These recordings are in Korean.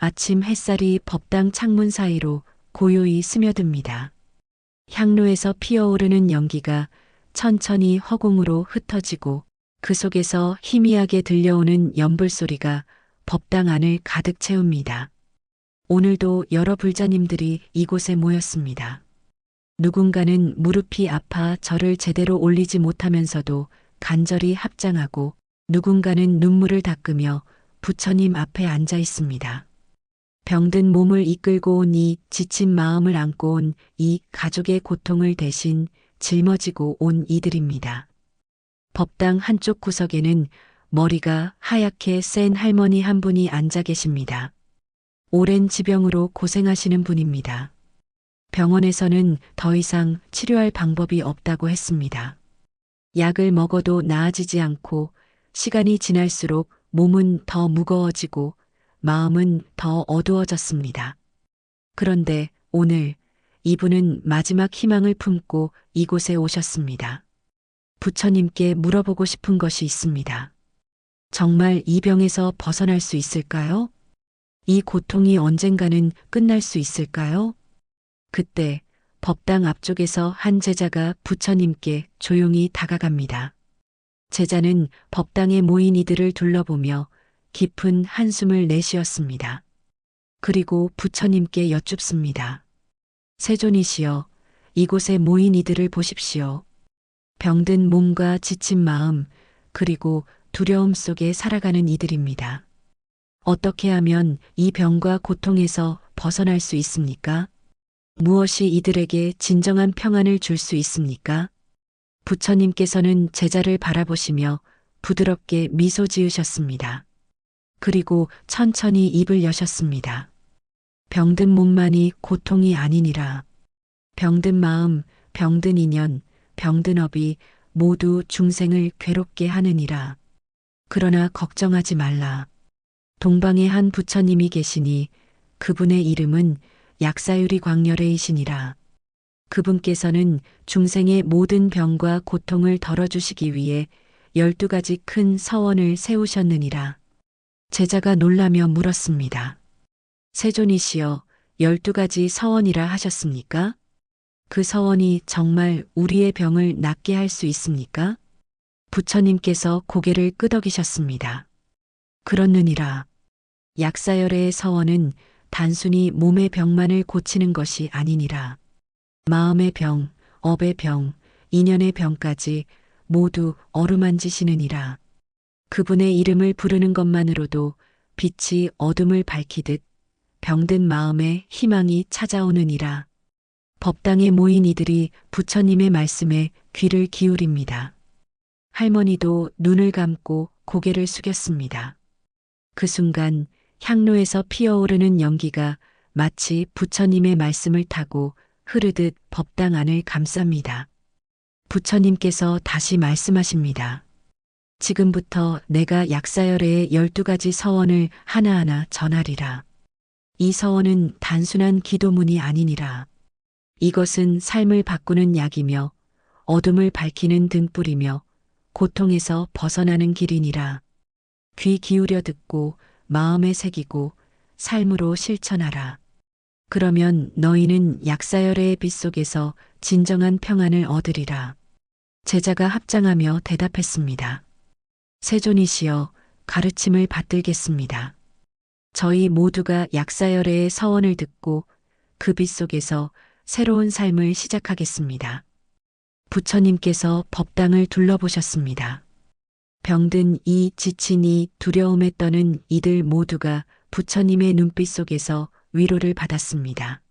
아침 햇살이 법당 창문 사이로 고요히 스며듭니다. 향로에서 피어오르는 연기가 천천히 허공으로 흩어지고 그 속에서 희미하게 들려오는 연불 소리가 법당 안을 가득 채웁니다. 오늘도 여러 불자님들이 이곳에 모였습니다. 누군가는 무릎이 아파 절을 제대로 올리지 못하면서도 간절히 합장하고 누군가는 눈물을 닦으며 부처님 앞에 앉아 있습니다. 병든 몸을 이끌고 온 이 지친 마음을 안고 온 이 가족의 고통을 대신 짊어지고 온 이들입니다. 법당 한쪽 구석에는 머리가 하얗게 센 할머니 한 분이 앉아 계십니다. 오랜 지병으로 고생하시는 분입니다. 병원에서는 더 이상 치료할 방법이 없다고 했습니다. 약을 먹어도 나아지지 않고 시간이 지날수록 몸은 더 무거워지고 마음은 더 어두워졌습니다. 그런데 오늘 이분은 마지막 희망을 품고 이곳에 오셨습니다. 부처님께 물어보고 싶은 것이 있습니다. 정말 이 병에서 벗어날 수 있을까요? 이 고통이 언젠가는 끝날 수 있을까요? 그때 법당 앞쪽에서 한 제자가 부처님께 조용히 다가갑니다. 제자는 법당에 모인 이들을 둘러보며 깊은 한숨을 내쉬었습니다. 그리고 부처님께 여쭙습니다. 세존이시여, 이곳에 모인 이들을 보십시오. 병든 몸과 지친 마음, 그리고 두려움 속에 살아가는 이들입니다. 어떻게 하면 이 병과 고통에서 벗어날 수 있습니까? 무엇이 이들에게 진정한 평안을 줄 수 있습니까? 부처님께서는 제자를 바라보시며 부드럽게 미소 지으셨습니다. 그리고 천천히 입을 여셨습니다. 병든 몸만이 고통이 아니니라. 병든 마음, 병든 인연, 병든 업이 모두 중생을 괴롭게 하느니라. 그러나 걱정하지 말라. 동방에 한 부처님이 계시니 그분의 이름은 약사유리 광렬회이시니라. 그분께서는 중생의 모든 병과 고통을 덜어주시기 위해 12가지 큰 서원을 세우셨느니라. 제자가 놀라며 물었습니다. 세존이시여, 12가지 서원이라 하셨습니까? 그 서원이 정말 우리의 병을 낫게 할 수 있습니까? 부처님께서 고개를 끄덕이셨습니다. 그렇느니라. 약사열애의 서원은 단순히 몸의 병만을 고치는 것이 아니니라. 마음의 병, 업의 병, 인연의 병까지 모두 어루만지시느니라. 그분의 이름을 부르는 것만으로도 빛이 어둠을 밝히듯 병든 마음에 희망이 찾아오느니라. 법당에 모인 이들이 부처님의 말씀에 귀를 기울입니다. 할머니도 눈을 감고 고개를 숙였습니다. 그 순간 향로에서 피어오르는 연기가 마치 부처님의 말씀을 타고 흐르듯 법당 안을 감쌉니다. 부처님께서 다시 말씀하십니다. 지금부터 내가 약사열애의 12가지 서원을 하나하나 전하리라. 이 서원은 단순한 기도문이 아니니라. 이것은 삶을 바꾸는 약이며 어둠을 밝히는 등불이며 고통에서 벗어나는 길이니라. 귀 기울여 듣고 마음에 새기고 삶으로 실천하라. 그러면 너희는 약사열애의 빛 속에서 진정한 평안을 얻으리라. 제자가 합장하며 대답했습니다. 세존이시여, 가르침을 받들겠습니다. 저희 모두가 약사열애의 서원을 듣고 그 빛 속에서 새로운 삶을 시작하겠습니다. 부처님께서 법당을 둘러보셨습니다. 병든 이 지친 이 두려움에 떠는 이들 모두가 부처님의 눈빛 속에서 위로를 받았습니다.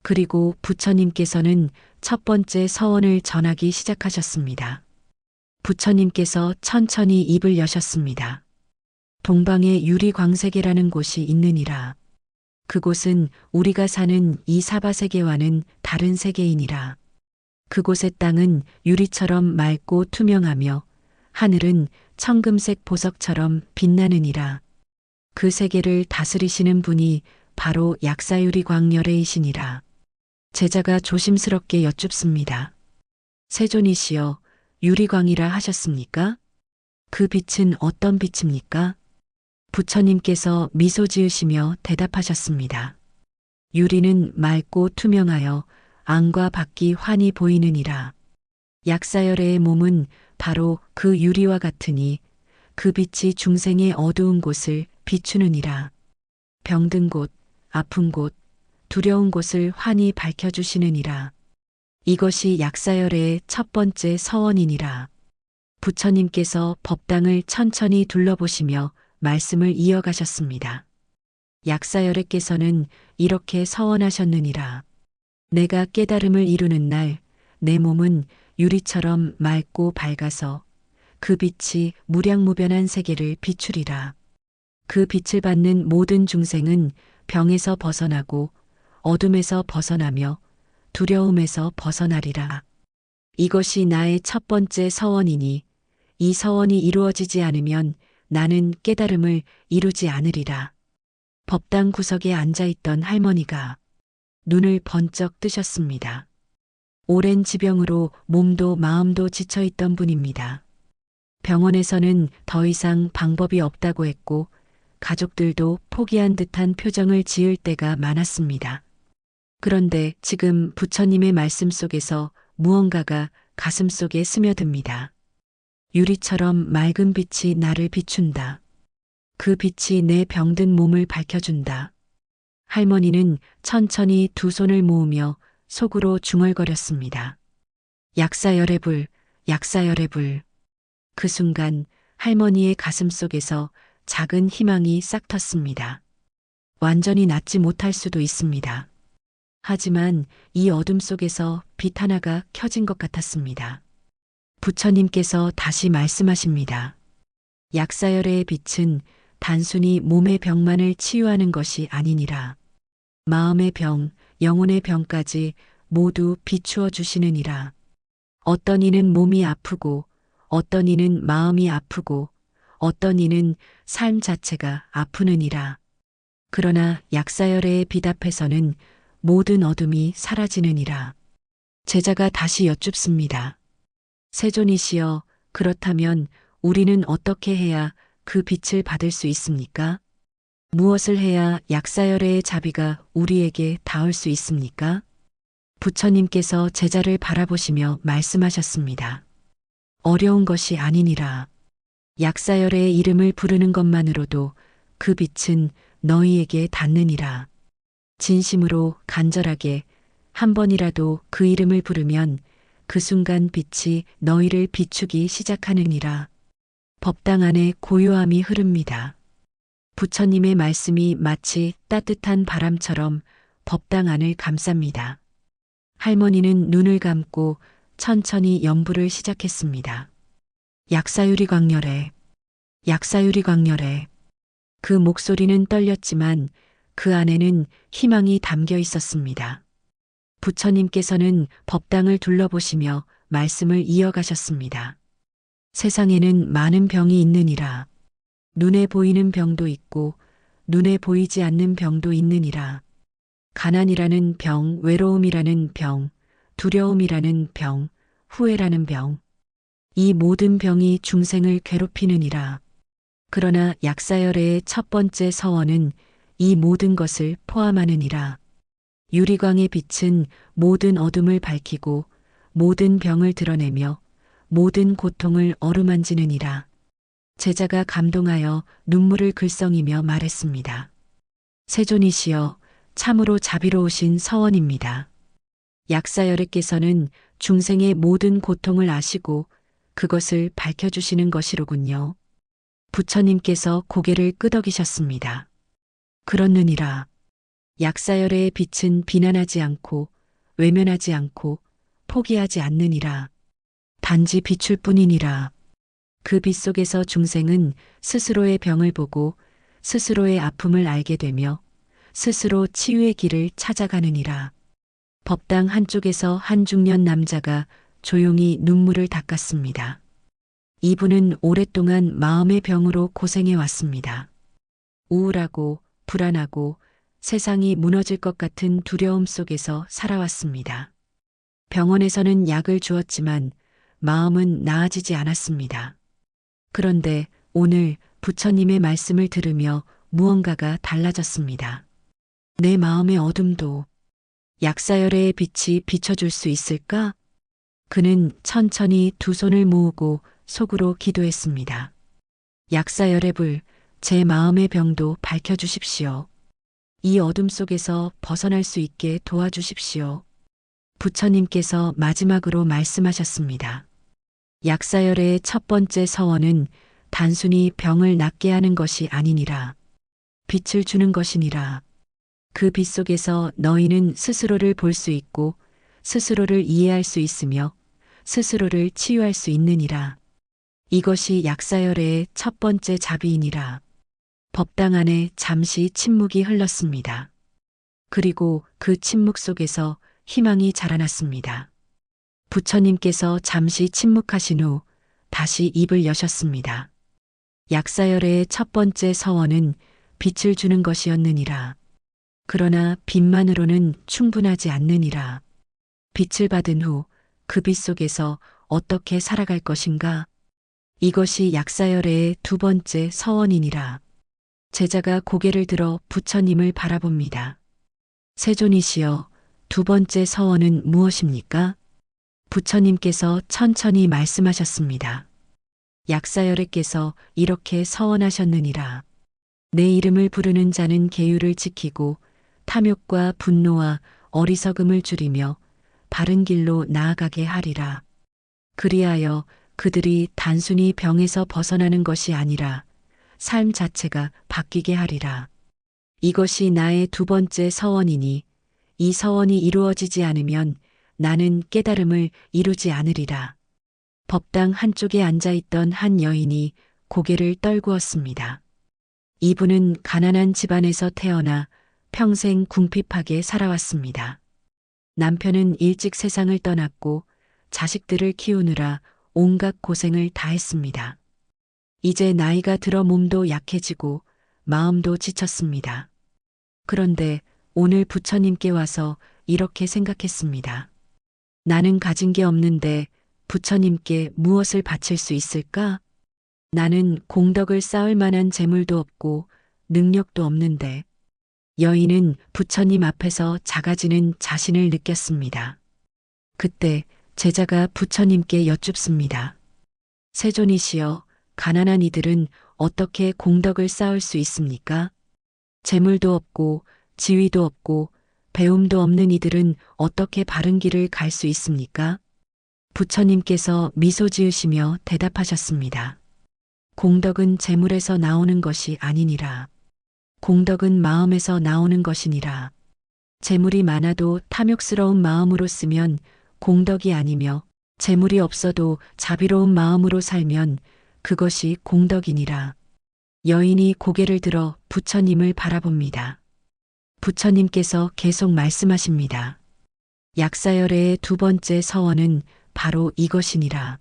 그리고 부처님께서는 첫 번째 서원을 전하기 시작하셨습니다. 부처님께서 천천히 입을 여셨습니다. 동방에 유리광세계라는 곳이 있느니라. 그곳은 우리가 사는 이 사바세계와는 다른 세계이니라. 그곳의 땅은 유리처럼 맑고 투명하며 하늘은 청금색 보석처럼 빛나느니라. 그 세계를 다스리시는 분이 바로 약사유리 광렬회이시니라. 제자가 조심스럽게 여쭙습니다. 세존이시여, 유리광이라 하셨습니까? 그 빛은 어떤 빛입니까? 부처님께서 미소 지으시며 대답하셨습니다. 유리는 맑고 투명하여 안과 밖이 환히 보이느니라. 약사열애의 몸은 바로 그 유리와 같으니 그 빛이 중생의 어두운 곳을 비추느니라. 병든 곳, 아픈 곳, 두려운 곳을 환히 밝혀주시느니라. 이것이 약사열애의 첫 번째 서원이니라. 부처님께서 법당을 천천히 둘러보시며 말씀을 이어가셨습니다. 약사열애께서는 이렇게 서원하셨느니라. 내가 깨달음을 이루는 날, 내 몸은 유리처럼 맑고 밝아서 그 빛이 무량무변한 세계를 비추리라. 그 빛을 받는 모든 중생은 병에서 벗어나고 어둠에서 벗어나며 두려움에서 벗어나리라. 이것이 나의 첫 번째 서원이니 이 서원이 이루어지지 않으면 나는 깨달음을 이루지 않으리라. 법당 구석에 앉아있던 할머니가 눈을 번쩍 뜨셨습니다. 오랜 지병으로 몸도 마음도 지쳐있던 분입니다. 병원에서는 더 이상 방법이 없다고 했고 가족들도 포기한 듯한 표정을 지을 때가 많았습니다. 그런데 지금 부처님의 말씀 속에서 무언가가 가슴 속에 스며듭니다. 유리처럼 맑은 빛이 나를 비춘다. 그 빛이 내 병든 몸을 밝혀준다. 할머니는 천천히 두 손을 모으며 속으로 중얼거렸습니다. 약사열의 불, 약사열의 불. 그 순간 할머니의 가슴 속에서 작은 희망이 싹 텄습니다. 완전히 낫지 못할 수도 있습니다. 하지만 이 어둠 속에서 빛 하나가 켜진 것 같았습니다. 부처님께서 다시 말씀하십니다. 약사열의 빛은 단순히 몸의 병만을 치유하는 것이 아니니라. 마음의 병, 영혼의 병까지 모두 비추어 주시느니라. 어떤 이는 몸이 아프고 어떤 이는 마음이 아프고 어떤 이는 삶 자체가 아프느니라. 그러나 약사열의 빛 앞에서는 모든 어둠이 사라지느니라. 제자가 다시 여쭙습니다. 세존이시여, 그렇다면 우리는 어떻게 해야 그 빛을 받을 수 있습니까? 무엇을 해야 약사열애의 자비가 우리에게 닿을 수 있습니까? 부처님께서 제자를 바라보시며 말씀하셨습니다. 어려운 것이 아니니라. 약사열애의 이름을 부르는 것만으로도 그 빛은 너희에게 닿느니라. 진심으로 간절하게 한 번이라도 그 이름을 부르면 그 순간 빛이 너희를 비추기 시작하느니라. 법당 안에 고요함이 흐릅니다. 부처님의 말씀이 마치 따뜻한 바람처럼 법당 안을 감쌉니다. 할머니는 눈을 감고 천천히 연부를 시작했습니다. 약사유리 광렬해, 약사유리 광렬해. 그 목소리는 떨렸지만 그 안에는 희망이 담겨 있었습니다. 부처님께서는 법당을 둘러보시며 말씀을 이어가셨습니다. 세상에는 많은 병이 있느니라. 눈에 보이는 병도 있고 눈에 보이지 않는 병도 있느니라. 가난이라는 병, 외로움이라는 병, 두려움이라는 병, 후회라는 병. 이 모든 병이 중생을 괴롭히느니라. 그러나 약사열애의 첫 번째 서원은 이 모든 것을 포함하느니라. 유리광의 빛은 모든 어둠을 밝히고 모든 병을 드러내며 모든 고통을 어루만지느니라. 제자가 감동하여 눈물을 글썽이며 말했습니다. 세존이시여, 참으로 자비로우신 서원입니다. 약사열애께서는 중생의 모든 고통을 아시고 그것을 밝혀주시는 것이로군요. 부처님께서 고개를 끄덕이셨습니다. 그렇느니라. 약사열애의 빛은 비난하지 않고 외면하지 않고 포기하지 않느니라. 단지 비출 뿐이니라. 그 빛 속에서 중생은 스스로의 병을 보고 스스로의 아픔을 알게 되며 스스로 치유의 길을 찾아가느니라. 법당 한쪽에서 한 중년 남자가 조용히 눈물을 닦았습니다. 이분은 오랫동안 마음의 병으로 고생해 왔습니다. 우울하고 불안하고 세상이 무너질 것 같은 두려움 속에서 살아왔습니다. 병원에서는 약을 주었지만 마음은 나아지지 않았습니다. 그런데 오늘 부처님의 말씀을 들으며 무언가가 달라졌습니다. 내 마음의 어둠도 약사열애의 빛이 비춰줄 수 있을까? 그는 천천히 두 손을 모으고 속으로 기도했습니다. 약사열애 불, 제 마음의 병도 밝혀주십시오. 이 어둠 속에서 벗어날 수 있게 도와주십시오. 부처님께서 마지막으로 말씀하셨습니다. 약사열애의 첫 번째 서원은 단순히 병을 낫게 하는 것이 아니니라. 빛을 주는 것이니라. 그 빛 속에서 너희는 스스로를 볼 수 있고 스스로를 이해할 수 있으며 스스로를 치유할 수 있느니라. 이것이 약사열애의 첫 번째 자비이니라. 법당 안에 잠시 침묵이 흘렀습니다. 그리고 그 침묵 속에서 희망이 자라났습니다. 부처님께서 잠시 침묵하신 후 다시 입을 여셨습니다. 약사열애의 첫 번째 서원은 빛을 주는 것이었느니라. 그러나 빛만으로는 충분하지 않느니라. 빛을 받은 후 그 빛 속에서 어떻게 살아갈 것인가? 이것이 약사열애의 두 번째 서원이니라. 제자가 고개를 들어 부처님을 바라봅니다. 세존이시여, 두 번째 서원은 무엇입니까? 부처님께서 천천히 말씀하셨습니다. 약사열애께서 이렇게 서원하셨느니라. 내 이름을 부르는 자는 계율을 지키고 탐욕과 분노와 어리석음을 줄이며 바른 길로 나아가게 하리라. 그리하여 그들이 단순히 병에서 벗어나는 것이 아니라 삶 자체가 바뀌게 하리라. 이것이 나의 두 번째 서원이니 이 서원이 이루어지지 않으면 나는 깨달음을 이루지 않으리라. 법당 한쪽에 앉아있던 한 여인이 고개를 떨구었습니다. 이분은 가난한 집안에서 태어나 평생 궁핍하게 살아왔습니다. 남편은 일찍 세상을 떠났고 자식들을 키우느라 온갖 고생을 다했습니다. 이제 나이가 들어 몸도 약해지고 마음도 지쳤습니다. 그런데 오늘 부처님께 와서 이렇게 생각했습니다. 나는 가진 게 없는데 부처님께 무엇을 바칠 수 있을까? 나는 공덕을 쌓을 만한 재물도 없고 능력도 없는데. 여인은 부처님 앞에서 작아지는 자신을 느꼈습니다. 그때 제자가 부처님께 여쭙습니다. 세존이시여, 가난한 이들은 어떻게 공덕을 쌓을 수 있습니까? 재물도 없고 지위도 없고 배움도 없는 이들은 어떻게 바른 길을 갈 수 있습니까? 부처님께서 미소 지으시며 대답하셨습니다. 공덕은 재물에서 나오는 것이 아니니라. 공덕은 마음에서 나오는 것이니라. 재물이 많아도 탐욕스러운 마음으로 쓰면 공덕이 아니며 재물이 없어도 자비로운 마음으로 살면 그것이 공덕이니라. 여인이 고개를 들어 부처님을 바라봅니다. 부처님께서 계속 말씀하십니다. 약사열애의 두 번째 서원은 바로 이것이니라.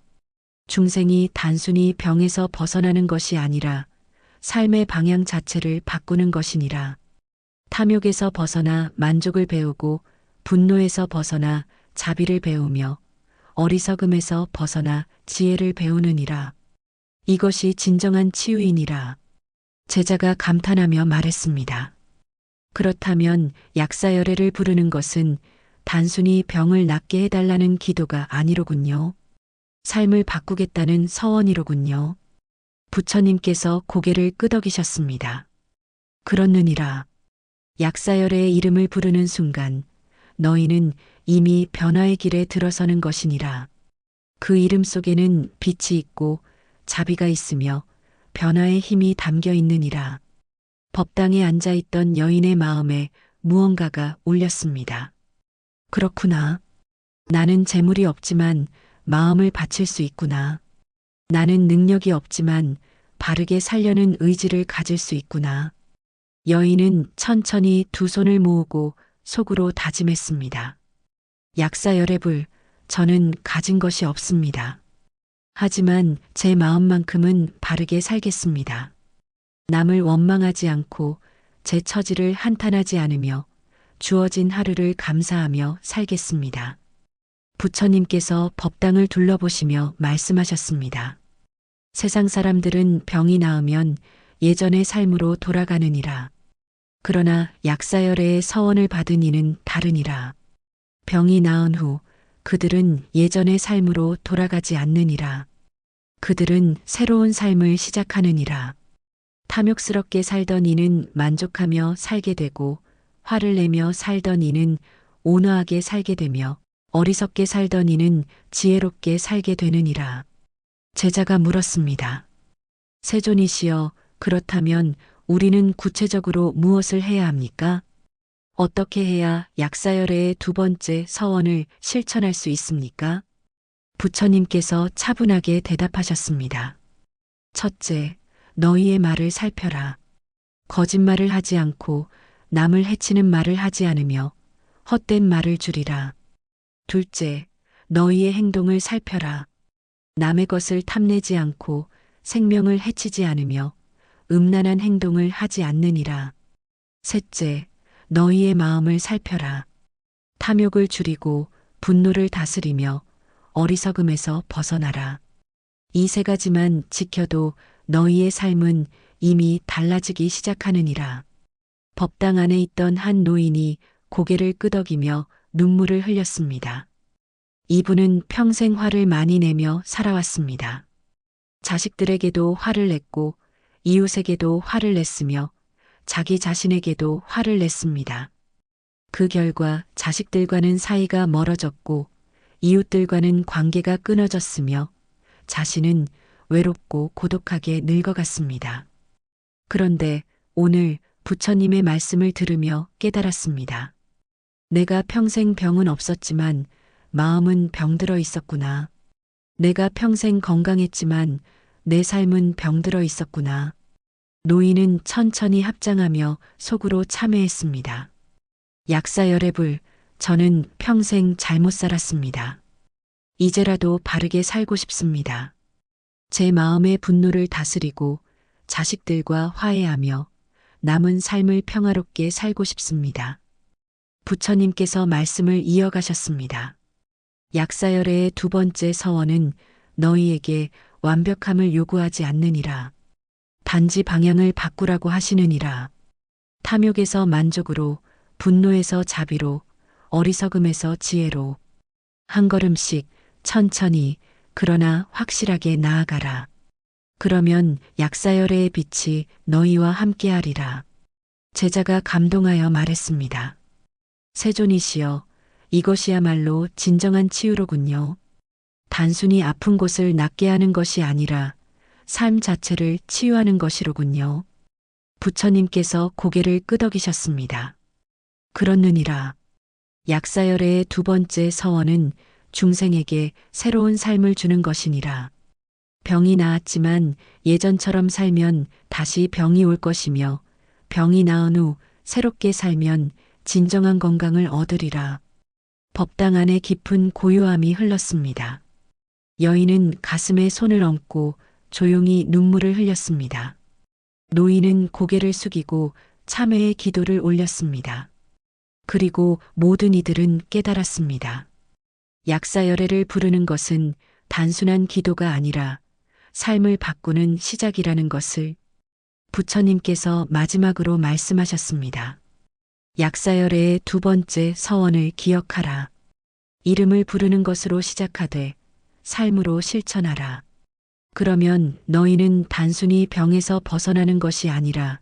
중생이 단순히 병에서 벗어나는 것이 아니라 삶의 방향 자체를 바꾸는 것이니라. 탐욕에서 벗어나 만족을 배우고 분노에서 벗어나 자비를 배우며 어리석음에서 벗어나 지혜를 배우느니라. 이것이 진정한 치유이니라. 제자가 감탄하며 말했습니다. 그렇다면 약사열애를 부르는 것은 단순히 병을 낫게 해달라는 기도가 아니로군요. 삶을 바꾸겠다는 서원이로군요. 부처님께서 고개를 끄덕이셨습니다. 그렇느니라. 약사열애의 이름을 부르는 순간 너희는 이미 변화의 길에 들어서는 것이니라. 그 이름 속에는 빛이 있고 자비가 있으며 변화의 힘이 담겨 있느니라. 법당에 앉아있던 여인의 마음에 무언가가 울렸습니다. 그렇구나. 나는 재물이 없지만 마음을 바칠 수 있구나. 나는 능력이 없지만 바르게 살려는 의지를 가질 수 있구나. 여인은 천천히 두 손을 모으고 속으로 다짐했습니다. 약사열애불, 저는 가진 것이 없습니다. 하지만 제 마음만큼은 바르게 살겠습니다. 남을 원망하지 않고 제 처지를 한탄하지 않으며 주어진 하루를 감사하며 살겠습니다. 부처님께서 법당을 둘러보시며 말씀하셨습니다. 세상 사람들은 병이 나으면 예전의 삶으로 돌아가느니라. 그러나 약사열애의 서원을 받은 이는 다르니라. 병이 나은 후 그들은 예전의 삶으로 돌아가지 않느니라. 그들은 새로운 삶을 시작하느니라. 탐욕스럽게 살던 이는 만족하며 살게 되고, 화를 내며 살던 이는 온화하게 살게 되며, 어리석게 살던 이는 지혜롭게 살게 되느니라. 제자가 물었습니다. 세존이시여, 그렇다면 우리는 구체적으로 무엇을 해야 합니까? 어떻게 해야 약사열애의 두 번째 서원을 실천할 수 있습니까? 부처님께서 차분하게 대답하셨습니다. 첫째, 너희의 말을 살펴라. 거짓말을 하지 않고 남을 해치는 말을 하지 않으며 헛된 말을 줄이라. 둘째, 너희의 행동을 살펴라. 남의 것을 탐내지 않고 생명을 해치지 않으며 음란한 행동을 하지 않느니라. 셋째, 너희의 마음을 살펴라. 탐욕을 줄이고 분노를 다스리며 어리석음에서 벗어나라. 이 세 가지만 지켜도 너희의 삶은 이미 달라지기 시작하느니라. 법당 안에 있던 한 노인이 고개를 끄덕이며 눈물을 흘렸습니다. 이분은 평생 화를 많이 내며 살아왔습니다. 자식들에게도 화를 냈고 이웃에게도 화를 냈으며 자기 자신에게도 화를 냈습니다. 그 결과 자식들과는 사이가 멀어졌고 이웃들과는 관계가 끊어졌으며 자신은 외롭고 고독하게 늙어갔습니다. 그런데 오늘 부처님의 말씀을 들으며 깨달았습니다. 내가 평생 병은 없었지만 마음은 병들어 있었구나. 내가 평생 건강했지만 내 삶은 병들어 있었구나. 노인은 천천히 합장하며 속으로 참회했습니다. 약사열애불, 저는 평생 잘못 살았습니다. 이제라도 바르게 살고 싶습니다. 제 마음의 분노를 다스리고 자식들과 화해하며 남은 삶을 평화롭게 살고 싶습니다. 부처님께서 말씀을 이어가셨습니다. 약사열애의 두 번째 서원은 너희에게 완벽함을 요구하지 않느니라. 단지 방향을 바꾸라고 하시느니라. 탐욕에서 만족으로, 분노에서 자비로, 어리석음에서 지혜로, 한 걸음씩 천천히 그러나 확실하게 나아가라. 그러면 약사열애의 빛이 너희와 함께하리라. 제자가 감동하여 말했습니다. 세존이시여, 이것이야말로 진정한 치유로군요. 단순히 아픈 곳을 낫게 하는 것이 아니라 삶 자체를 치유하는 것이로군요. 부처님께서 고개를 끄덕이셨습니다. 그렇느니라. 약사열애의 두 번째 서원은 중생에게 새로운 삶을 주는 것이니라. 병이 나았지만 예전처럼 살면 다시 병이 올 것이며 병이 나은 후 새롭게 살면 진정한 건강을 얻으리라. 법당 안에 깊은 고요함이 흘렀습니다. 여인은 가슴에 손을 얹고 조용히 눈물을 흘렸습니다. 노인은 고개를 숙이고 참회의 기도를 올렸습니다. 그리고 모든 이들은 깨달았습니다. 약사열애를 부르는 것은 단순한 기도가 아니라 삶을 바꾸는 시작이라는 것을 부처님께서 마지막으로 말씀하셨습니다. 약사열애의 두 번째 서원을 기억하라. 이름을 부르는 것으로 시작하되 삶으로 실천하라. 그러면 너희는 단순히 병에서 벗어나는 것이 아니라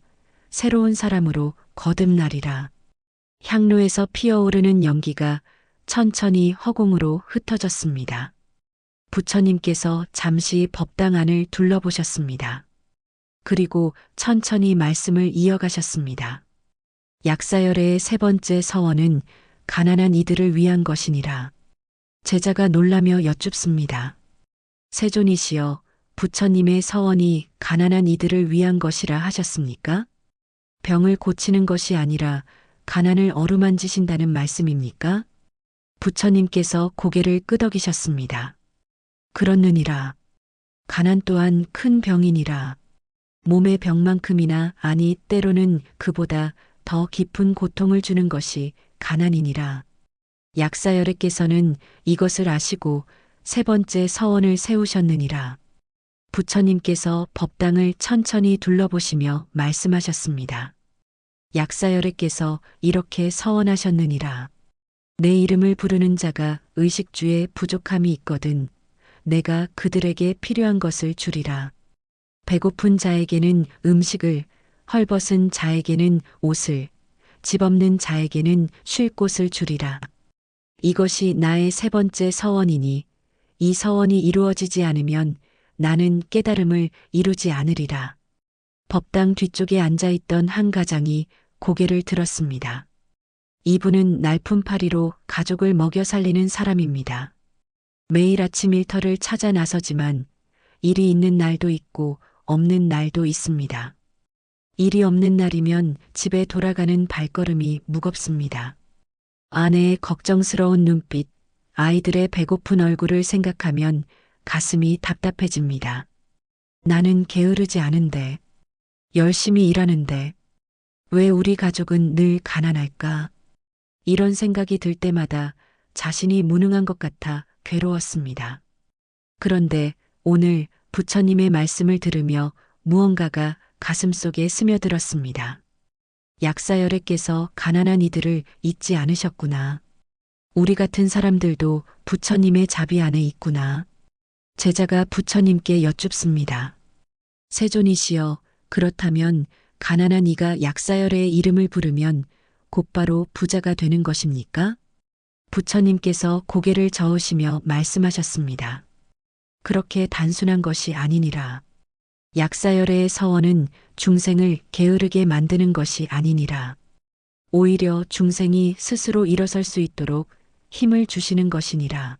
새로운 사람으로 거듭나리라. 향로에서 피어오르는 연기가 천천히 허공으로 흩어졌습니다. 부처님께서 잠시 법당 안을 둘러보셨습니다. 그리고 천천히 말씀을 이어가셨습니다. 약사열애의 세 번째 서원은 가난한 이들을 위한 것이니라. 제자가 놀라며 여쭙습니다. 세존이시여, 부처님의 서원이 가난한 이들을 위한 것이라 하셨습니까? 병을 고치는 것이 아니라 가난을 어루만지신다는 말씀입니까? 부처님께서 고개를 끄덕이셨습니다. 그렇느니라. 가난 또한 큰 병이니라. 몸의 병만큼이나 아니 때로는 그보다 더 깊은 고통을 주는 것이 가난이니라. 약사열애께서는 이것을 아시고 세 번째 서원을 세우셨느니라. 부처님께서 법당을 천천히 둘러보시며 말씀하셨습니다. 약사열애께서 이렇게 서원하셨느니라. 내 이름을 부르는 자가 의식주에 부족함이 있거든 내가 그들에게 필요한 것을 주리라. 배고픈 자에게는 음식을, 헐벗은 자에게는 옷을, 집 없는 자에게는 쉴 곳을 주리라. 이것이 나의 세 번째 서원이니 이 서원이 이루어지지 않으면 나는 깨달음을 이루지 않으리라. 법당 뒤쪽에 앉아있던 한 가장이 고개를 들었습니다. 이분은 날품팔이로 가족을 먹여 살리는 사람입니다. 매일 아침 일터를 찾아 나서지만 일이 있는 날도 있고 없는 날도 있습니다. 일이 없는 날이면 집에 돌아가는 발걸음이 무겁습니다. 아내의 걱정스러운 눈빛, 아이들의 배고픈 얼굴을 생각하면 가슴이 답답해집니다. 나는 게으르지 않은데, 열심히 일하는데, 왜 우리 가족은 늘 가난할까? 이런 생각이 들 때마다 자신이 무능한 것 같아 괴로웠습니다. 그런데 오늘 부처님의 말씀을 들으며 무언가가 가슴속에 스며들었습니다. 약사열애께서 가난한 이들을 잊지 않으셨구나. 우리 같은 사람들도 부처님의 자비 안에 있구나. 제자가 부처님께 여쭙습니다. 세존이시여, 그렇다면 가난한 이가 약사열애의 이름을 부르면 곧바로 부자가 되는 것입니까? 부처님께서 고개를 저으시며 말씀하셨습니다. 그렇게 단순한 것이 아니니라. 약사열애의 서원은 중생을 게으르게 만드는 것이 아니니라. 오히려 중생이 스스로 일어설 수 있도록 힘을 주시는 것이니라.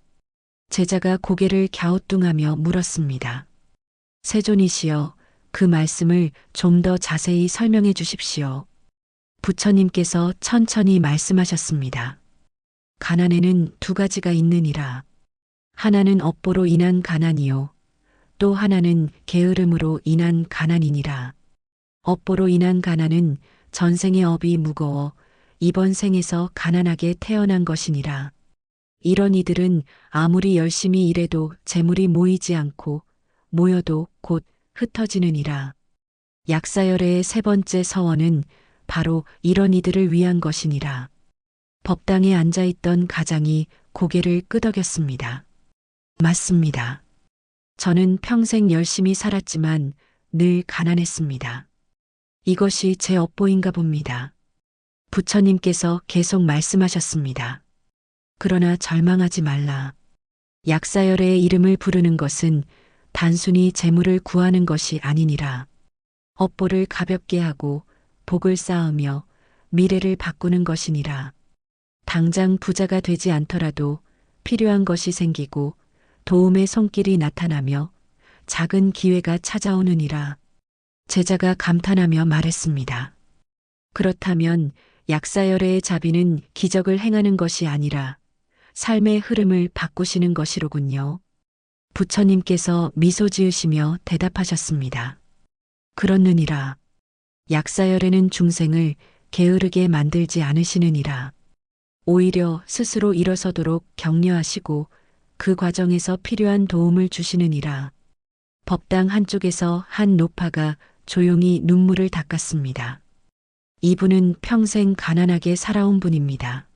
제자가 고개를 갸우뚱하며 물었습니다. 세존이시여, 그 말씀을 좀 더 자세히 설명해 주십시오. 부처님께서 천천히 말씀하셨습니다. 가난에는 두 가지가 있느니라. 하나는 업보로 인한 가난이요. 또 하나는 게으름으로 인한 가난이니라. 업보로 인한 가난은 전생의 업이 무거워 이번 생에서 가난하게 태어난 것이니라. 이런 이들은 아무리 열심히 일해도 재물이 모이지 않고 모여도 곧 흩어지느니라. 약사열애의 세 번째 서원은 바로 이런 이들을 위한 것이니라. 법당에 앉아있던 가장이 고개를 끄덕였습니다. 맞습니다. 저는 평생 열심히 살았지만 늘 가난했습니다. 이것이 제 업보인가 봅니다. 부처님께서 계속 말씀하셨습니다. 그러나 절망하지 말라. 약사열애의 이름을 부르는 것은 단순히 재물을 구하는 것이 아니니라. 업보를 가볍게 하고 복을 쌓으며 미래를 바꾸는 것이니라. 당장 부자가 되지 않더라도 필요한 것이 생기고 도움의 손길이 나타나며 작은 기회가 찾아오느니라. 제자가 감탄하며 말했습니다. 그렇다면 약사열애의 자비는 기적을 행하는 것이 아니라 삶의 흐름을 바꾸시는 것이로군요. 부처님께서 미소 지으시며 대답하셨습니다. 그렇느니라. 약사열애는 중생을 게으르게 만들지 않으시느니라. 오히려 스스로 일어서도록 격려하시고 그 과정에서 필요한 도움을 주시느니라. 법당 한쪽에서 한 노파가 조용히 눈물을 닦았습니다. 이분은 평생 가난하게 살아온 분입니다.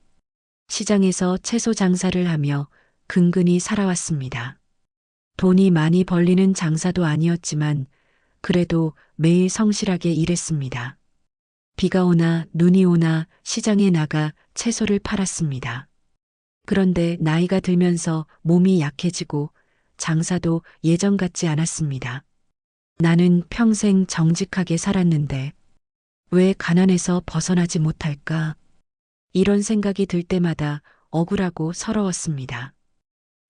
시장에서 채소 장사를 하며 근근히 살아왔습니다. 돈이 많이 벌리는 장사도 아니었지만 그래도 매일 성실하게 일했습니다. 비가 오나 눈이 오나 시장에 나가 채소를 팔았습니다. 그런데 나이가 들면서 몸이 약해지고 장사도 예전 같지 않았습니다. 나는 평생 정직하게 살았는데 왜 가난에서 벗어나지 못할까? 이런 생각이 들 때마다 억울하고 서러웠습니다.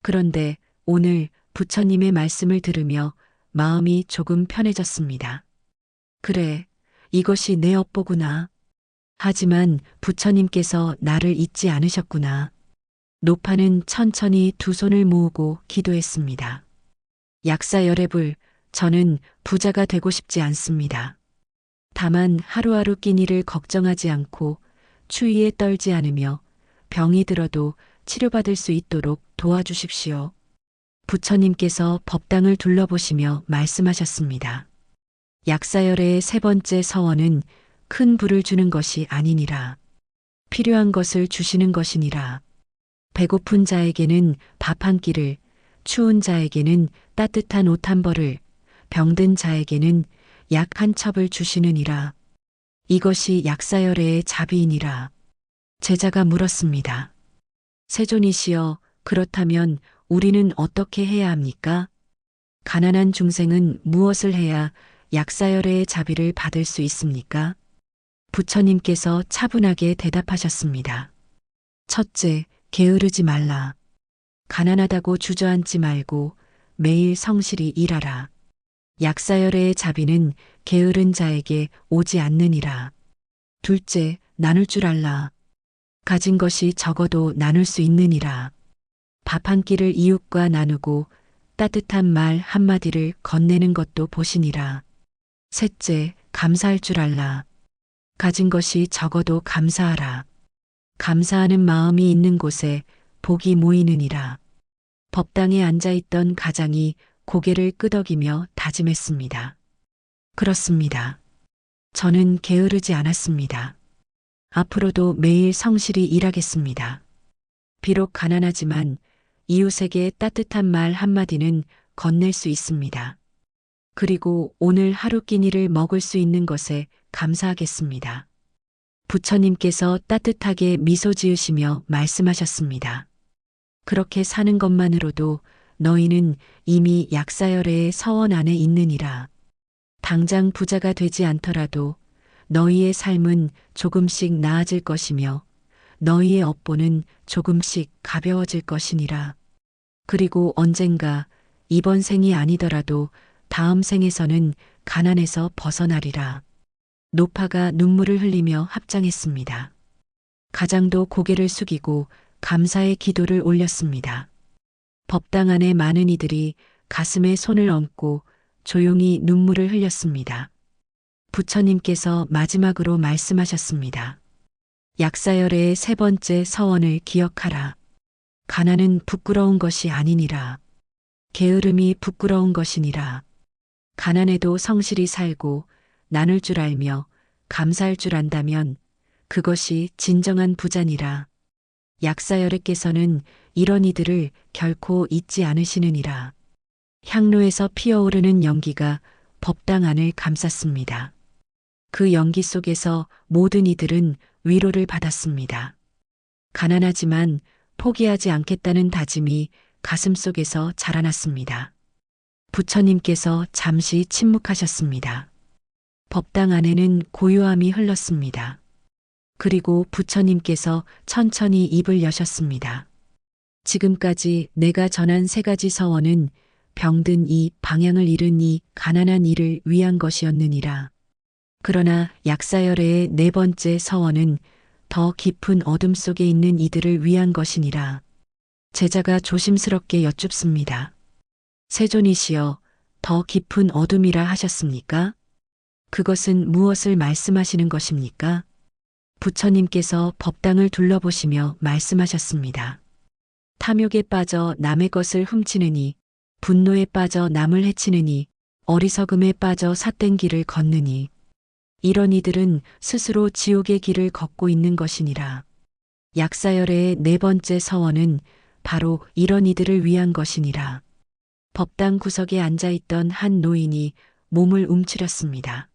그런데 오늘 부처님의 말씀을 들으며 마음이 조금 편해졌습니다. 그래, 이것이 내 업보구나. 하지만 부처님께서 나를 잊지 않으셨구나. 노파는 천천히 두 손을 모으고 기도했습니다. 약사열애불, 저는 부자가 되고 싶지 않습니다. 다만 하루하루 끼니를 걱정하지 않고 추위에 떨지 않으며 병이 들어도 치료받을 수 있도록 도와주십시오. 부처님께서 법당을 둘러보시며 말씀하셨습니다. 약사열의 세 번째 서원은 큰 부를 주는 것이 아니니라. 필요한 것을 주시는 것이니라. 배고픈 자에게는 밥 한 끼를, 추운 자에게는 따뜻한 옷 한 벌을, 병든 자에게는 약 한 첩을 주시느니라. 이것이 약사열의 자비이니라. 제자가 물었습니다. 세존이시여, 그렇다면 우리는 어떻게 해야 합니까? 가난한 중생은 무엇을 해야 약사열의 자비를 받을 수 있습니까? 부처님께서 차분하게 대답하셨습니다. 첫째, 게으르지 말라. 가난하다고 주저앉지 말고 매일 성실히 일하라. 약사열의 자비는 게으른 자에게 오지 않느니라. 둘째, 나눌 줄 알라. 가진 것이 적어도 나눌 수 있느니라. 밥 한 끼를 이웃과 나누고 따뜻한 말 한마디를 건네는 것도 보시니라. 셋째, 감사할 줄 알라. 가진 것이 적어도 감사하라. 감사하는 마음이 있는 곳에 복이 모이느니라. 법당에 앉아있던 가장이 고개를 끄덕이며 다짐했습니다. 그렇습니다. 저는 게으르지 않았습니다. 앞으로도 매일 성실히 일하겠습니다. 비록 가난하지만 이웃에게 따뜻한 말 한마디는 건넬 수 있습니다. 그리고 오늘 하루 끼니를 먹을 수 있는 것에 감사하겠습니다. 부처님께서 따뜻하게 미소 지으시며 말씀하셨습니다. 그렇게 사는 것만으로도 너희는 이미 약사열의 서원 안에 있느니라. 당장 부자가 되지 않더라도 너희의 삶은 조금씩 나아질 것이며 너희의 업보는 조금씩 가벼워질 것이니라. 그리고 언젠가 이번 생이 아니더라도 다음 생에서는 가난에서 벗어나리라. 노파가 눈물을 흘리며 합장했습니다. 가장도 고개를 숙이고 감사의 기도를 올렸습니다. 법당 안에 많은 이들이 가슴에 손을 얹고 조용히 눈물을 흘렸습니다. 부처님께서 마지막으로 말씀하셨습니다. 약사열의 세 번째 서원을 기억하라. 가난은 부끄러운 것이 아니니라. 게으름이 부끄러운 것이니라. 가난해도 성실히 살고 나눌 줄 알며 감사할 줄 안다면 그것이 진정한 부자니라. 약사열애께서는 이런 이들을 결코 잊지 않으시느니라. 향로에서 피어오르는 연기가 법당 안을 감쌌습니다. 그 연기 속에서 모든 이들은 위로를 받았습니다. 가난하지만 포기하지 않겠다는 다짐이 가슴 속에서 자라났습니다. 부처님께서 잠시 침묵하셨습니다. 법당 안에는 고요함이 흘렀습니다. 그리고 부처님께서 천천히 입을 여셨습니다. 지금까지 내가 전한 세 가지 서원은 병든 이, 방향을 잃은 이, 가난한 이를 위한 것이었느니라. 그러나 약사열애의 네 번째 서원은 더 깊은 어둠 속에 있는 이들을 위한 것이니라. 제자가 조심스럽게 여쭙습니다. 세존이시여, 더 깊은 어둠이라 하셨습니까? 그것은 무엇을 말씀하시는 것입니까? 부처님께서 법당을 둘러보시며 말씀하셨습니다. 탐욕에 빠져 남의 것을 훔치느니, 분노에 빠져 남을 해치느니, 어리석음에 빠져 삿된 길을 걷느니, 이런 이들은 스스로 지옥의 길을 걷고 있는 것이니라. 약사열애의 네 번째 서원은 바로 이런 이들을 위한 것이니라. 법당 구석에 앉아있던 한 노인이 몸을 움츠렸습니다.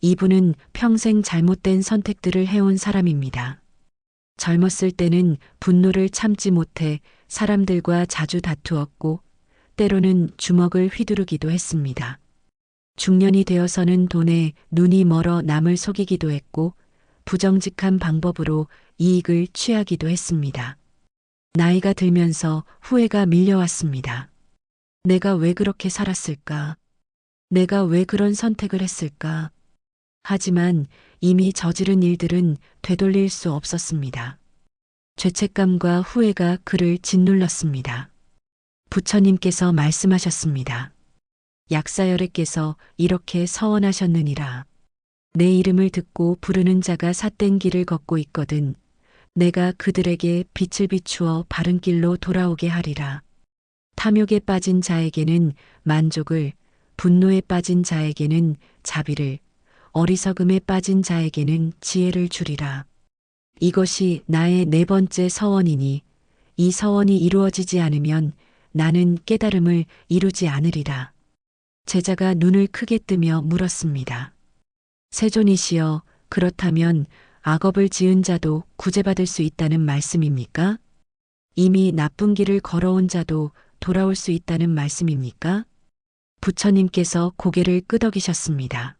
이분은 평생 잘못된 선택들을 해온 사람입니다. 젊었을 때는 분노를 참지 못해 사람들과 자주 다투었고 때로는 주먹을 휘두르기도 했습니다. 중년이 되어서는 돈에 눈이 멀어 남을 속이기도 했고 부정직한 방법으로 이익을 취하기도 했습니다. 나이가 들면서 후회가 밀려왔습니다. 내가 왜 그렇게 살았을까? 내가 왜 그런 선택을 했을까? 하지만 이미 저지른 일들은 되돌릴 수 없었습니다. 죄책감과 후회가 그를 짓눌렀습니다. 부처님께서 말씀하셨습니다. 약사열애께서 이렇게 서원하셨느니라. 내 이름을 듣고 부르는 자가 삿된 길을 걷고 있거든. 내가 그들에게 빛을 비추어 바른 길로 돌아오게 하리라. 탐욕에 빠진 자에게는 만족을, 분노에 빠진 자에게는 자비를, 어리석음에 빠진 자에게는 지혜를 주리라. 이것이 나의 네 번째 서원이니 이 서원이 이루어지지 않으면 나는 깨달음을 이루지 않으리라. 제자가 눈을 크게 뜨며 물었습니다. 세존이시여, 그렇다면 악업을 지은 자도 구제받을 수 있다는 말씀입니까? 이미 나쁜 길을 걸어온 자도 돌아올 수 있다는 말씀입니까? 부처님께서 고개를 끄덕이셨습니다.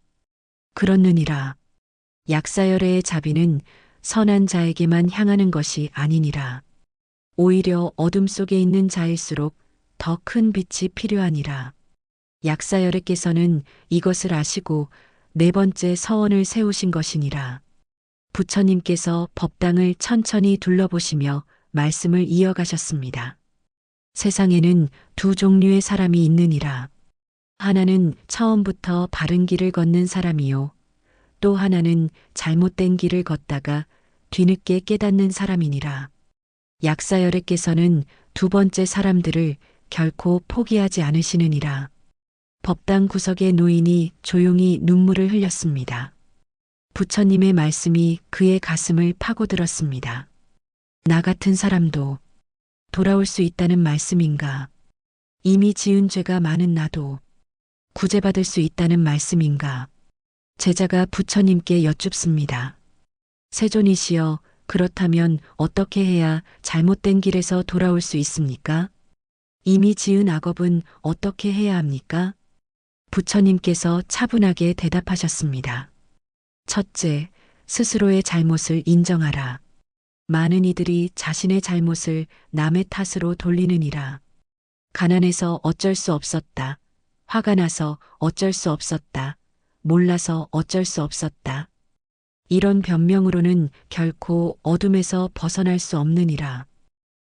그렇느니라. 약사열애의 자비는 선한 자에게만 향하는 것이 아니니라. 오히려 어둠 속에 있는 자일수록 더 큰 빛이 필요하니라. 약사열애께서는 이것을 아시고 네 번째 서원을 세우신 것이니라. 부처님께서 법당을 천천히 둘러보시며 말씀을 이어가셨습니다. 세상에는 두 종류의 사람이 있느니라. 하나는 처음부터 바른 길을 걷는 사람이요. 또 하나는 잘못된 길을 걷다가 뒤늦게 깨닫는 사람이니라. 약사열애께서는 두 번째 사람들을 결코 포기하지 않으시느니라. 법당 구석의 노인이 조용히 눈물을 흘렸습니다. 부처님의 말씀이 그의 가슴을 파고들었습니다. 나 같은 사람도 돌아올 수 있다는 말씀인가? 이미 지은 죄가 많은 나도 구제받을 수 있다는 말씀인가? 제자가 부처님께 여쭙습니다. 세존이시여, 그렇다면 어떻게 해야 잘못된 길에서 돌아올 수 있습니까? 이미 지은 악업은 어떻게 해야 합니까? 부처님께서 차분하게 대답하셨습니다. 첫째, 스스로의 잘못을 인정하라. 많은 이들이 자신의 잘못을 남의 탓으로 돌리느니라. 가난해서 어쩔 수 없었다. 화가 나서 어쩔 수 없었다. 몰라서 어쩔 수 없었다. 이런 변명으로는 결코 어둠에서 벗어날 수 없느니라.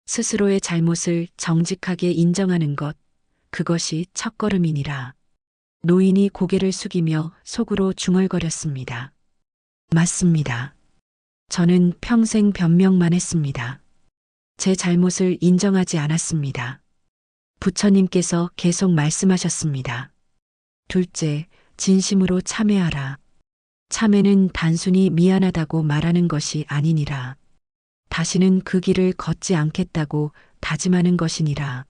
스스로의 잘못을 정직하게 인정하는 것, 그것이 첫걸음이니라. 노인이 고개를 숙이며 속으로 중얼거렸습니다. 맞습니다. 저는 평생 변명만 했습니다. 제 잘못을 인정하지 않았습니다. 부처님께서 계속 말씀하셨습니다. 둘째, 진심으로 참회하라. 참회는 단순히 미안하다고 말하는 것이 아니니라. 다시는 그 길을 걷지 않겠다고 다짐하는 것이니라.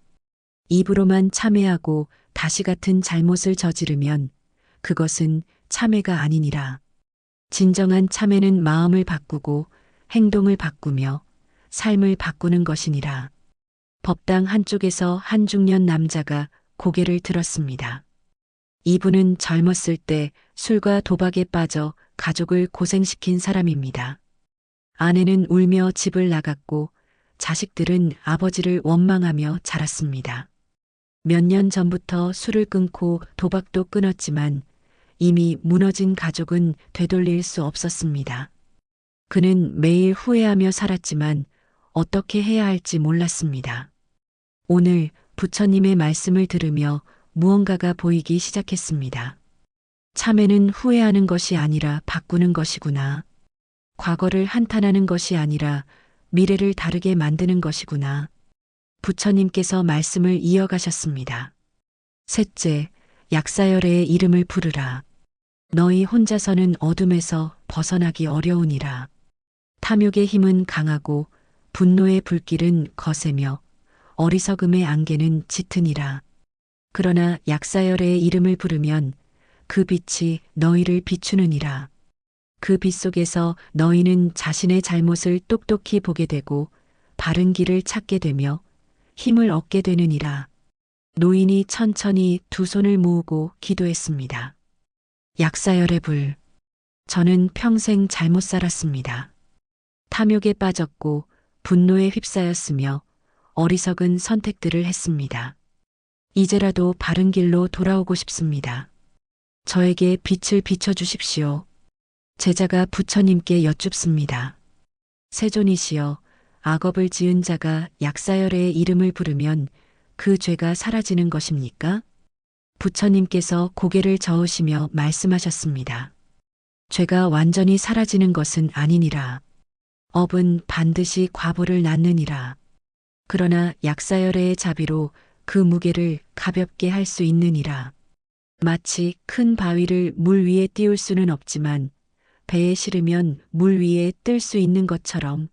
입으로만 참회하고 다시 같은 잘못을 저지르면 그것은 참회가 아니니라. 진정한 참회는 마음을 바꾸고 행동을 바꾸며 삶을 바꾸는 것이니라. 법당 한쪽에서 한 중년 남자가 고개를 들었습니다. 이분은 젊었을 때 술과 도박에 빠져 가족을 고생시킨 사람입니다. 아내는 울며 집을 나갔고 자식들은 아버지를 원망하며 자랐습니다. 몇 년 전부터 술을 끊고 도박도 끊었지만 이미 무너진 가족은 되돌릴 수 없었습니다. 그는 매일 후회하며 살았지만 어떻게 해야 할지 몰랐습니다. 오늘 부처님의 말씀을 들으며 무언가가 보이기 시작했습니다. 참회는 후회하는 것이 아니라 바꾸는 것이구나. 과거를 한탄하는 것이 아니라 미래를 다르게 만드는 것이구나. 부처님께서 말씀을 이어가셨습니다. 셋째, 약사열애의 이름을 부르라. 너희 혼자서는 어둠에서 벗어나기 어려우니라. 탐욕의 힘은 강하고 분노의 불길은 거세며 어리석음의 안개는 짙으니라. 그러나 약사열애의 이름을 부르면 그 빛이 너희를 비추느니라. 그 빛 속에서 너희는 자신의 잘못을 똑똑히 보게 되고 바른 길을 찾게 되며 힘을 얻게 되느니라. 노인이 천천히 두 손을 모으고 기도했습니다. 약사열의 불. 저는 평생 잘못 살았습니다. 탐욕에 빠졌고 분노에 휩싸였으며 어리석은 선택들을 했습니다. 이제라도 바른 길로 돌아오고 싶습니다. 저에게 빛을 비춰주십시오. 제자가 부처님께 여쭙습니다. 세존이시여, 악업을 지은 자가 약사열애의 이름을 부르면 그 죄가 사라지는 것입니까? 부처님께서 고개를 저으시며 말씀하셨습니다. 죄가 완전히 사라지는 것은 아니니라. 업은 반드시 과보를 낳느니라. 그러나 약사열애의 자비로 그 무게를 가볍게 할 수 있느니라. 마치 큰 바위를 물 위에 띄울 수는 없지만 배에 실으면 물 위에 뜰 수 있는 것처럼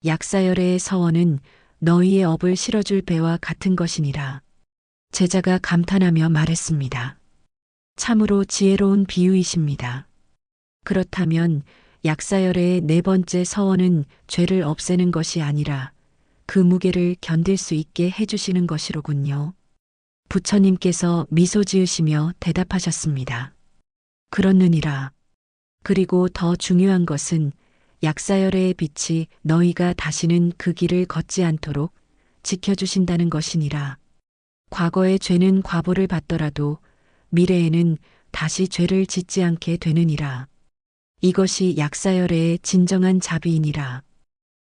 약사열의 서원은 너희의 업을 실어줄 배와 같은 것이니라. 제자가 감탄하며 말했습니다. 참으로 지혜로운 비유이십니다. 그렇다면 약사열의 네 번째 서원은 죄를 없애는 것이 아니라 그 무게를 견딜 수 있게 해주시는 것이로군요. 부처님께서 미소 지으시며 대답하셨습니다. 그렇느니라. 그리고 더 중요한 것은 약사열의 빛이 너희가 다시는 그 길을 걷지 않도록 지켜주신다는 것이니라. 과거의 죄는 과보를 받더라도 미래에는 다시 죄를 짓지 않게 되느니라. 이것이 약사열의 진정한 자비이니라.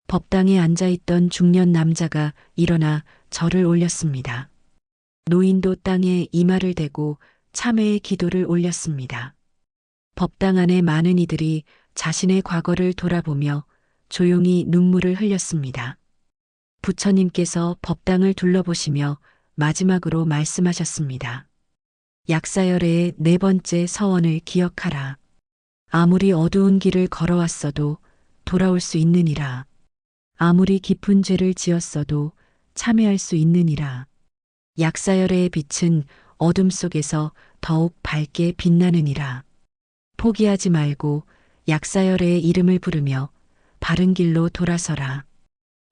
법당에 앉아있던 중년 남자가 일어나 절을 올렸습니다. 노인도 땅에 이마를 대고 참회의 기도를 올렸습니다. 법당 안에 많은 이들이 자신의 과거를 돌아보며 조용히 눈물을 흘렸습니다. 부처님께서 법당을 둘러보시며 마지막으로 말씀하셨습니다. 약사열의 네 번째 서원을 기억하라. 아무리 어두운 길을 걸어왔어도 돌아올 수 있느니라. 아무리 깊은 죄를 지었어도 참회할 수 있느니라. 약사열의 빛은 어둠 속에서 더욱 밝게 빛나느니라. 포기하지 말고 약사열의 이름을 부르며 바른 길로 돌아서라.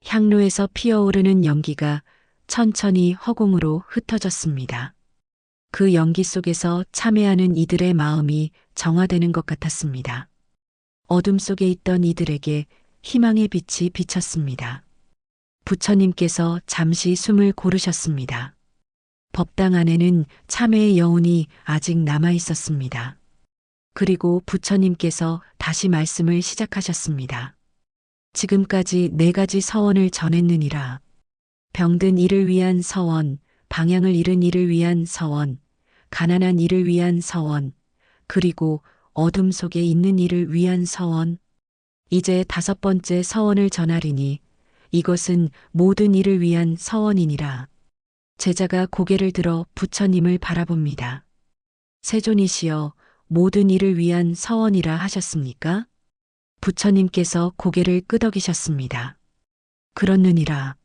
향로에서 피어오르는 연기가 천천히 허공으로 흩어졌습니다. 그 연기 속에서 참회하는 이들의 마음이 정화되는 것 같았습니다. 어둠 속에 있던 이들에게 희망의 빛이 비쳤습니다. 부처님께서 잠시 숨을 고르셨습니다. 법당 안에는 참회의 여운이 아직 남아 있었습니다. 그리고 부처님께서 다시 말씀을 시작하셨습니다. 지금까지 4가지 서원을 전했느니라. 병든 이를 위한 서원, 방향을 잃은 이를 위한 서원, 가난한 이를 위한 서원, 그리고 어둠 속에 있는 이를 위한 서원. 이제 5번째 서원을 전하리니 이것은 모든 이를 위한 서원이니라. 제자가 고개를 들어 부처님을 바라봅니다. 세존이시여, 모든 이를 위한 서원이라 하셨습니까? 부처님께서 고개를 끄덕이셨습니다. 그렇느니라.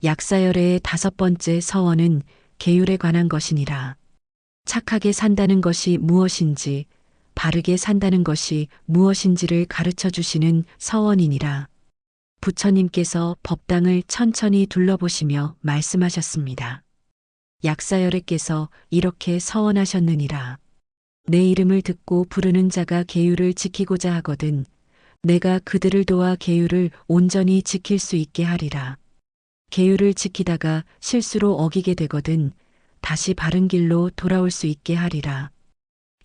약사열의 5번째 서원은 계율에 관한 것이니라. 착하게 산다는 것이 무엇인지, 바르게 산다는 것이 무엇인지를 가르쳐 주시는 서원이니라. 부처님께서 법당을 천천히 둘러보시며 말씀하셨습니다. 약사열애께서 이렇게 서원하셨느니라. 내 이름을 듣고 부르는 자가 계율을 지키고자 하거든 내가 그들을 도와 계율을 온전히 지킬 수 있게 하리라. 계율을 지키다가 실수로 어기게 되거든 다시 바른 길로 돌아올 수 있게 하리라.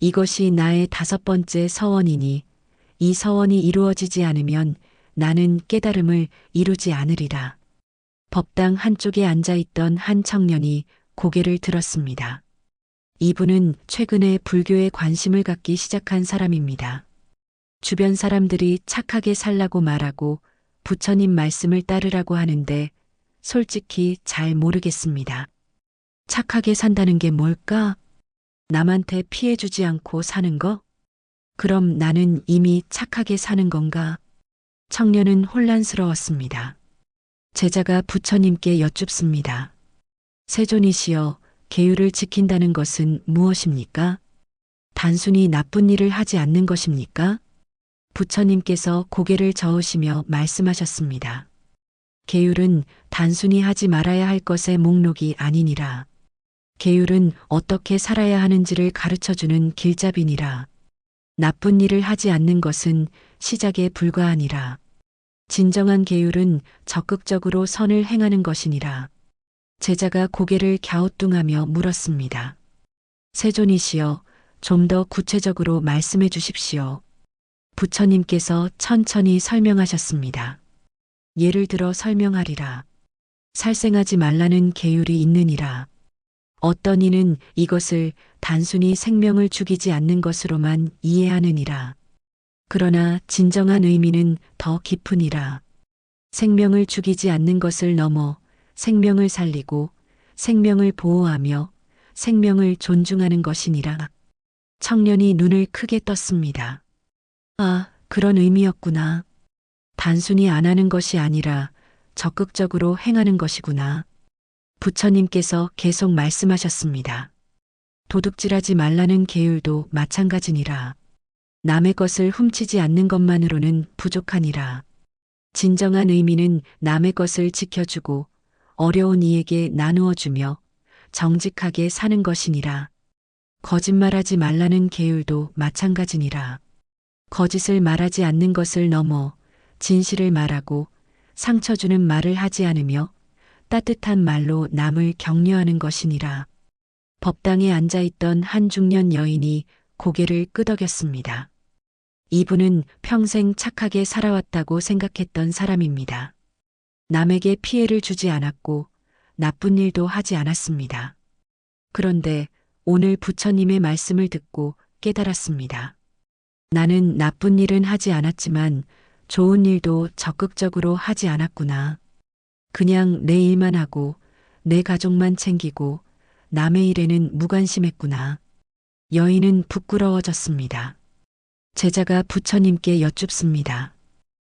이것이 나의 5번째 서원이니 이 서원이 이루어지지 않으면 나는 깨달음을 이루지 않으리라. 법당 한쪽에 앉아있던 한 청년이 고개를 들었습니다. 이분은 최근에 불교에 관심을 갖기 시작한 사람입니다. 주변 사람들이 착하게 살라고 말하고 부처님 말씀을 따르라고 하는데 솔직히 잘 모르겠습니다. 착하게 산다는 게 뭘까? 남한테 피해주지 않고 사는 거? 그럼 나는 이미 착하게 사는 건가? 청년은 혼란스러웠습니다. 제자가 부처님께 여쭙습니다. 세존이시여, 계율을 지킨다는 것은 무엇입니까? 단순히 나쁜 일을 하지 않는 것입니까? 부처님께서 고개를 저으시며 말씀하셨습니다. 계율은 단순히 하지 말아야 할 것의 목록이 아니니라. 계율은 어떻게 살아야 하는지를 가르쳐주는 길잡이니라. 나쁜 일을 하지 않는 것은 시작에 불과하니라. 진정한 계율은 적극적으로 선을 행하는 것이니라. 제자가 고개를 갸우뚱하며 물었습니다. 세존이시여, 좀 더 구체적으로 말씀해 주십시오. 부처님께서 천천히 설명하셨습니다. 예를 들어 설명하리라. 살생하지 말라는 계율이 있느니라. 어떤 이는 이것을 단순히 생명을 죽이지 않는 것으로만 이해하느니라. 그러나 진정한 의미는 더 깊으니라. 생명을 죽이지 않는 것을 넘어 생명을 살리고 생명을 보호하며 생명을 존중하는 것이니라. 청년이 눈을 크게 떴습니다. 아, 그런 의미였구나. 단순히 안 하는 것이 아니라 적극적으로 행하는 것이구나. 부처님께서 계속 말씀하셨습니다. 도둑질하지 말라는 계율도 마찬가지니라. 남의 것을 훔치지 않는 것만으로는 부족하니라. 진정한 의미는 남의 것을 지켜주고 어려운 이에게 나누어 주며 정직하게 사는 것이니라. 거짓말하지 말라는 계율도 마찬가지니라. 거짓을 말하지 않는 것을 넘어 진실을 말하고 상처 주는 말을 하지 않으며 따뜻한 말로 남을 격려하는 것이니라. 법당에 앉아있던 한 중년 여인이 고개를 끄덕였습니다. 이분은 평생 착하게 살아왔다고 생각했던 사람입니다. 남에게 피해를 주지 않았고 나쁜 일도 하지 않았습니다. 그런데 오늘 부처님의 말씀을 듣고 깨달았습니다. 나는 나쁜 일은 하지 않았지만 좋은 일도 적극적으로 하지 않았구나. 그냥 내 일만 하고 내 가족만 챙기고 남의 일에는 무관심했구나. 여인은 부끄러워졌습니다. 제자가 부처님께 여쭙습니다.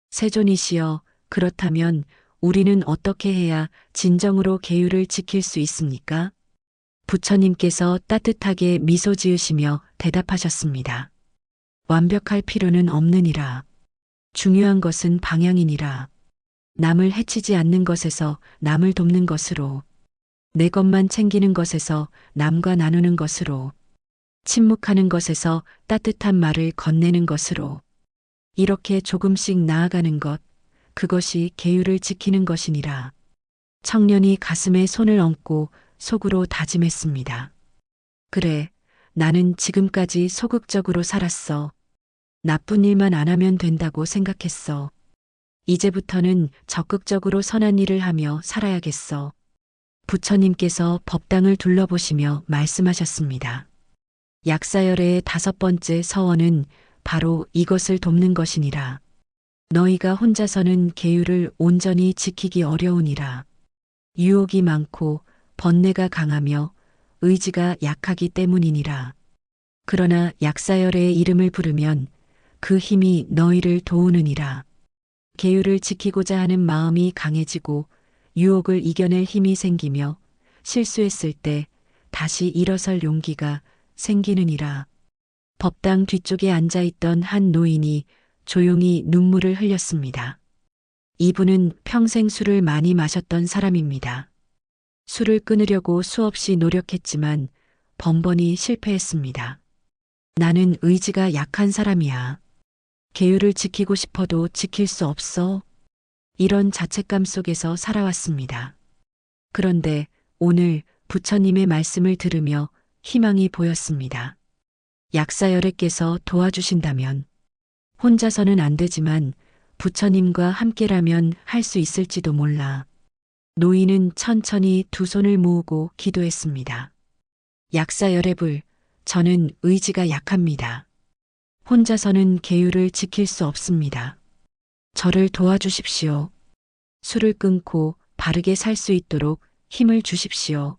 세존이시여, 그렇다면 우리는 어떻게 해야 진정으로 계율을 지킬 수 있습니까? 부처님께서 따뜻하게 미소 지으시며 대답하셨습니다. 완벽할 필요는 없느니라. 중요한 것은 방향이니라. 남을 해치지 않는 것에서 남을 돕는 것으로, 내 것만 챙기는 것에서 남과 나누는 것으로, 침묵하는 것에서 따뜻한 말을 건네는 것으로, 이렇게 조금씩 나아가는 것, 그것이 계율을 지키는 것이니라. 청년이 가슴에 손을 얹고 속으로 다짐했습니다. 그래, 나는 지금까지 소극적으로 살았어. 나쁜 일만 안 하면 된다고 생각했어. 이제부터는 적극적으로 선한 일을 하며 살아야겠어. 부처님께서 법당을 둘러보시며 말씀하셨습니다. 약사열의 5번째 서원은 바로 이것을 돕는 것이니라. 너희가 혼자서는 계율을 온전히 지키기 어려우니라. 유혹이 많고 번뇌가 강하며 의지가 약하기 때문이니라. 그러나 약사열의 이름을 부르면 그 힘이 너희를 도우느니라. 계율을 지키고자 하는 마음이 강해지고 유혹을 이겨낼 힘이 생기며 실수했을 때 다시 일어설 용기가 생기느니라. 법당 뒤쪽에 앉아있던 한 노인이 조용히 눈물을 흘렸습니다. 이분은 평생 술을 많이 마셨던 사람입니다. 술을 끊으려고 수없이 노력했지만 번번이 실패했습니다. 나는 의지가 약한 사람이야. 계율을 지키고 싶어도 지킬 수 없어. 이런 자책감 속에서 살아왔습니다. 그런데 오늘 부처님의 말씀을 들으며 희망이 보였습니다. 약사열애께서 도와주신다면, 혼자서는 안 되지만 부처님과 함께라면 할 수 있을지도 몰라. 노인은 천천히 두 손을 모으고 기도했습니다. 약사열애불, 저는 의지가 약합니다. 혼자서는 계율을 지킬 수 없습니다. 저를 도와주십시오. 술을 끊고 바르게 살 수 있도록 힘을 주십시오.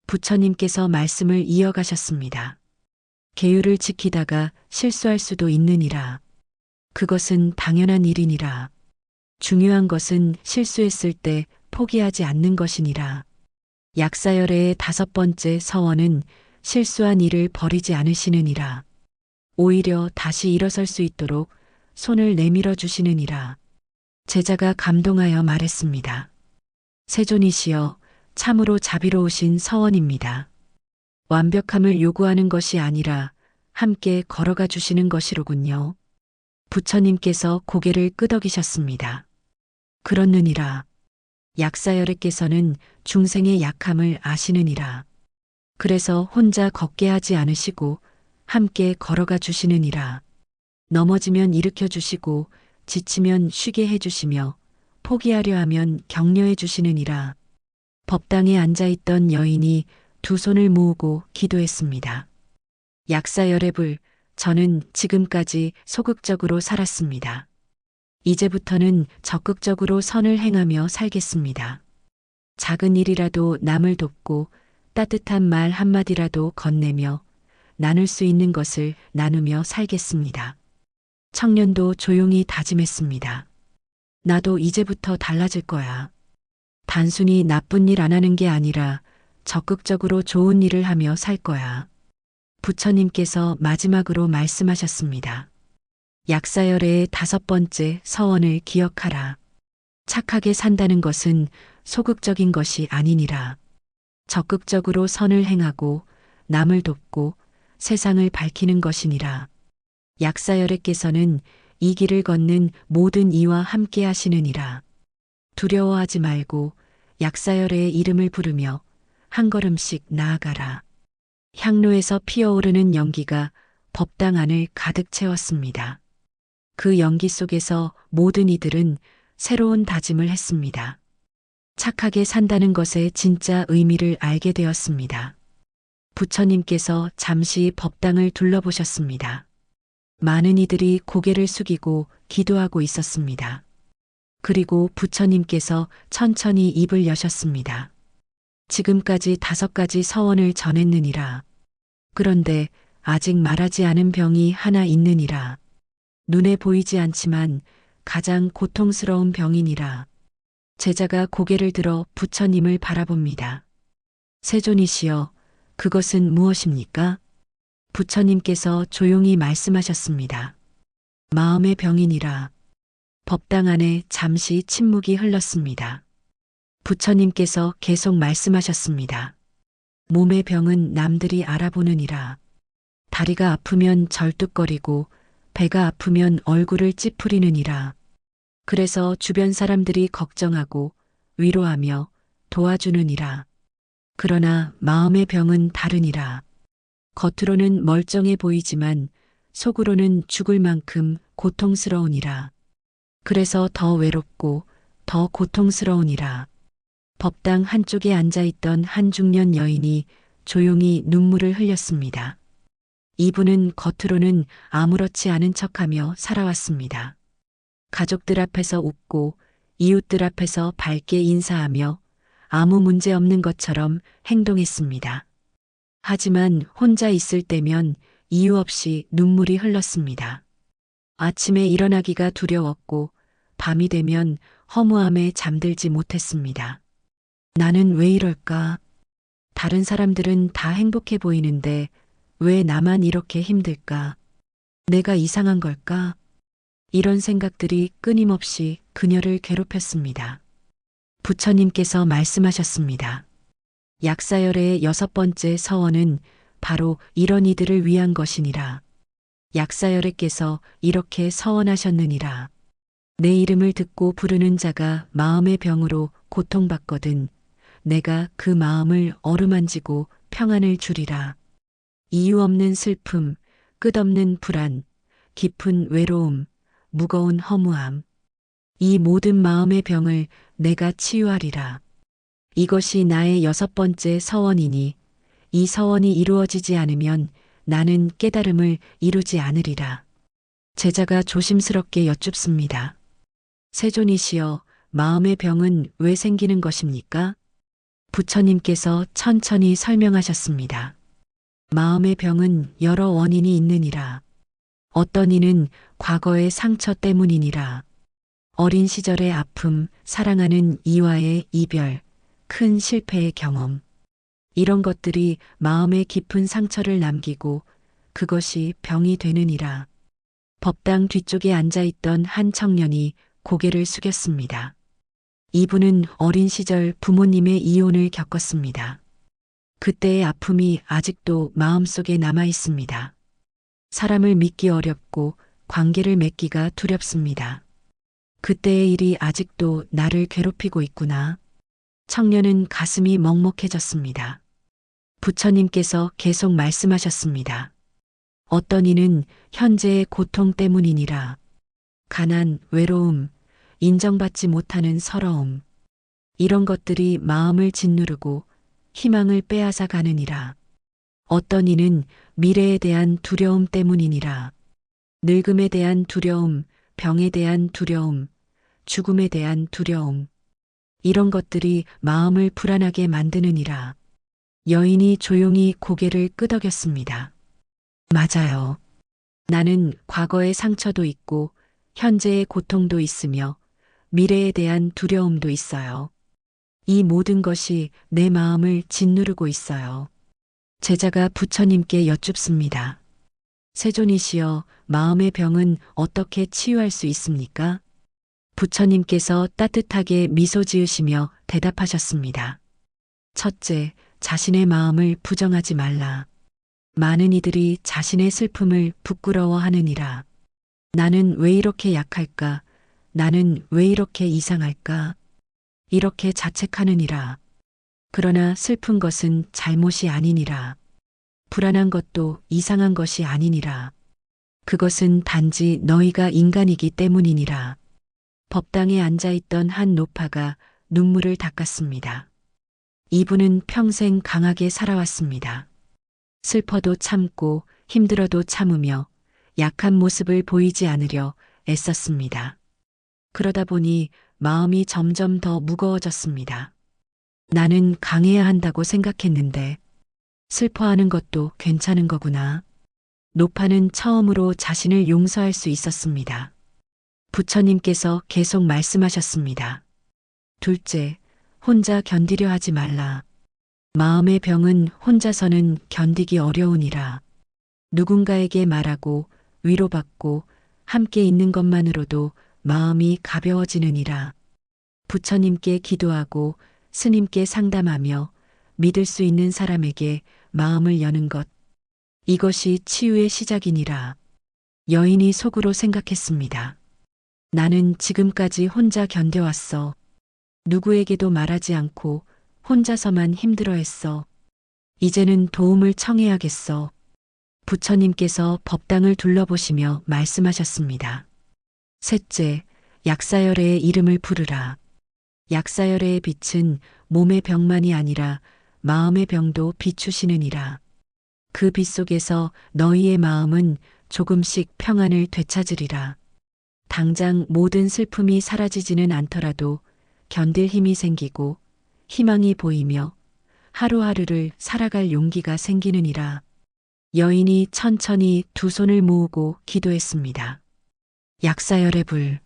부처님께서 말씀을 이어가셨습니다. 계율을 지키다가 실수할 수도 있느니라. 그것은 당연한 일이니라. 중요한 것은 실수했을 때 포기하지 않는 것이니라. 약사열애의 5번째 서원은 실수한 일을 버리지 않으시느니라. 오히려 다시 일어설 수 있도록 손을 내밀어 주시느니라. 제자가 감동하여 말했습니다. 세존이시여, 참으로 자비로우신 서원입니다. 완벽함을 요구하는 것이 아니라 함께 걸어가 주시는 것이로군요. 부처님께서 고개를 끄덕이셨습니다. 그렇느니라. 약사열애께서는 중생의 약함을 아시느니라. 그래서 혼자 걷게 하지 않으시고 함께 걸어가 주시느니라. 넘어지면 일으켜 주시고 지치면 쉬게 해주시며 포기하려 하면 격려해 주시느니라. 법당에 앉아있던 여인이 두 손을 모으고 기도했습니다. 약사열애불, 저는 지금까지 소극적으로 살았습니다. 이제부터는 적극적으로 선을 행하며 살겠습니다. 작은 일이라도 남을 돕고 따뜻한 말 한마디라도 건네며 나눌 수 있는 것을 나누며 살겠습니다. 청년도 조용히 다짐했습니다. 나도 이제부터 달라질 거야. 단순히 나쁜 일 안 하는 게 아니라 적극적으로 좋은 일을 하며 살 거야. 부처님께서 마지막으로 말씀하셨습니다. 약사열애의 5번째 서원을 기억하라. 착하게 산다는 것은 소극적인 것이 아니니라. 적극적으로 선을 행하고 남을 돕고 세상을 밝히는 것이니라. 약사열애께서는 이 길을 걷는 모든 이와 함께 하시느니라. 두려워하지 말고 약사열애의 이름을 부르며 한 걸음씩 나아가라. 향로에서 피어오르는 연기가 법당 안을 가득 채웠습니다. 그 연기 속에서 모든 이들은 새로운 다짐을 했습니다. 착하게 산다는 것의 진짜 의미를 알게 되었습니다. 부처님께서 잠시 법당을 둘러보셨습니다. 많은 이들이 고개를 숙이고 기도하고 있었습니다. 그리고 부처님께서 천천히 입을 여셨습니다. 지금까지 5가지 서원을 전했느니라. 그런데 아직 말하지 않은 병이 하나 있느니라. 눈에 보이지 않지만 가장 고통스러운 병이니라. 제자가 고개를 들어 부처님을 바라봅니다. 세존이시여, 그것은 무엇입니까? 부처님께서 조용히 말씀하셨습니다. 마음의 병이니라. 법당 안에 잠시 침묵이 흘렀습니다. 부처님께서 계속 말씀하셨습니다. 몸의 병은 남들이 알아보느니라. 다리가 아프면 절뚝거리고 배가 아프면 얼굴을 찌푸리느니라. 그래서 주변 사람들이 걱정하고 위로하며 도와주느니라. 그러나 마음의 병은 다르니라. 겉으로는 멀쩡해 보이지만 속으로는 죽을 만큼 고통스러우니라. 그래서 더 외롭고 더 고통스러우니라. 법당 한쪽에 앉아있던 한 중년 여인이 조용히 눈물을 흘렸습니다. 이분은 겉으로는 아무렇지 않은 척하며 살아왔습니다. 가족들 앞에서 웃고 이웃들 앞에서 밝게 인사하며 아무 문제 없는 것처럼 행동했습니다. 하지만 혼자 있을 때면 이유 없이 눈물이 흘렀습니다. 아침에 일어나기가 두려웠고 밤이 되면 허무함에 잠들지 못했습니다. 나는 왜 이럴까? 다른 사람들은 다 행복해 보이는데 왜 나만 이렇게 힘들까? 내가 이상한 걸까? 이런 생각들이 끊임없이 그녀를 괴롭혔습니다. 부처님께서 말씀하셨습니다. 약사열애의 6번째 서원은 바로 이런 이들을 위한 것이니라. 약사열애께서 이렇게 서원하셨느니라. 내 이름을 듣고 부르는 자가 마음의 병으로 고통받거든 내가 그 마음을 어루만지고 평안을 주리라. 이유 없는 슬픔, 끝없는 불안, 깊은 외로움, 무거운 허무함. 이 모든 마음의 병을 내가 치유하리라. 이것이 나의 6번째 서원이니 이 서원이 이루어지지 않으면 나는 깨달음을 이루지 않으리라. 제자가 조심스럽게 여쭙습니다. 세존이시여, 마음의 병은 왜 생기는 것입니까? 부처님께서 천천히 설명하셨습니다. 마음의 병은 여러 원인이 있느니라. 어떤 이는 과거의 상처 때문이니라. 어린 시절의 아픔, 사랑하는 이와의 이별, 큰 실패의 경험. 이런 것들이 마음에 깊은 상처를 남기고 그것이 병이 되느니라. 법당 뒤쪽에 앉아있던 한 청년이 고개를 숙였습니다. 이분은 어린 시절 부모님의 이혼을 겪었습니다. 그때의 아픔이 아직도 마음속에 남아 있습니다. 사람을 믿기 어렵고 관계를 맺기가 두렵습니다. 그때의 일이 아직도 나를 괴롭히고 있구나. 청년은 가슴이 먹먹해졌습니다. 부처님께서 계속 말씀하셨습니다. 어떤 이는 현재의 고통 때문이니라. 가난, 외로움, 인정받지 못하는 서러움. 이런 것들이 마음을 짓누르고 희망을 빼앗아 가느니라. 어떤 이는 미래에 대한 두려움 때문이니라. 늙음에 대한 두려움, 병에 대한 두려움, 죽음에 대한 두려움. 이런 것들이 마음을 불안하게 만드느니라. 여인이 조용히 고개를 끄덕였습니다. 맞아요. 나는 과거의 상처도 있고 현재의 고통도 있으며 미래에 대한 두려움도 있어요. 이 모든 것이 내 마음을 짓누르고 있어요. 제자가 부처님께 여쭙습니다. 세존이시여, 마음의 병은 어떻게 치유할 수 있습니까? 부처님께서 따뜻하게 미소 지으시며 대답하셨습니다. 첫째, 자신의 마음을 부정하지 말라. 많은 이들이 자신의 슬픔을 부끄러워하느니라. 나는 왜 이렇게 약할까? 나는 왜 이렇게 이상할까? 이렇게 자책하느니라. 그러나 슬픈 것은 잘못이 아니니라. 불안한 것도 이상한 것이 아니니라. 그것은 단지 너희가 인간이기 때문이니라. 법당에 앉아있던 한 노파가 눈물을 닦았습니다. 이분은 평생 강하게 살아왔습니다. 슬퍼도 참고 힘들어도 참으며 약한 모습을 보이지 않으려 애썼습니다. 그러다 보니 마음이 점점 더 무거워졌습니다. 나는 강해야 한다고 생각했는데 슬퍼하는 것도 괜찮은 거구나. 노파는 처음으로 자신을 용서할 수 있었습니다. 부처님께서 계속 말씀하셨습니다. 둘째, 혼자 견디려 하지 말라. 마음의 병은 혼자서는 견디기 어려우니라. 누군가에게 말하고 위로받고 함께 있는 것만으로도 마음이 가벼워지느니라. 부처님께 기도하고 스님께 상담하며 믿을 수 있는 사람에게 마음을 여는 것. 이것이 치유의 시작이니라. 여인이 속으로 생각했습니다. 나는 지금까지 혼자 견뎌왔어. 누구에게도 말하지 않고 혼자서만 힘들어했어. 이제는 도움을 청해야겠어. 부처님께서 법당을 둘러보시며 말씀하셨습니다. 셋째, 약사열애의 이름을 부르라. 약사열애의 빛은 몸의 병만이 아니라 마음의 병도 비추시느니라. 그 빛 속에서 너희의 마음은 조금씩 평안을 되찾으리라. 당장 모든 슬픔이 사라지지는 않더라도 견딜 힘이 생기고 희망이 보이며 하루하루를 살아갈 용기가 생기느니라. 여인이 천천히 두 손을 모으고 기도했습니다. 약사열의 불,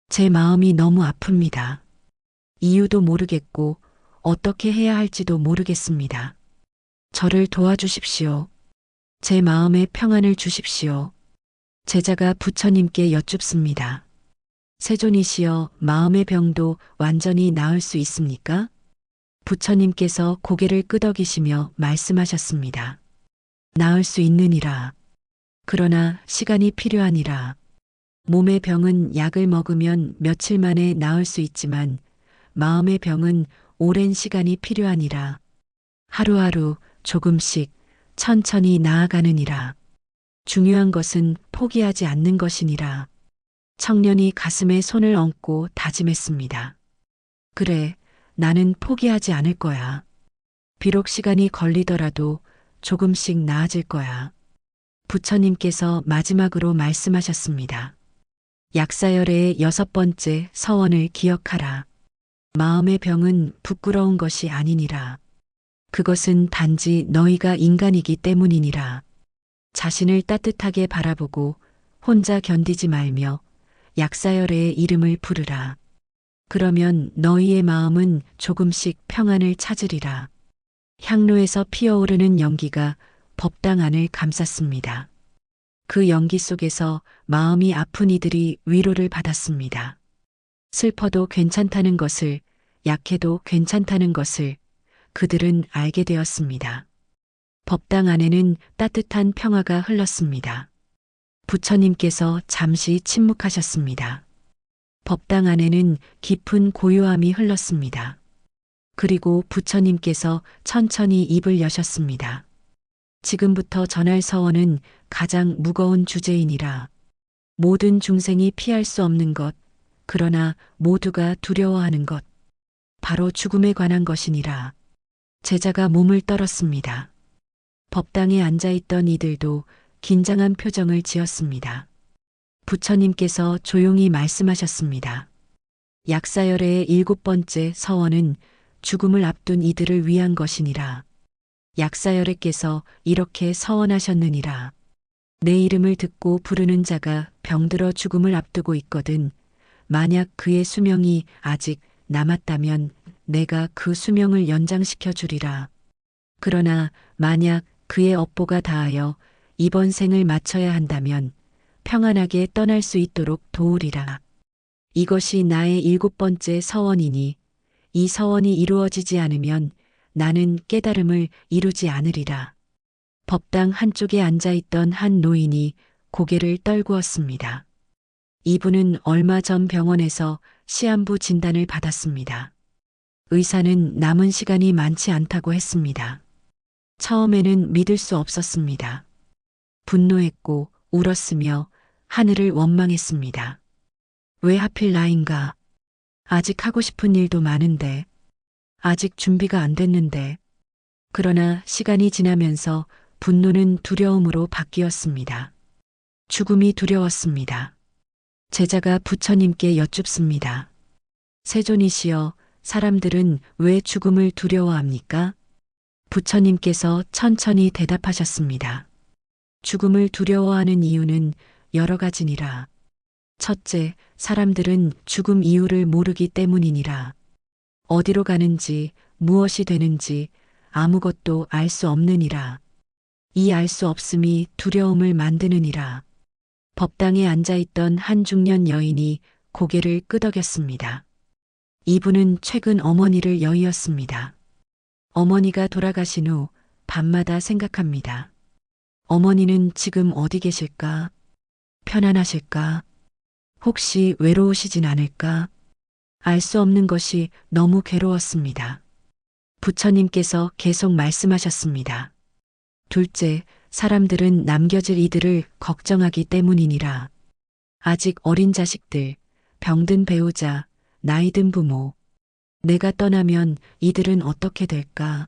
제 마음이 너무 아픕니다. 이유도 모르겠고 어떻게 해야 할지도 모르겠습니다. 저를 도와주십시오. 제 마음에 평안을 주십시오. 제자가 부처님께 여쭙습니다. 세존이시여, 마음의 병도 완전히 나을 수 있습니까? 부처님께서 고개를 끄덕이시며 말씀하셨습니다. 나을 수 있느니라. 그러나 시간이 필요하니라. 몸의 병은 약을 먹으면 며칠 만에 나을 수 있지만 마음의 병은 오랜 시간이 필요하니라. 하루하루 조금씩 천천히 나아가느니라. 중요한 것은 포기하지 않는 것이니라. 청년이 가슴에 손을 얹고 다짐했습니다. 그래, 나는 포기하지 않을 거야. 비록 시간이 걸리더라도 조금씩 나아질 거야. 부처님께서 마지막으로 말씀하셨습니다. 약사열애의 6번째 서원을 기억하라. 마음의 병은 부끄러운 것이 아니니라. 그것은 단지 너희가 인간이기 때문이니라. 자신을 따뜻하게 바라보고 혼자 견디지 말며 약사열애의 이름을 부르라. 그러면 너희의 마음은 조금씩 평안을 찾으리라. 향로에서 피어오르는 연기가 법당 안을 감쌌습니다. 그 연기 속에서 마음이 아픈 이들이 위로를 받았습니다. 슬퍼도 괜찮다는 것을, 약해도 괜찮다는 것을 그들은 알게 되었습니다. 법당 안에는 따뜻한 평화가 흘렀습니다. 부처님께서 잠시 침묵하셨습니다. 법당 안에는 깊은 고요함이 흘렀습니다. 그리고 부처님께서 천천히 입을 여셨습니다. 지금부터 전할 서원은 가장 무거운 주제이니라. 모든 중생이 피할 수 없는 것, 그러나 모두가 두려워하는 것, 바로 죽음에 관한 것이니라. 제자가 몸을 떨었습니다. 법당에 앉아있던 이들도 긴장한 표정을 지었습니다. 부처님께서 조용히 말씀하셨습니다. 약사열의 7번째 서원은 죽음을 앞둔 이들을 위한 것이니라. 약사열애께서 이렇게 서원하셨느니라. 내 이름을 듣고 부르는 자가 병들어 죽음을 앞두고 있거든. 만약 그의 수명이 아직 남았다면 내가 그 수명을 연장시켜 주리라. 그러나 만약 그의 업보가 다하여 이번 생을 마쳐야 한다면 평안하게 떠날 수 있도록 도우리라. 이것이 나의 7번째 서원이니 이 서원이 이루어지지 않으면 나는 깨달음을 이루지 않으리라. 법당 한쪽에 앉아있던 한 노인이 고개를 떨구었습니다. 이분은 얼마 전 병원에서 시한부 진단을 받았습니다. 의사는 남은 시간이 많지 않다고 했습니다. 처음에는 믿을 수 없었습니다. 분노했고 울었으며 하늘을 원망했습니다. 왜 하필 나인가? 아직 하고 싶은 일도 많은데, 아직 준비가 안 됐는데. 그러나 시간이 지나면서 분노는 두려움으로 바뀌었습니다. 죽음이 두려웠습니다. 제자가 부처님께 여쭙습니다. 세존이시여, 사람들은 왜 죽음을 두려워합니까? 부처님께서 천천히 대답하셨습니다. 죽음을 두려워하는 이유는 여러 가지니라. 첫째, 사람들은 죽음 이유를 모르기 때문이니라. 어디로 가는지, 무엇이 되는지 아무것도 알 수 없느니라. 이 알 수 없음이 두려움을 만드느니라. 법당에 앉아있던 한 중년 여인이 고개를 끄덕였습니다. 이분은 최근 어머니를 여의었습니다. 어머니가 돌아가신 후 밤마다 생각합니다. 어머니는 지금 어디 계실까? 편안하실까? 혹시 외로우시진 않을까? 알 수 없는 것이 너무 괴로웠습니다. 부처님께서 계속 말씀하셨습니다. 둘째, 사람들은 남겨질 이들을 걱정하기 때문이니라. 아직 어린 자식들, 병든 배우자, 나이든 부모. 내가 떠나면 이들은 어떻게 될까?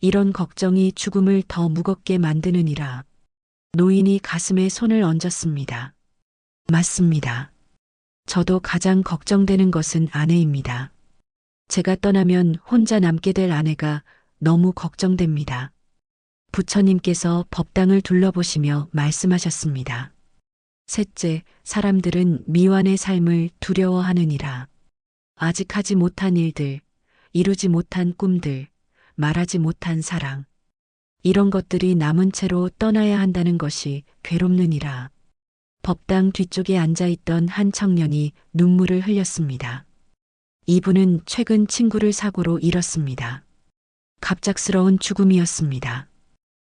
이런 걱정이 죽음을 더 무겁게 만드느니라. 노인이 가슴에 손을 얹었습니다. 맞습니다. 저도 가장 걱정되는 것은 아내입니다. 제가 떠나면 혼자 남게 될 아내가 너무 걱정됩니다. 부처님께서 법당을 둘러보시며 말씀하셨습니다. 셋째, 사람들은 미완의 삶을 두려워하느니라. 아직 하지 못한 일들, 이루지 못한 꿈들, 말하지 못한 사랑. 이런 것들이 남은 채로 떠나야 한다는 것이 괴롭느니라. 법당 뒤쪽에 앉아있던 한 청년이 눈물을 흘렸습니다. 이분은 최근 친구를 사고로 잃었습니다. 갑작스러운 죽음이었습니다.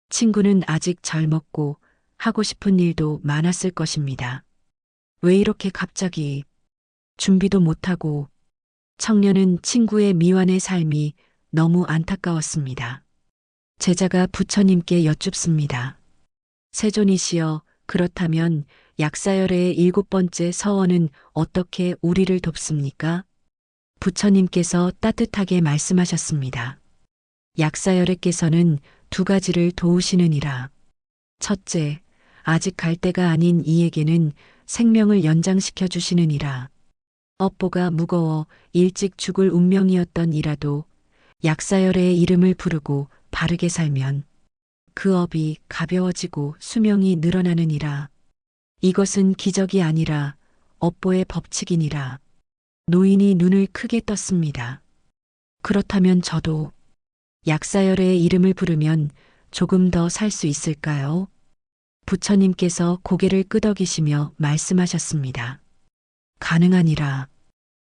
친구는 아직 젊었고 하고 싶은 일도 많았을 것입니다. 왜 이렇게 갑자기 준비도 못하고. 청년은 친구의 미완의 삶이 너무 안타까웠습니다. 제자가 부처님께 여쭙습니다. 세존이시여, 그렇다면 약사열의 7번째 서원은 어떻게 우리를 돕습니까? 부처님께서 따뜻하게 말씀하셨습니다. 약사열애께서는 2가지를 도우시느니라. 첫째, 아직 갈 때가 아닌 이에게는 생명을 연장시켜 주시느니라. 업보가 무거워 일찍 죽을 운명이었던 이라도 약사열애의 이름을 부르고 바르게 살면 그 업이 가벼워지고 수명이 늘어나느니라. 이것은 기적이 아니라 업보의 법칙이니라. 노인이 눈을 크게 떴습니다. 그렇다면 저도 약사열애의 이름을 부르면 조금 더 살 수 있을까요? 부처님께서 고개를 끄덕이시며 말씀하셨습니다. 가능하니라.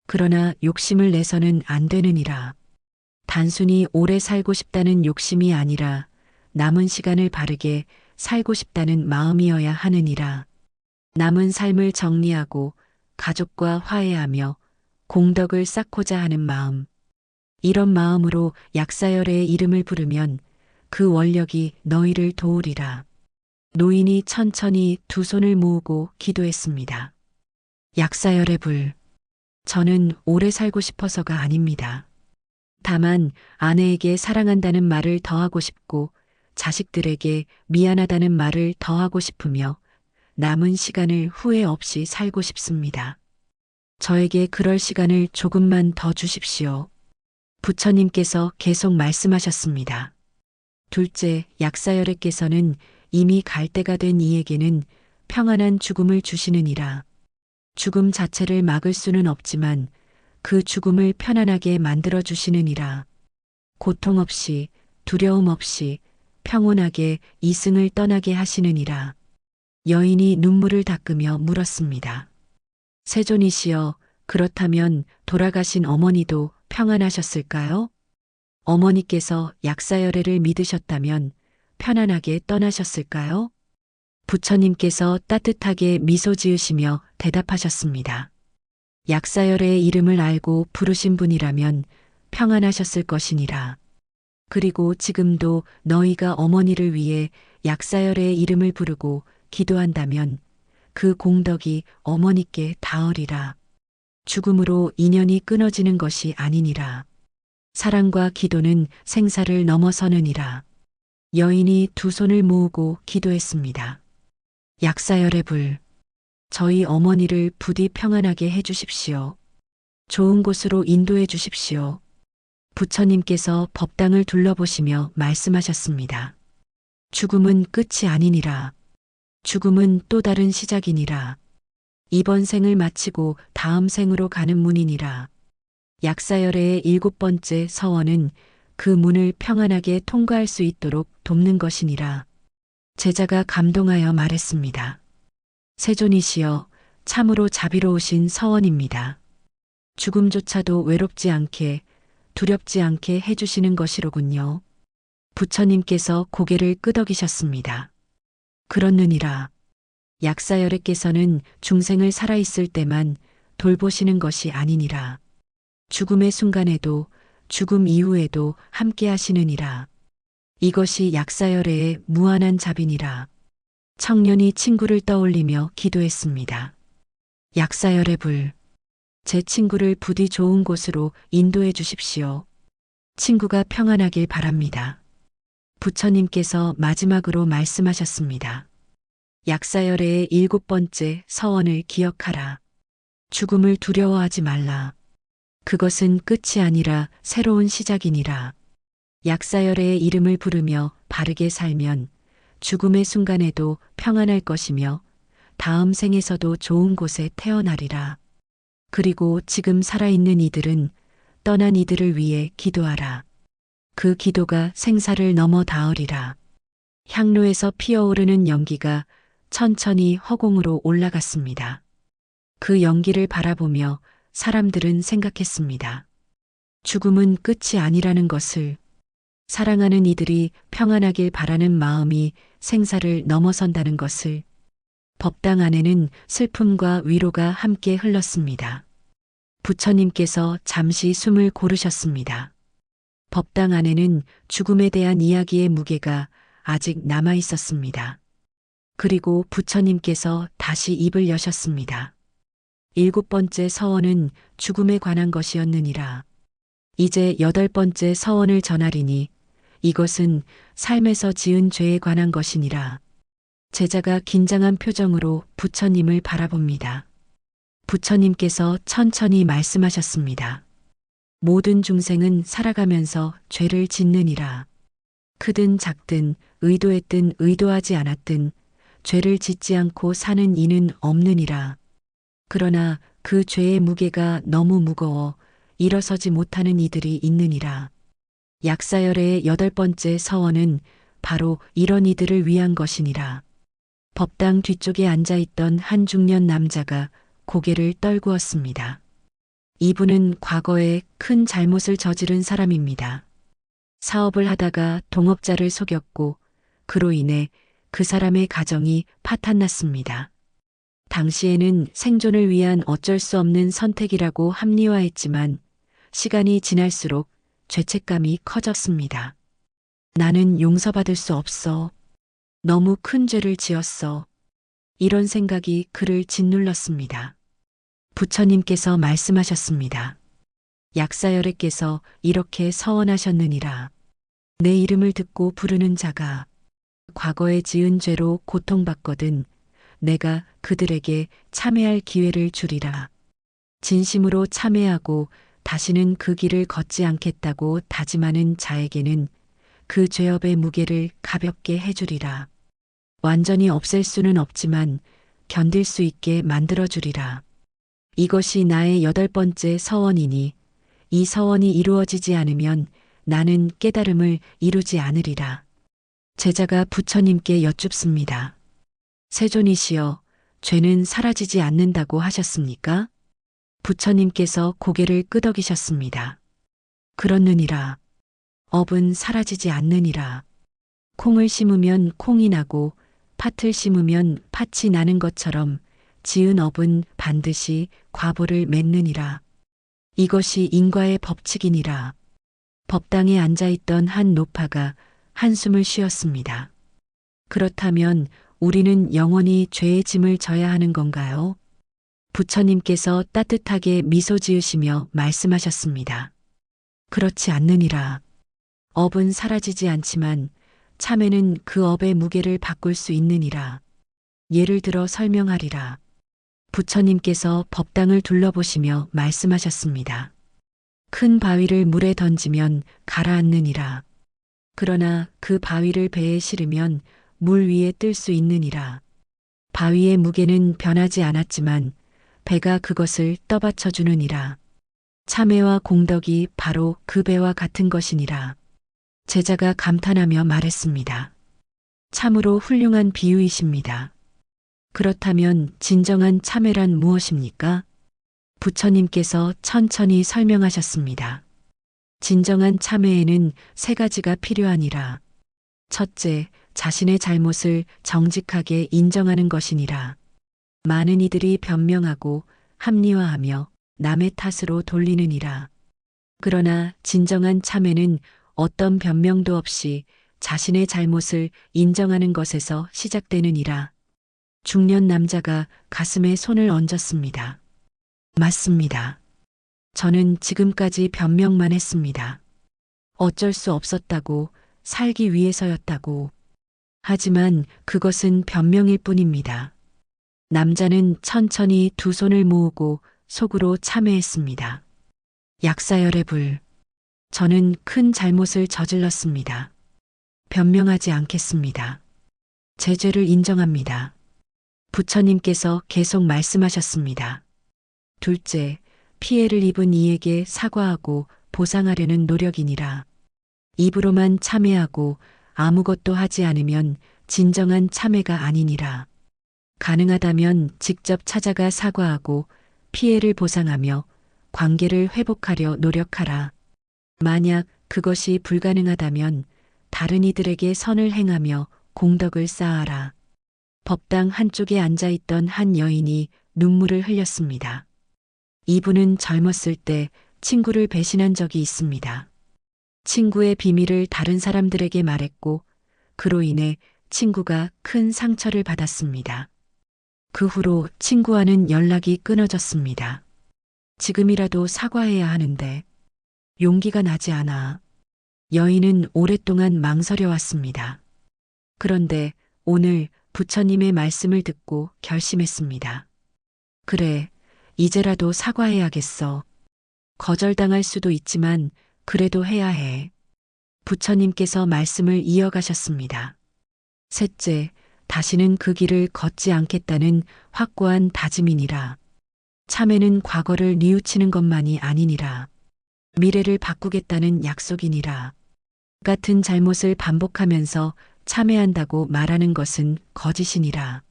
그러나 욕심을 내서는 안 되느니라. 단순히 오래 살고 싶다는 욕심이 아니라 남은 시간을 바르게 살고 싶다는 마음이어야 하느니라. 남은 삶을 정리하고 가족과 화해하며 공덕을 쌓고자 하는 마음. 이런 마음으로 약사열애의 이름을 부르면 그 원력이 너희를 도우리라. 노인이 천천히 2 손을 모으고 기도했습니다. 약사열애 불. 저는 오래 살고 싶어서가 아닙니다. 다만 아내에게 사랑한다는 말을 더하고 싶고 자식들에게 미안하다는 말을 더하고 싶으며 남은 시간을 후회 없이 살고 싶습니다. 저에게 그럴 시간을 조금만 더 주십시오. 부처님께서 계속 말씀하셨습니다. 둘째, 약사열애께서는 이미 갈 때가 된 이에게는 평안한 죽음을 주시느니라. 죽음 자체를 막을 수는 없지만 그 죽음을 편안하게 만들어 주시느니라. 고통 없이, 두려움 없이 평온하게 이승을 떠나게 하시느니라. 여인이 눈물을 닦으며 물었습니다. 세존이시여, 그렇다면 돌아가신 어머니도 평안하셨을까요? 어머니께서 약사열애를 믿으셨다면 편안하게 떠나셨을까요? 부처님께서 따뜻하게 미소 지으시며 대답하셨습니다. 약사열애의 이름을 알고 부르신 분이라면 평안하셨을 것이니라. 그리고 지금도 너희가 어머니를 위해 약사열애의 이름을 부르고 기도한다면 그 공덕이 어머니께 닿으리라. 죽음으로 인연이 끊어지는 것이 아니니라. 사랑과 기도는 생사를 넘어서느니라. 여인이 두 손을 모으고 기도했습니다. 약사열의 불, 저희 어머니를 부디 평안하게 해주십시오. 좋은 곳으로 인도해 주십시오. 부처님께서 법당을 둘러보시며 말씀하셨습니다. 죽음은 끝이 아니니라. 죽음은 또 다른 시작이니라. 이번 생을 마치고 다음 생으로 가는 문이니라. 약사열애의 7번째 서원은 그 문을 평안하게 통과할 수 있도록 돕는 것이니라. 제자가 감동하여 말했습니다. 세존이시여, 참으로 자비로우신 서원입니다. 죽음조차도 외롭지 않게, 두렵지 않게 해주시는 것이로군요. 부처님께서 고개를 끄덕이셨습니다. 그렇느니라. 약사열애께서는 중생을 살아있을 때만 돌보시는 것이 아니니라. 죽음의 순간에도 죽음 이후에도 함께 하시느니라. 이것이 약사열애의 무한한 자비니라. 청년이 친구를 떠올리며 기도했습니다. 약사열애 불, 제 친구를 부디 좋은 곳으로 인도해 주십시오. 친구가 평안하길 바랍니다. 부처님께서 마지막으로 말씀하셨습니다. 약사열애의 7번째 서원을 기억하라. 죽음을 두려워하지 말라. 그것은 끝이 아니라 새로운 시작이니라. 약사열애의 이름을 부르며 바르게 살면 죽음의 순간에도 평안할 것이며 다음 생에서도 좋은 곳에 태어나리라. 그리고 지금 살아있는 이들은 떠난 이들을 위해 기도하라. 그 기도가 생사를 넘어 닿으리라. 향로에서 피어오르는 연기가 천천히 허공으로 올라갔습니다. 그 연기를 바라보며 사람들은 생각했습니다. 죽음은 끝이 아니라는 것을, 사랑하는 이들이 평안하길 바라는 마음이 생사를 넘어선다는 것을. 법당 안에는 슬픔과 위로가 함께 흘렀습니다. 부처님께서 잠시 숨을 고르셨습니다. 법당 안에는 죽음에 대한 이야기의 무게가 아직 남아 있었습니다. 그리고 부처님께서 다시 입을 여셨습니다. 7번째 서원은 죽음에 관한 것이었느니라. 이제 8번째 서원을 전하리니 이것은 삶에서 지은 죄에 관한 것이니라. 제자가 긴장한 표정으로 부처님을 바라봅니다. 부처님께서 천천히 말씀하셨습니다. 모든 중생은 살아가면서 죄를 짓느니라. 크든 작든 의도했든 의도하지 않았든 죄를 짓지 않고 사는 이는 없느니라. 그러나 그 죄의 무게가 너무 무거워 일어서지 못하는 이들이 있느니라. 약사열애의 8번째 서원은 바로 이런 이들을 위한 것이니라. 법당 뒤쪽에 앉아있던 한 중년 남자가 고개를 떨구었습니다. 이분은 과거에 큰 잘못을 저지른 사람입니다. 사업을 하다가 동업자를 속였고 그로 인해 그 사람의 가정이 파탄났습니다. 당시에는 생존을 위한 어쩔 수 없는 선택이라고 합리화했지만 시간이 지날수록 죄책감이 커졌습니다. 나는 용서받을 수 없어. 너무 큰 죄를 지었어. 이런 생각이 그를 짓눌렀습니다. 부처님께서 말씀하셨습니다. 약사열애께서 이렇게 서원하셨느니라. 내 이름을 듣고 부르는 자가 과거에 지은 죄로 고통받거든 내가 그들에게 참회할 기회를 주리라. 진심으로 참회하고 다시는 그 길을 걷지 않겠다고 다짐하는 자에게는 그 죄업의 무게를 가볍게 해주리라. 완전히 없앨 수는 없지만 견딜 수 있게 만들어주리라. 이것이 나의 8번째 서원이니 이 서원이 이루어지지 않으면 나는 깨달음을 이루지 않으리라. 제자가 부처님께 여쭙습니다. 세존이시여, 죄는 사라지지 않는다고 하셨습니까? 부처님께서 고개를 끄덕이셨습니다. 그렇느니라. 업은 사라지지 않느니라. 콩을 심으면 콩이 나고 팥을 심으면 팥이 나는 것처럼 지은 업은 반드시 과보를 맺느니라. 이것이 인과의 법칙이니라. 법당에 앉아있던 한 노파가 한숨을 쉬었습니다. 그렇다면 우리는 영원히 죄의 짐을 져야 하는 건가요? 부처님께서 따뜻하게 미소 지으시며 말씀하셨습니다. 그렇지 않느니라. 업은 사라지지 않지만 참회는 그 업의 무게를 바꿀 수 있느니라. 예를 들어 설명하리라. 부처님께서 법당을 둘러보시며 말씀하셨습니다. 큰 바위를 물에 던지면 가라앉느니라. 그러나 그 바위를 배에 실으면 물 위에 뜰 수 있느니라. 바위의 무게는 변하지 않았지만 배가 그것을 떠받쳐 주느니라. 참회와 공덕이 바로 그 배와 같은 것이니라. 제자가 감탄하며 말했습니다. 참으로 훌륭한 비유이십니다. 그렇다면 진정한 참회란 무엇입니까? 부처님께서 천천히 설명하셨습니다. 진정한 참회에는 3가지가 필요하니라. 첫째, 자신의 잘못을 정직하게 인정하는 것이니라. 많은 이들이 변명하고 합리화하며 남의 탓으로 돌리느니라. 그러나 진정한 참회는 어떤 변명도 없이 자신의 잘못을 인정하는 것에서 시작되느니라. 중년 남자가 가슴에 손을 얹었습니다. 맞습니다. 저는 지금까지 변명만 했습니다. 어쩔 수 없었다고, 살기 위해서였다고. 하지만 그것은 변명일 뿐입니다. 남자는 천천히 2 손을 모으고 속으로 참회했습니다. 약사열의 불. 저는 큰 잘못을 저질렀습니다. 변명하지 않겠습니다. 제 죄를 인정합니다. 부처님께서 계속 말씀하셨습니다. 둘째, 피해를 입은 이에게 사과하고 보상하려는 노력이니라. 입으로만 참회하고 아무것도 하지 않으면 진정한 참회가 아니니라. 가능하다면 직접 찾아가 사과하고 피해를 보상하며 관계를 회복하려 노력하라. 만약 그것이 불가능하다면 다른 이들에게 선을 행하며 공덕을 쌓아라. 법당 한쪽에 앉아있던 한 여인이 눈물을 흘렸습니다. 이분은 젊었을 때 친구를 배신한 적이 있습니다. 친구의 비밀을 다른 사람들에게 말했고 그로 인해 친구가 큰 상처를 받았습니다. 그 후로 친구와는 연락이 끊어졌습니다. 지금이라도 사과해야 하는데 용기가 나지 않아. 여인은 오랫동안 망설여 왔습니다. 그런데 오늘 부처님의 말씀을 듣고 결심했습니다. 그래, 이제라도 사과해야겠어. 거절당할 수도 있지만 그래도 해야 해. 부처님께서 말씀을 이어가셨습니다. 셋째, 다시는 그 길을 걷지 않겠다는 확고한 다짐이니라. 참회는 과거를 뉘우치는 것만이 아니니라. 미래를 바꾸겠다는 약속이니라. 같은 잘못을 반복하면서 참회한다고 말하는 것은 거짓이니라.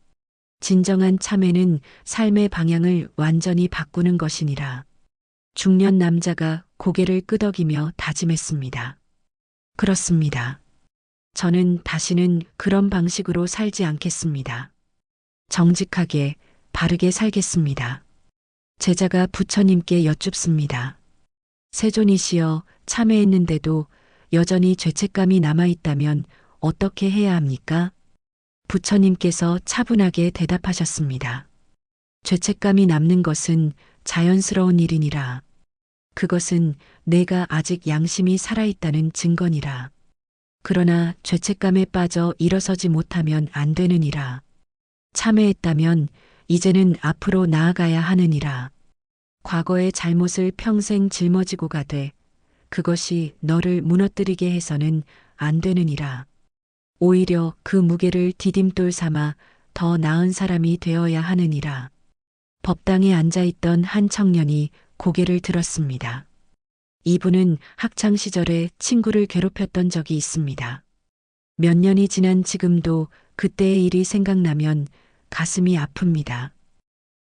진정한 참회는 삶의 방향을 완전히 바꾸는 것이니라. 중년 남자가 고개를 끄덕이며 다짐했습니다. 그렇습니다. 저는 다시는 그런 방식으로 살지 않겠습니다. 정직하게, 바르게 살겠습니다. 제자가 부처님께 여쭙습니다. 세존이시여, 참회했는데도 여전히 죄책감이 남아있다면 어떻게 해야 합니까? 부처님께서 차분하게 대답하셨습니다. 죄책감이 남는 것은 자연스러운 일이니라. 그것은 내가 아직 양심이 살아있다는 증거니라. 그러나 죄책감에 빠져 일어서지 못하면 안 되느니라. 참회했다면 이제는 앞으로 나아가야 하느니라. 과거의 잘못을 평생 짊어지고 가되 그것이 너를 무너뜨리게 해서는 안 되느니라. 오히려 그 무게를 디딤돌 삼아 더 나은 사람이 되어야 하느니라. 법당에 앉아있던 한 청년이 고개를 들었습니다. 이분은 학창 시절에 친구를 괴롭혔던 적이 있습니다. 몇 년이 지난 지금도 그때의 일이 생각나면 가슴이 아픕니다.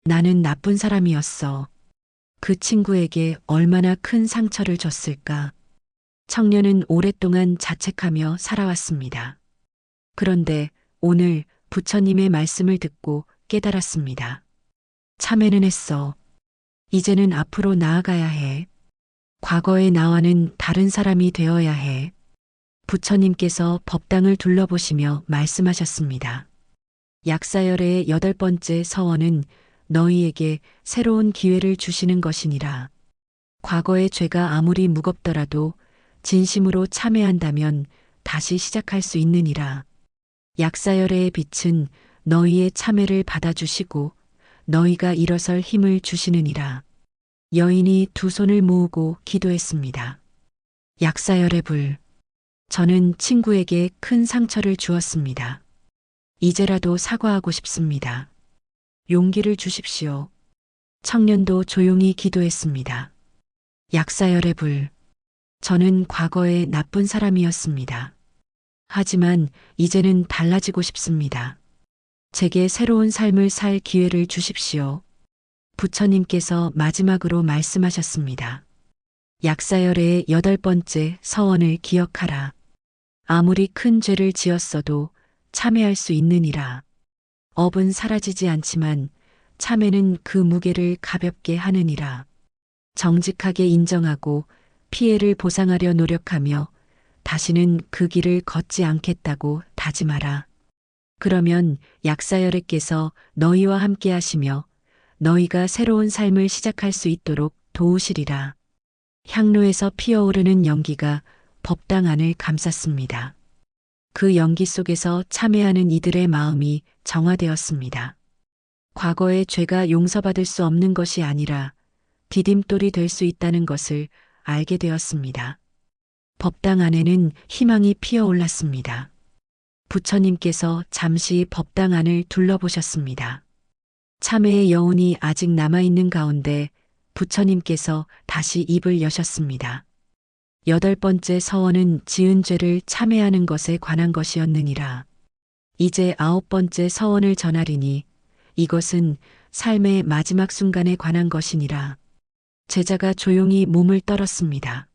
나는 나쁜 사람이었어. 그 친구에게 얼마나 큰 상처를 줬을까. 청년은 오랫동안 자책하며 살아왔습니다. 그런데 오늘 부처님의 말씀을 듣고 깨달았습니다. 참회는 했어. 이제는 앞으로 나아가야 해. 과거의 나와는 다른 사람이 되어야 해. 부처님께서 법당을 둘러보시며 말씀하셨습니다. 약사열의 8번째 서원은 너희에게 새로운 기회를 주시는 것이니라. 과거의 죄가 아무리 무겁더라도 진심으로 참회한다면 다시 시작할 수 있느니라. 약사열의 빛은 너희의 참회를 받아주시고 너희가 일어설 힘을 주시느니라. 여인이 두 손을 모으고 기도했습니다. 약사열의 불. 저는 친구에게 큰 상처를 주었습니다. 이제라도 사과하고 싶습니다. 용기를 주십시오. 청년도 조용히 기도했습니다. 약사열의 불. 저는 과거에 나쁜 사람이었습니다. 하지만 이제는 달라지고 싶습니다. 제게 새로운 삶을 살 기회를 주십시오. 부처님께서 마지막으로 말씀하셨습니다. 약사열의 8번째 서원을 기억하라. 아무리 큰 죄를 지었어도 참회할 수 있느니라. 업은 사라지지 않지만 참회는 그 무게를 가볍게 하느니라. 정직하게 인정하고 피해를 보상하려 노력하며 다시는 그 길을 걷지 않겠다고 다짐하라. 그러면 약사열애께서 너희와 함께 하시며 너희가 새로운 삶을 시작할 수 있도록 도우시리라. 향로에서 피어오르는 연기가 법당 안을 감쌌습니다. 그 연기 속에서 참회하는 이들의 마음이 정화되었습니다. 과거의 죄가 용서받을 수 없는 것이 아니라 디딤돌이 될 수 있다는 것을 알게 되었습니다. 법당 안에는 희망이 피어올랐습니다. 부처님께서 잠시 법당 안을 둘러보셨습니다. 참회의 여운이 아직 남아있는 가운데 부처님께서 다시 입을 여셨습니다. 8번째 서원은 지은 죄를 참회하는 것에 관한 것이었느니라. 이제 9번째 서원을 전하리니 이것은 삶의 마지막 순간에 관한 것이니라. 제자가 조용히 몸을 떨었습니다.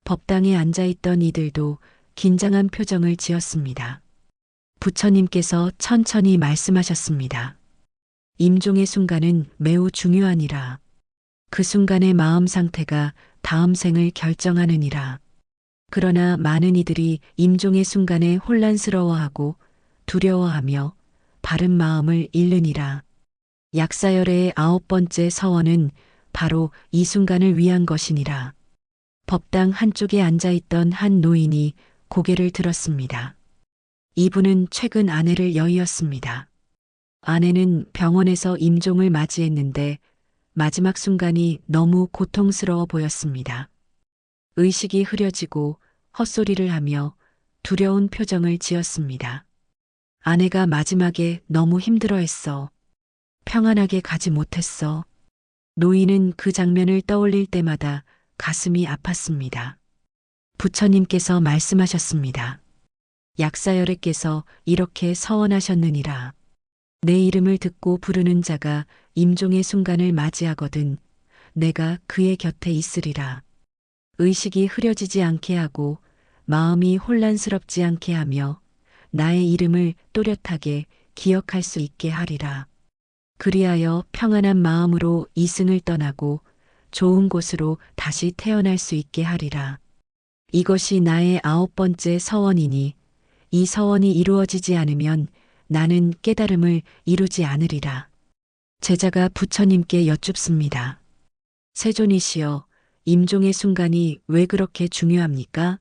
법당에 앉아있던 이들도 긴장한 표정을 지었습니다. 부처님께서 천천히 말씀하셨습니다. 임종의 순간은 매우 중요하니라. 그 순간의 마음 상태가 다음 생을 결정하느니라. 그러나 많은 이들이 임종의 순간에 혼란스러워하고 두려워하며 바른 마음을 잃느니라. 약사열의 9번째 서원은 바로 이 순간을 위한 것이니라. 법당 한쪽에 앉아있던 한 노인이 고개를 들었습니다. 이분은 최근 아내를 여의었습니다. 아내는 병원에서 임종을 맞이했는데 마지막 순간이 너무 고통스러워 보였습니다. 의식이 흐려지고 헛소리를 하며 두려운 표정을 지었습니다. 아내가 마지막에 너무 힘들어했어. 평안하게 가지 못했어. 노인은 그 장면을 떠올릴 때마다 가슴이 아팠습니다. 부처님께서 말씀하셨습니다. 약사열애께서 이렇게 서원하셨느니라. 내 이름을 듣고 부르는 자가 임종의 순간을 맞이하거든 내가 그의 곁에 있으리라. 의식이 흐려지지 않게 하고 마음이 혼란스럽지 않게 하며 나의 이름을 또렷하게 기억할 수 있게 하리라. 그리하여 평안한 마음으로 이승을 떠나고 좋은 곳으로 다시 태어날 수 있게 하리라. 이것이 나의 9번째 서원이니 이 서원이 이루어지지 않으면 나는 깨달음을 이루지 않으리라. 제자가 부처님께 여쭙습니다. 세존이시여, 임종의 순간이 왜 그렇게 중요합니까?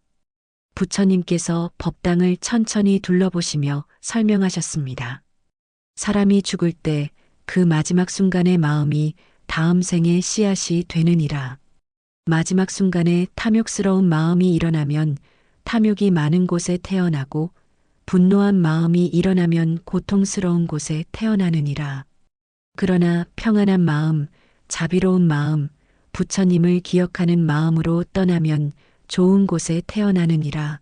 부처님께서 법당을 천천히 둘러보시며 설명하셨습니다. 사람이 죽을 때 그 마지막 순간의 마음이 다음 생의 씨앗이 되느니라. 마지막 순간에 탐욕스러운 마음이 일어나면 탐욕이 많은 곳에 태어나고 분노한 마음이 일어나면 고통스러운 곳에 태어나느니라. 그러나 평안한 마음, 자비로운 마음, 부처님을 기억하는 마음으로 떠나면 좋은 곳에 태어나느니라.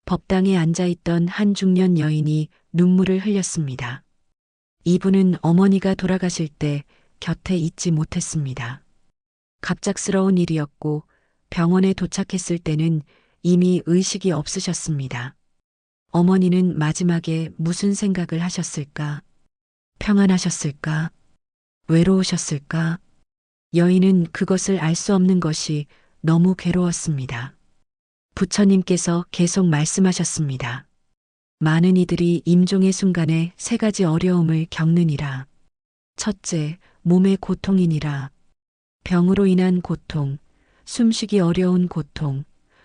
법당에 앉아있던 한 중년 여인이 눈물을 흘렸습니다. 이분은 어머니가 돌아가실 때 곁에 있지 못했습니다. 갑작스러운 일이었고 병원에 도착했을 때는 이미 의식이 없으셨습니다. 어머니는 마지막에 무슨 생각을 하셨을까? 평안하셨을까? 외로우셨을까? 여인은 그것을 알 수 없는 것이 너무 괴로웠습니다. 부처님께서 계속 말씀하셨습니다. 많은 이들이 임종의 순간에 세 가지 어려움을 겪느니라. 첫째, 몸의 고통이니라. 병으로 인한 고통, 숨쉬기 어려운 고통,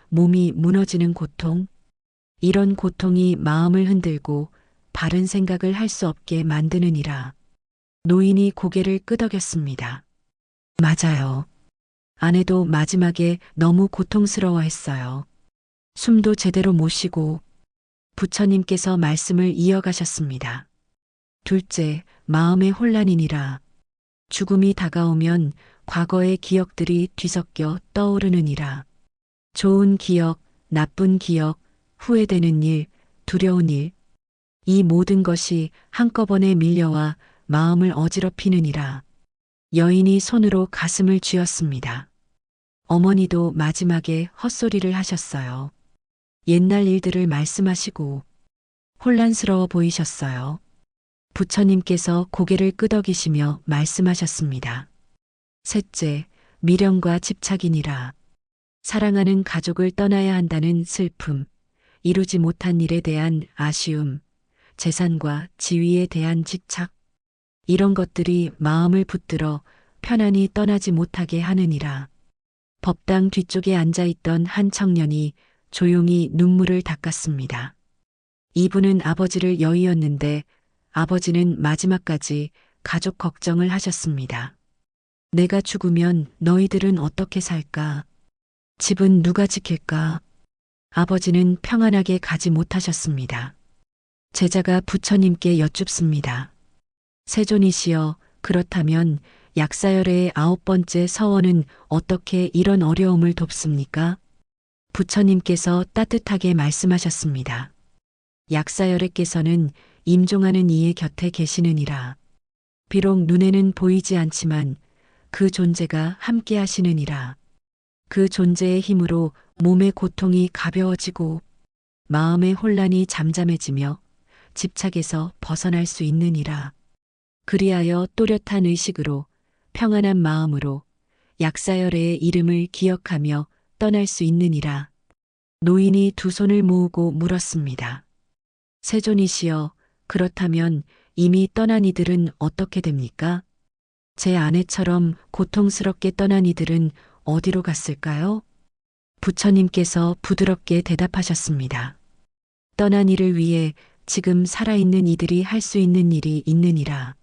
몸이 무너지는 고통. 이런 고통이 마음을 흔들고 바른 생각을 할 수 없게 만드느니라. 노인이 고개를 끄덕였습니다. 맞아요. 아내도 마지막에 너무 고통스러워했어요. 숨도 제대로 못 쉬고 부처님께서 말씀을 이어가셨습니다. 둘째, 마음의 혼란이니라. 죽음이 다가오면 과거의 기억들이 뒤섞여 떠오르느니라. 좋은 기억, 나쁜 기억, 후회되는 일, 두려운 일. 이 모든 것이 한꺼번에 밀려와 마음을 어지럽히느니라. 여인이 손으로 가슴을 쥐었습니다. 어머니도 마지막에 헛소리를 하셨어요. 옛날 일들을 말씀하시고 혼란스러워 보이셨어요. 부처님께서 고개를 끄덕이시며 말씀하셨습니다. 셋째, 미련과 집착이니라. 사랑하는 가족을 떠나야 한다는 슬픔, 이루지 못한 일에 대한 아쉬움, 재산과 지위에 대한 집착, 이런 것들이 마음을 붙들어 편안히 떠나지 못하게 하느니라. 법당 뒤쪽에 앉아있던 한 청년이 조용히 눈물을 닦았습니다. 이분은 아버지를 여의었는데 아버지는 마지막까지 가족 걱정을 하셨습니다. 내가 죽으면 너희들은 어떻게 살까? 집은 누가 지킬까? 아버지는 평안하게 가지 못하셨습니다. 제자가 부처님께 여쭙습니다. 세존이시여, 그렇다면 약사열애의 9번째 서원은 어떻게 이런 어려움을 돕습니까? 부처님께서 따뜻하게 말씀하셨습니다. 약사열애께서는 임종하는 이의 곁에 계시느니라. 비록 눈에는 보이지 않지만 그 존재가 함께 하시느니라. 그 존재의 힘으로 몸의 고통이 가벼워지고 마음의 혼란이 잠잠해지며 집착에서 벗어날 수 있느니라. 그리하여 또렷한 의식으로 평안한 마음으로 약사열애의 이름을 기억하며 떠날 수 있느니라. 노인이 두 손을 모으고 물었습니다. 세존이시여, 그렇다면 이미 떠난 이들은 어떻게 됩니까? 제 아내처럼 고통스럽게 떠난 이들은 어디로 갔을까요? 부처님께서 부드럽게 대답하셨습니다. 떠난 이를 위해 지금 살아있는 이들이 할 수 있는 일이 있느니라.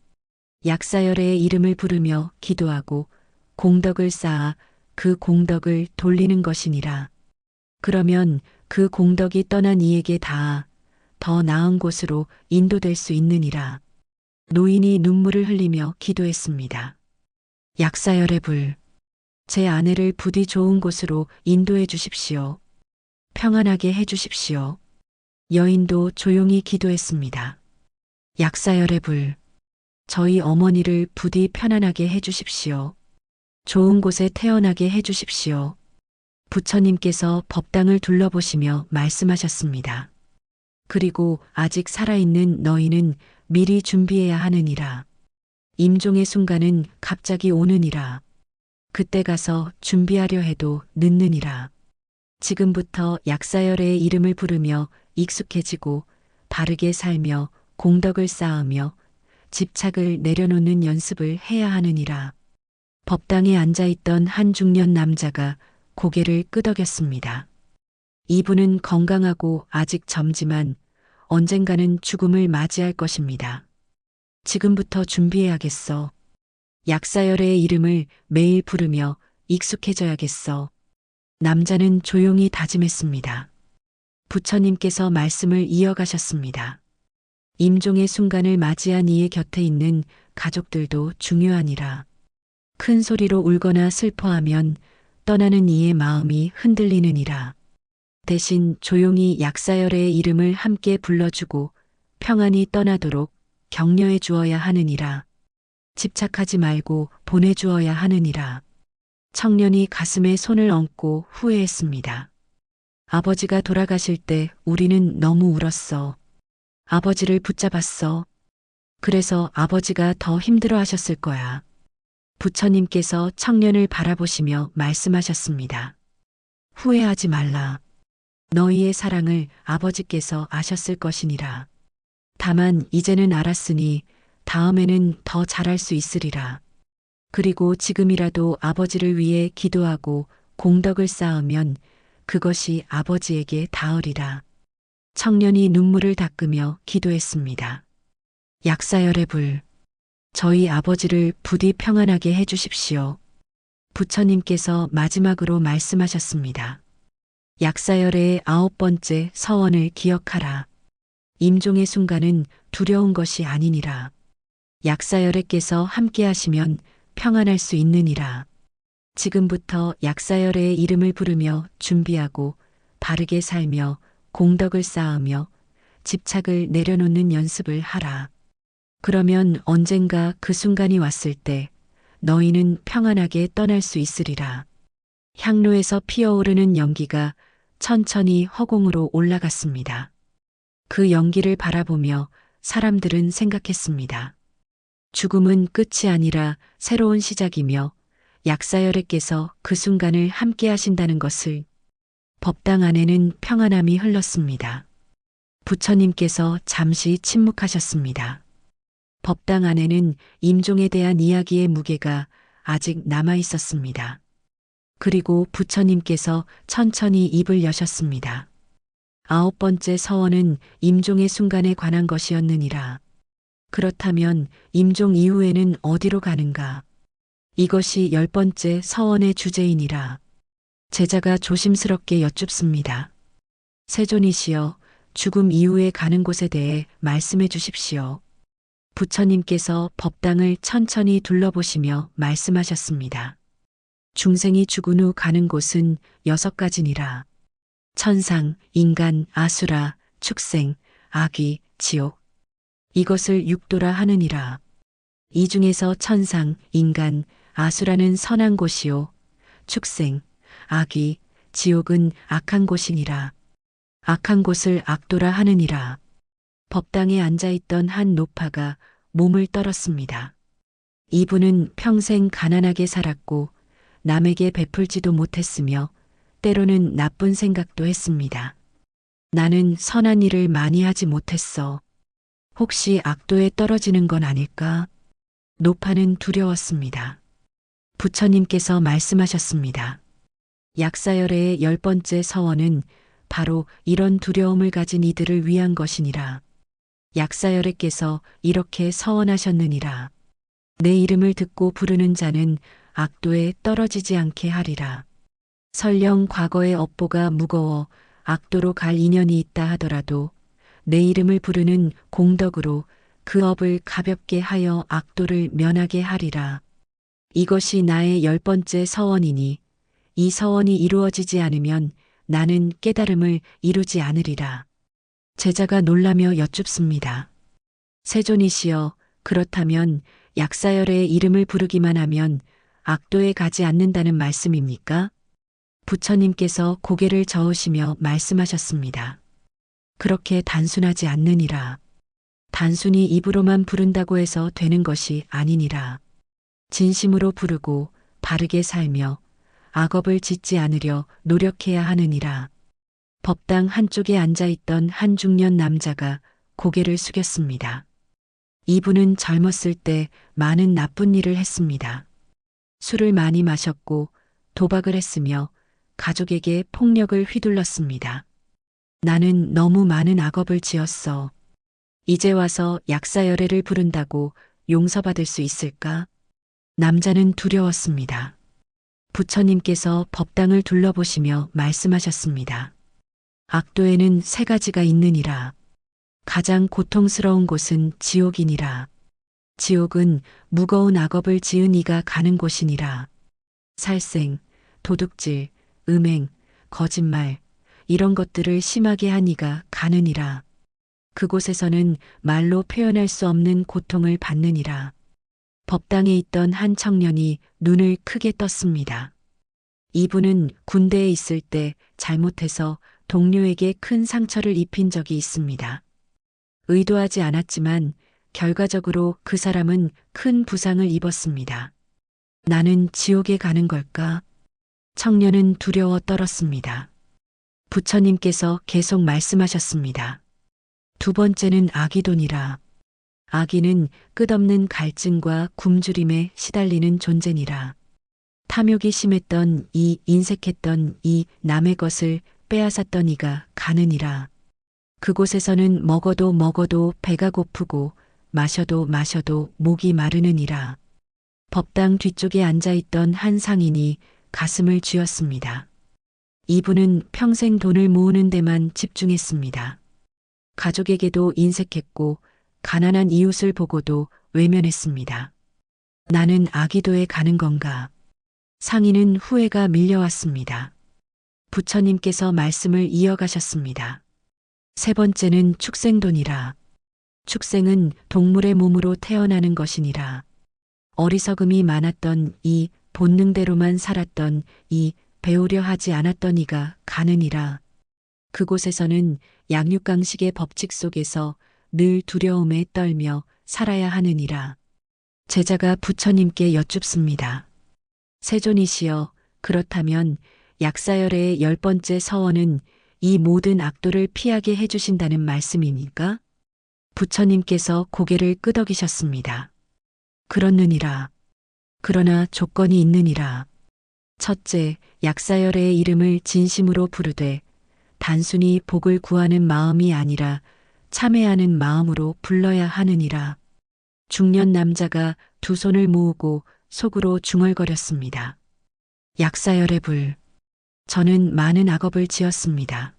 약사열애의 이름을 부르며 기도하고 공덕을 쌓아 그 공덕을 돌리는 것이니라. 그러면 그 공덕이 떠난 이에게 닿아 더 나은 곳으로 인도될 수 있느니라. 노인이 눈물을 흘리며 기도했습니다. 약사열의 불, 제 아내를 부디 좋은 곳으로 인도해 주십시오. 평안하게 해 주십시오. 여인도 조용히 기도했습니다. 약사열의 불, 저희 어머니를 부디 편안하게 해 주십시오. 좋은 곳에 태어나게 해 주십시오. 부처님께서 법당을 둘러보시며 말씀하셨습니다. 그리고 아직 살아있는 너희는 미리 준비해야 하느니라. 임종의 순간은 갑자기 오느니라. 그때 가서 준비하려 해도 늦느니라. 지금부터 약사열애의 이름을 부르며 익숙해지고 바르게 살며 공덕을 쌓으며 집착을 내려놓는 연습을 해야 하느니라. 법당에 앉아있던 한 중년 남자가 고개를 끄덕였습니다. 이분은 건강하고 아직 젊지만 언젠가는 죽음을 맞이할 것입니다. 지금부터 준비해야겠어. 약사열애의 이름을 매일 부르며 익숙해져야겠어. 남자는 조용히 다짐했습니다. 부처님께서 말씀을 이어가셨습니다. 임종의 순간을 맞이한 이의 곁에 있는 가족들도 중요하니라. 큰 소리로 울거나 슬퍼하면 떠나는 이의 마음이 흔들리느니라. 대신 조용히 약사열애의 이름을 함께 불러주고 평안히 떠나도록 격려해 주어야 하느니라. 집착하지 말고 보내주어야 하느니라. 청년이 가슴에 손을 얹고 후회했습니다. 아버지가 돌아가실 때 우리는 너무 울었어. 아버지를 붙잡았어. 그래서 아버지가 더 힘들어 하셨을 거야. 부처님께서 청년을 바라보시며 말씀하셨습니다. 후회하지 말라. 너희의 사랑을 아버지께서 아셨을 것이니라. 다만 이제는 알았으니 다음에는 더 잘할 수 있으리라. 그리고 지금이라도 아버지를 위해 기도하고 공덕을 쌓으면 그것이 아버지에게 닿으리라. 청년이 눈물을 닦으며 기도했습니다. 약사열의 불, 저희 아버지를 부디 평안하게 해주십시오. 부처님께서 마지막으로 말씀하셨습니다. 약사열의 9번째 서원을 기억하라. 임종의 순간은 두려운 것이 아니니라. 약사열애께서 함께 하시면 평안할 수 있느니라. 지금부터 약사열애의 이름을 부르며 준비하고 바르게 살며 공덕을 쌓으며 집착을 내려놓는 연습을 하라. 그러면 언젠가 그 순간이 왔을 때 너희는 평안하게 떠날 수 있으리라. 향로에서 피어오르는 연기가 천천히 허공으로 올라갔습니다. 그 연기를 바라보며 사람들은 생각했습니다. 죽음은 끝이 아니라 새로운 시작이며 약사열애께서 그 순간을 함께 하신다는 것을. 법당 안에는 평안함이 흘렀습니다. 부처님께서 잠시 침묵하셨습니다. 법당 안에는 임종에 대한 이야기의 무게가 아직 남아 있었습니다. 그리고 부처님께서 천천히 입을 여셨습니다. 9번째 서원은 임종의 순간에 관한 것이었느니라. 그렇다면 임종 이후에는 어디로 가는가? 이것이 10번째 서원의 주제이니라. 제자가 조심스럽게 여쭙습니다. 세존이시여, 죽음 이후에 가는 곳에 대해 말씀해 주십시오. 부처님께서 법당을 천천히 둘러보시며 말씀하셨습니다. 중생이 죽은 후 가는 곳은 6가지니라. 천상, 인간, 아수라, 축생, 악귀, 지옥. 이것을 육도라 하느니라. 이 중에서 천상, 인간, 아수라는 선한 곳이요. 축생, 악귀, 지옥은 악한 곳이니라. 악한 곳을 악도라 하느니라. 법당에 앉아있던 한 노파가 몸을 떨었습니다. 이분은 평생 가난하게 살았고 남에게 베풀지도 못했으며 때로는 나쁜 생각도 했습니다. 나는 선한 일을 많이 하지 못했어. 혹시 악도에 떨어지는 건 아닐까? 노파는 두려웠습니다. 부처님께서 말씀하셨습니다. 약사열애의 10번째 서원은 바로 이런 두려움을 가진 이들을 위한 것이니라. 약사열애께서 이렇게 서원하셨느니라. 내 이름을 듣고 부르는 자는 악도에 떨어지지 않게 하리라. 설령 과거의 업보가 무거워 악도로 갈 인연이 있다 하더라도 내 이름을 부르는 공덕으로 그 업을 가볍게 하여 악도를 면하게 하리라. 이것이 나의 10번째 서원이니 이 서원이 이루어지지 않으면 나는 깨달음을 이루지 않으리라. 제자가 놀라며 여쭙습니다. 세존이시여, 그렇다면 약사열애의 이름을 부르기만 하면 악도에 가지 않는다는 말씀입니까? 부처님께서 고개를 저으시며 말씀하셨습니다. 그렇게 단순하지 않느니라. 단순히 입으로만 부른다고 해서 되는 것이 아니니라. 진심으로 부르고 바르게 살며 악업을 짓지 않으려 노력해야 하느니라. 법당 한쪽에 앉아있던 한 중년 남자가 고개를 숙였습니다. 이분은 젊었을 때 많은 나쁜 일을 했습니다. 술을 많이 마셨고 도박을 했으며 가족에게 폭력을 휘둘렀습니다. 나는 너무 많은 악업을 지었어. 이제 와서 약사열애를 부른다고 용서받을 수 있을까? 남자는 두려웠습니다. 부처님께서 법당을 둘러보시며 말씀하셨습니다. 악도에는 세 가지가 있느니라. 가장 고통스러운 곳은 지옥이니라. 지옥은 무거운 악업을 지은 이가 가는 곳이니라. 살생, 도둑질, 음행, 거짓말, 이런 것들을 심하게 한 이가 가느니라. 그곳에서는 말로 표현할 수 없는 고통을 받느니라. 법당에 있던 한 청년이 눈을 크게 떴습니다. 이분은 군대에 있을 때 잘못해서 동료에게 큰 상처를 입힌 적이 있습니다. 의도하지 않았지만 결과적으로 그 사람은 큰 부상을 입었습니다. 나는 지옥에 가는 걸까? 청년은 두려워 떨었습니다. 부처님께서 계속 말씀하셨습니다. 두 번째는 아기돈이라. 아기는 끝없는 갈증과 굶주림에 시달리는 존재니라. 탐욕이 심했던 이, 인색했던 이, 남의 것을 빼앗았던 이가 가느니라. 그곳에서는 먹어도 먹어도 배가 고프고 마셔도 마셔도 목이 마르느니라. 법당 뒤쪽에 앉아있던 한 상인이 가슴을 쥐었습니다. 이분은 평생 돈을 모으는 데만 집중했습니다. 가족에게도 인색했고 가난한 이웃을 보고도 외면했습니다. 나는 아기도에 가는 건가? 상인은 후회가 밀려왔습니다. 부처님께서 말씀을 이어가셨습니다. 세 번째는 축생돈이라. 축생은 동물의 몸으로 태어나는 것이니라. 어리석음이 많았던 이, 본능대로만 살았던 이, 배우려 하지 않았던 이가 가느니라. 그곳에서는 양육강식의 법칙 속에서 늘 두려움에 떨며 살아야 하느니라. 제자가 부처님께 여쭙습니다. 세존이시여, 그렇다면 약사열의 10번째 서원은 이 모든 악도를 피하게 해주신다는 말씀입니까? 부처님께서 고개를 끄덕이셨습니다. 그렇느니라. 그러나 조건이 있느니라. 첫째, 약사열의 이름을 진심으로 부르되 단순히 복을 구하는 마음이 아니라 참회하는 마음으로 불러야 하느니라. 중년 남자가 두 손을 모으고 속으로 중얼거렸습니다. 약사열의 불. 저는 많은 악업을 지었습니다.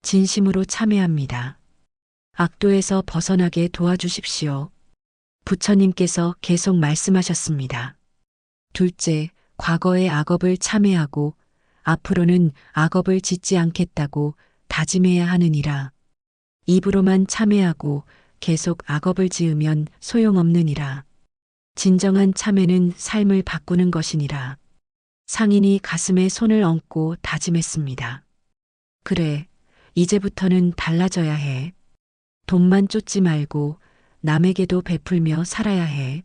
진심으로 참회합니다. 악도에서 벗어나게 도와주십시오. 부처님께서 계속 말씀하셨습니다. 둘째, 과거의 악업을 참회하고 앞으로는 악업을 짓지 않겠다고 다짐해야 하느니라. 입으로만 참회하고 계속 악업을 지으면 소용없느니라. 진정한 참회는 삶을 바꾸는 것이니라. 상인이 가슴에 손을 얹고 다짐했습니다. 그래, 이제부터는 달라져야 해. 돈만 쫓지 말고 남에게도 베풀며 살아야 해.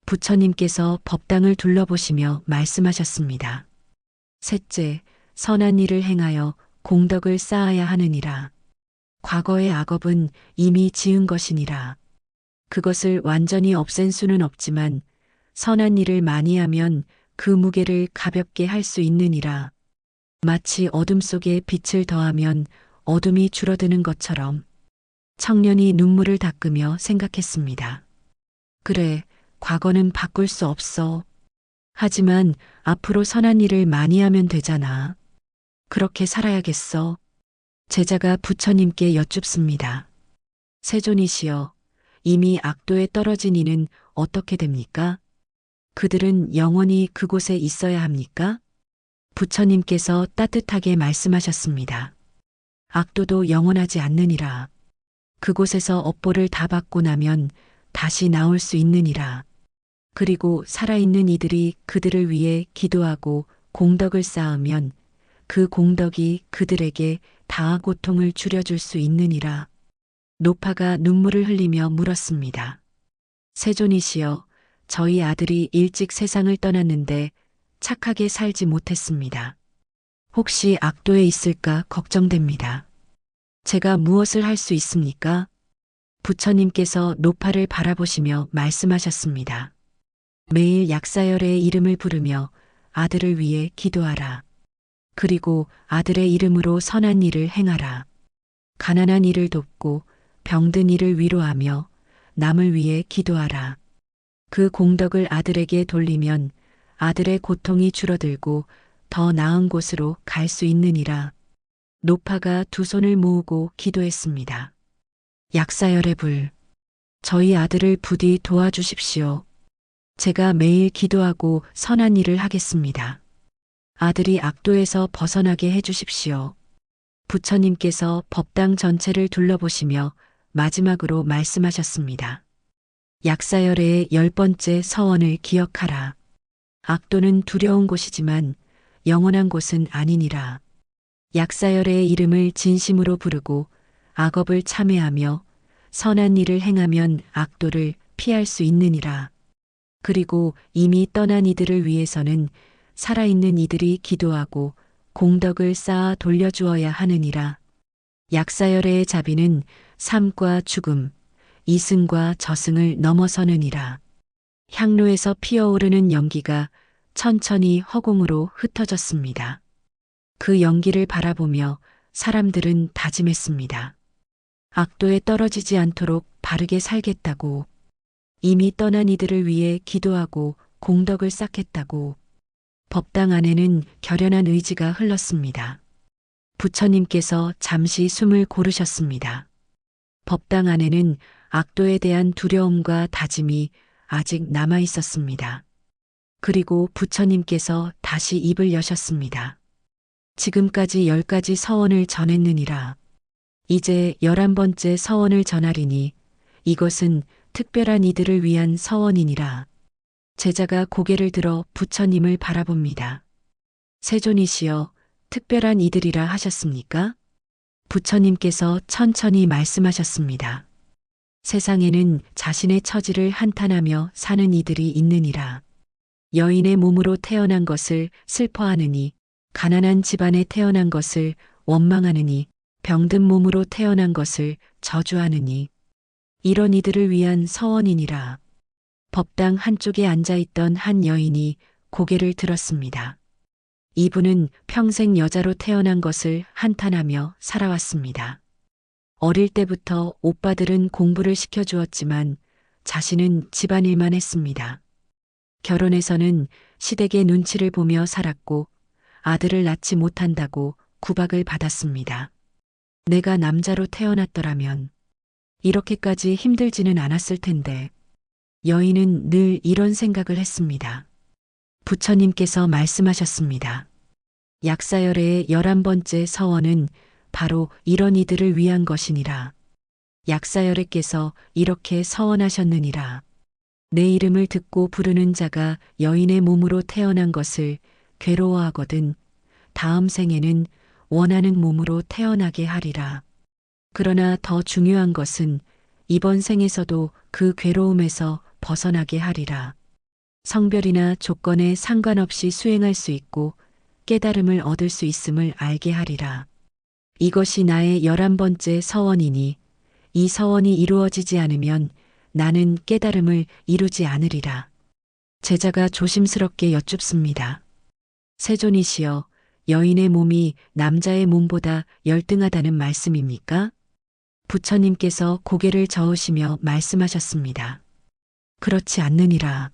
부처님께서 법당을 둘러보시며 말씀하셨습니다. 셋째, 선한 일을 행하여 공덕을 쌓아야 하느니라. 과거의 악업은 이미 지은 것이니라. 그것을 완전히 없앤 수는 없지만 선한 일을 많이 하면 그 무게를 가볍게 할 수 있느니라. 마치 어둠 속에 빛을 더하면 어둠이 줄어드는 것처럼. 청년이 눈물을 닦으며 생각했습니다. 그래, 과거는 바꿀 수 없어. 하지만 앞으로 선한 일을 많이 하면 되잖아. 그렇게 살아야겠어. 제자가 부처님께 여쭙습니다. 세존이시여, 이미 악도에 떨어진 이는 어떻게 됩니까? 그들은 영원히 그곳에 있어야 합니까? 부처님께서 따뜻하게 말씀하셨습니다. 악도도 영원하지 않느니라. 그곳에서 업보를 다 받고 나면 다시 나올 수 있느니라. 그리고 살아있는 이들이 그들을 위해 기도하고 공덕을 쌓으면 그 공덕이 그들에게 다하 고통을 줄여줄 수 있느니라. 노파가 눈물을 흘리며 물었습니다. 세존이시여, 저희 아들이 일찍 세상을 떠났는데 착하게 살지 못했습니다. 혹시 악도에 있을까 걱정됩니다. 제가 무엇을 할 수 있습니까? 부처님께서 노파를 바라보시며 말씀하셨습니다. 매일 약사열의 이름을 부르며 아들을 위해 기도하라. 그리고 아들의 이름으로 선한 일을 행하라. 가난한 이를 돕고 병든 이를 위로하며 남을 위해 기도하라. 그 공덕을 아들에게 돌리면 아들의 고통이 줄어들고 더 나은 곳으로 갈 수 있느니라. 노파가 두 손을 모으고 기도했습니다. 약사열의 불, 저희 아들을 부디 도와주십시오. 제가 매일 기도하고 선한 일을 하겠습니다. 아들이 악도에서 벗어나게 해주십시오. 부처님께서 법당 전체를 둘러보시며 마지막으로 말씀하셨습니다. 약사열의 10번째 서원을 기억하라. 악도는 두려운 곳이지만 영원한 곳은 아니니라. 약사열의 이름을 진심으로 부르고 악업을 참회하며 선한 일을 행하면 악도를 피할 수 있느니라. 그리고 이미 떠난 이들을 위해서는 살아있는 이들이 기도하고 공덕을 쌓아 돌려주어야 하느니라. 약사열의 자비는 삶과 죽음, 이승과 저승을 넘어서느니라. 향로에서 피어오르는 연기가 천천히 허공으로 흩어졌습니다. 그 연기를 바라보며 사람들은 다짐했습니다. 악도에 떨어지지 않도록 바르게 살겠다고, 이미 떠난 이들을 위해 기도하고 공덕을 쌓겠다고. 법당 안에는 결연한 의지가 흘렀습니다. 부처님께서 잠시 숨을 고르셨습니다. 법당 안에는 악도에 대한 두려움과 다짐이 아직 남아 있었습니다. 그리고 부처님께서 다시 입을 여셨습니다. 지금까지 10가지 서원을 전했느니라. 이제 11번째 서원을 전하리니 이것은 특별한 이들을 위한 서원이니라. 제자가 고개를 들어 부처님을 바라봅니다. 세존이시여, 특별한 이들이라 하셨습니까? 부처님께서 천천히 말씀하셨습니다. 세상에는 자신의 처지를 한탄하며 사는 이들이 있느니라. 여인의 몸으로 태어난 것을 슬퍼하느니, 가난한 집안에 태어난 것을 원망하느니, 병든 몸으로 태어난 것을 저주하느니, 이런 이들을 위한 서원이니라. 법당 한쪽에 앉아있던 한 여인이 고개를 들었습니다. 이분은 평생 여자로 태어난 것을 한탄하며 살아왔습니다. 어릴 때부터 오빠들은 공부를 시켜주었지만 자신은 집안일만 했습니다. 결혼해서는 시댁의 눈치를 보며 살았고 아들을 낳지 못한다고 구박을 받았습니다. 내가 남자로 태어났더라면 이렇게까지 힘들지는 않았을 텐데. 여인은 늘 이런 생각을 했습니다. 부처님께서 말씀하셨습니다. 약사열의 11번째 서원은 바로 이런 이들을 위한 것이니라. 약사열애께서 이렇게 서원하셨느니라. 내 이름을 듣고 부르는 자가 여인의 몸으로 태어난 것을 괴로워하거든 다음 생에는 원하는 몸으로 태어나게 하리라. 그러나 더 중요한 것은 이번 생에서도 그 괴로움에서 벗어나게 하리라. 성별이나 조건에 상관없이 수행할 수 있고 깨달음을 얻을 수 있음을 알게 하리라. 이것이 나의 11번째 서원이니 이 서원이 이루어지지 않으면 나는 깨달음을 이루지 않으리라. 제자가 조심스럽게 여쭙습니다. 세존이시여, 여인의 몸이 남자의 몸보다 열등하다는 말씀입니까? 부처님께서 고개를 저으시며 말씀하셨습니다. 그렇지 않느니라.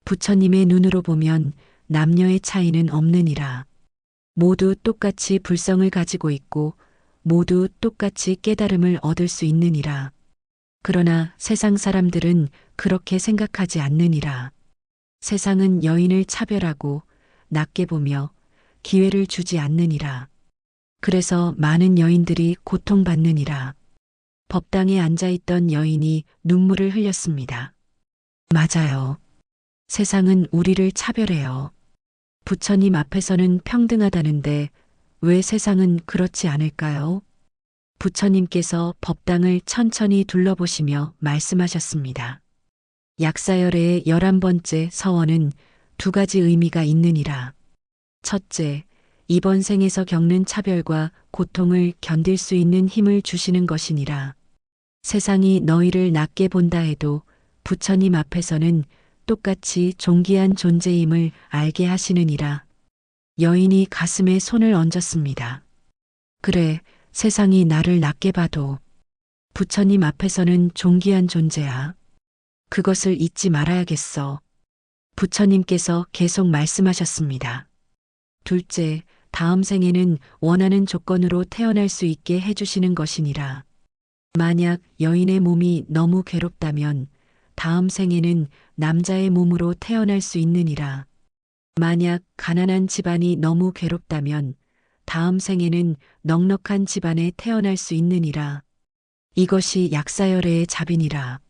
부처님의 눈으로 보면 남녀의 차이는 없느니라. 모두 똑같이 불성을 가지고 있고 모두 똑같이 깨달음을 얻을 수 있느니라. 그러나 세상 사람들은 그렇게 생각하지 않느니라. 세상은 여인을 차별하고 낮게 보며 기회를 주지 않느니라. 그래서 많은 여인들이 고통받느니라. 법당에 앉아있던 여인이 눈물을 흘렸습니다. 맞아요. 세상은 우리를 차별해요. 부처님 앞에서는 평등하다는데 왜 세상은 그렇지 않을까요? 부처님께서 법당을 천천히 둘러보시며 말씀하셨습니다. 약사열의 11번째 서원은 2가지 의미가 있느니라. 첫째, 이번 생에서 겪는 차별과 고통을 견딜 수 있는 힘을 주시는 것이니라. 세상이 너희를 낮게 본다 해도 부처님 앞에서는 똑같이 존귀한 존재임을 알게 하시느니라. 여인이 가슴에 손을 얹었습니다. 그래, 세상이 나를 낮게 봐도 부처님 앞에서는 존귀한 존재야. 그것을 잊지 말아야겠어. 부처님께서 계속 말씀하셨습니다. 둘째, 다음 생에는 원하는 조건으로 태어날 수 있게 해주시는 것이니라. 만약 여인의 몸이 너무 괴롭다면 다음 생에는 남자의 몸으로 태어날 수 있느니라. 만약 가난한 집안이 너무 괴롭다면 다음 생에는 넉넉한 집안에 태어날 수 있느니라. 이것이 약사열애의 답이니라.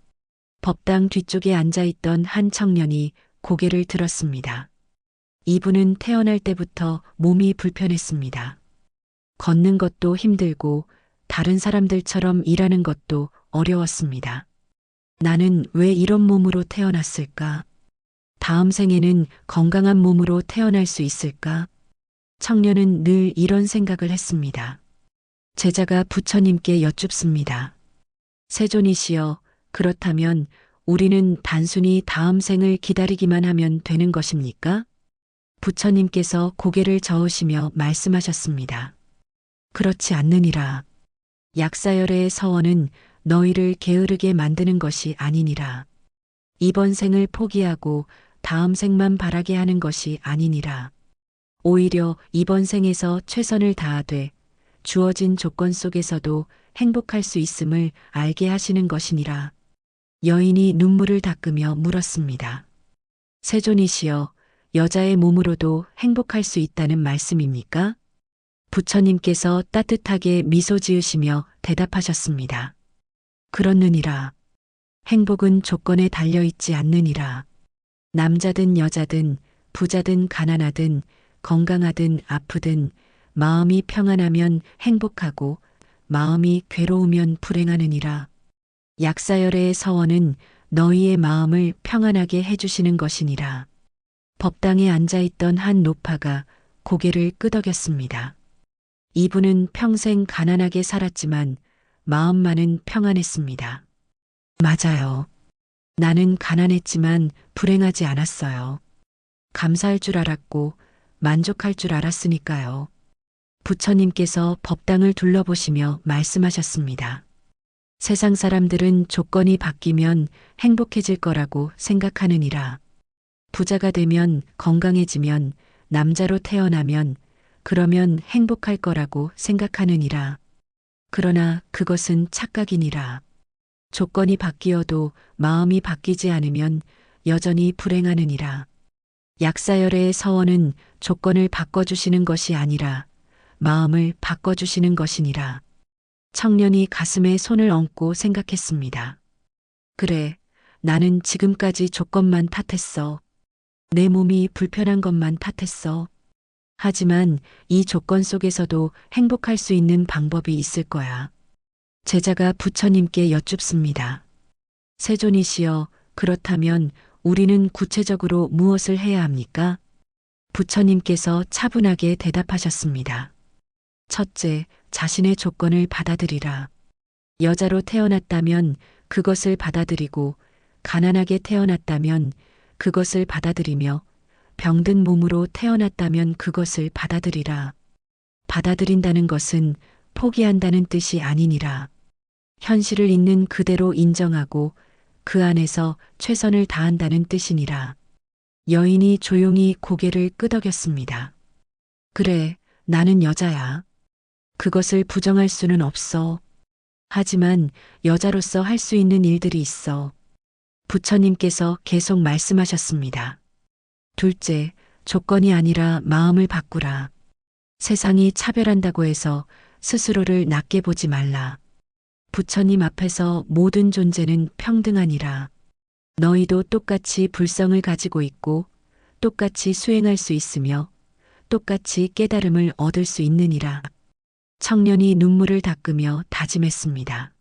법당 뒤쪽에 앉아있던 한 청년이 고개를 들었습니다. 이분은 태어날 때부터 몸이 불편했습니다. 걷는 것도 힘들고 다른 사람들처럼 일하는 것도 어려웠습니다. 나는 왜 이런 몸으로 태어났을까? 다음 생에는 건강한 몸으로 태어날 수 있을까? 청년은 늘 이런 생각을 했습니다. 제자가 부처님께 여쭙습니다. 세존이시여, 그렇다면 우리는 단순히 다음 생을 기다리기만 하면 되는 것입니까? 부처님께서 고개를 저으시며 말씀하셨습니다. 그렇지 않느니라. 약사열애의 서원은 너희를 게으르게 만드는 것이 아니니라. 이번 생을 포기하고 다음 생만 바라게 하는 것이 아니니라. 오히려 이번 생에서 최선을 다하되 주어진 조건 속에서도 행복할 수 있음을 알게 하시는 것이니라. 여인이 눈물을 닦으며 물었습니다. 세존이시여, 여자의 몸으로도 행복할 수 있다는 말씀입니까? 부처님께서 따뜻하게 미소 지으시며 대답하셨습니다. 그렇느니라. 행복은 조건에 달려있지 않느니라. 남자든 여자든 부자든 가난하든 건강하든 아프든 마음이 평안하면 행복하고 마음이 괴로우면 불행하느니라. 약사열애의 서원은 너희의 마음을 평안하게 해주시는 것이니라. 법당에 앉아있던 한 노파가 고개를 끄덕였습니다. 이분은 평생 가난하게 살았지만 마음만은 평안했습니다. 맞아요. 나는 가난했지만 불행하지 않았어요. 감사할 줄 알았고 만족할 줄 알았으니까요. 부처님께서 법당을 둘러보시며 말씀하셨습니다. 세상 사람들은 조건이 바뀌면 행복해질 거라고 생각하느니라. 부자가 되면 건강해지면 남자로 태어나면 그러면 행복할 거라고 생각하느니라. 그러나 그것은 착각이니라. 조건이 바뀌어도 마음이 바뀌지 않으면 여전히 불행하느니라. 약사열애의 서원은 조건을 바꿔주시는 것이 아니라 마음을 바꿔주시는 것이니라. 청년이 가슴에 손을 얹고 생각했습니다. 그래, 나는 지금까지 조건만 탓했어. 내 몸이 불편한 것만 탓했어. 하지만 이 조건 속에서도 행복할 수 있는 방법이 있을 거야. 제자가 부처님께 여쭙습니다. 세존이시여, 그렇다면 우리는 구체적으로 무엇을 해야 합니까? 부처님께서 차분하게 대답하셨습니다. 첫째, 자신의 조건을 받아들이라. 여자로 태어났다면 그것을 받아들이고 가난하게 태어났다면 그것을 받아들이며 병든 몸으로 태어났다면 그것을 받아들이라. 받아들인다는 것은 포기한다는 뜻이 아니니라. 현실을 있는 그대로 인정하고 그 안에서 최선을 다한다는 뜻이니라. 여인이 조용히 고개를 끄덕였습니다. 그래, 나는 여자야. 그것을 부정할 수는 없어. 하지만 여자로서 할 수 있는 일들이 있어. 부처님께서 계속 말씀하셨습니다. 둘째, 조건이 아니라 마음을 바꾸라. 세상이 차별한다고 해서 스스로를 낮게 보지 말라. 부처님 앞에서 모든 존재는 평등하니라. 너희도 똑같이 불성을 가지고 있고 똑같이 수행할 수 있으며 똑같이 깨달음을 얻을 수 있느니라. 청년이 눈물을 닦으며 다짐했습니다.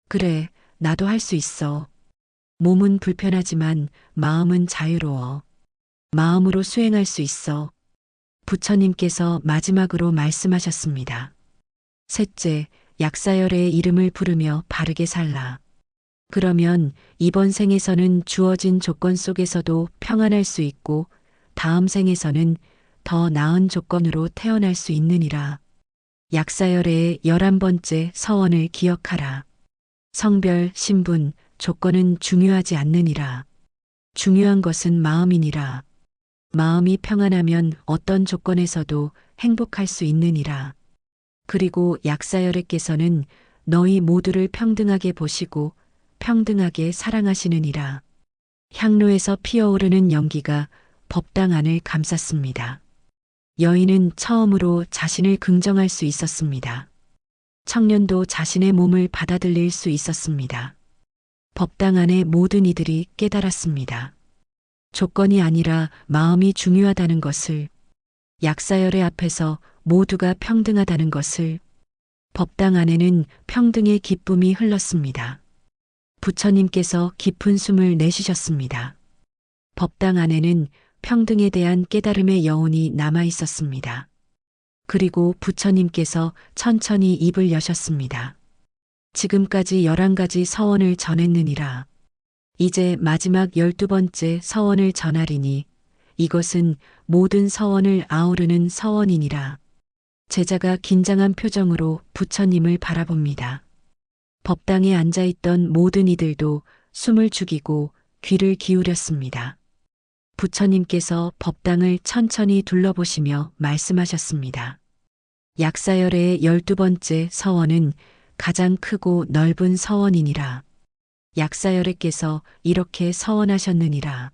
그래, 나도 할 수 있어. 몸은 불편하지만 마음은 자유로워. 마음으로 수행할 수 있어. 부처님께서 마지막으로 말씀하셨습니다. 셋째, 약사열애의 이름을 부르며 바르게 살라. 그러면 이번 생에서는 주어진 조건 속에서도 평안할 수 있고 다음 생에서는 더 나은 조건으로 태어날 수 있느니라. 약사열애의 11번째 서원을 기억하라. 성별, 신분, 조건은 중요하지 않느니라. 중요한 것은 마음이니라. 마음이 평안하면 어떤 조건에서도 행복할 수 있느니라. 그리고 약사여래께서는 너희 모두를 평등하게 보시고 평등하게 사랑하시느니라. 향로에서 피어오르는 연기가 법당 안을 감쌌습니다. 여인은 처음으로 자신을 긍정할 수 있었습니다. 청년도 자신의 몸을 받아들일 수 있었습니다. 법당 안의 모든 이들이 깨달았습니다. 조건이 아니라 마음이 중요하다는 것을, 약사열의 앞에서 모두가 평등하다는 것을, 법당 안에는 평등의 기쁨이 흘렀습니다. 부처님께서 깊은 숨을 내쉬셨습니다. 법당 안에는 평등에 대한 깨달음의 여운이 남아 있었습니다. 그리고 부처님께서 천천히 입을 여셨습니다. 지금까지 11가지 서원을 전했느니라. 이제 마지막 12번째 서원을 전하리니 이것은 모든 서원을 아우르는 서원이니라. 제자가 긴장한 표정으로 부처님을 바라봅니다. 법당에 앉아있던 모든 이들도 숨을 죽이고 귀를 기울였습니다. 부처님께서 법당을 천천히 둘러보시며 말씀하셨습니다. 약사열의 12번째 서원은 가장 크고 넓은 서원이니라. 약사열애께서 이렇게 서원하셨느니라.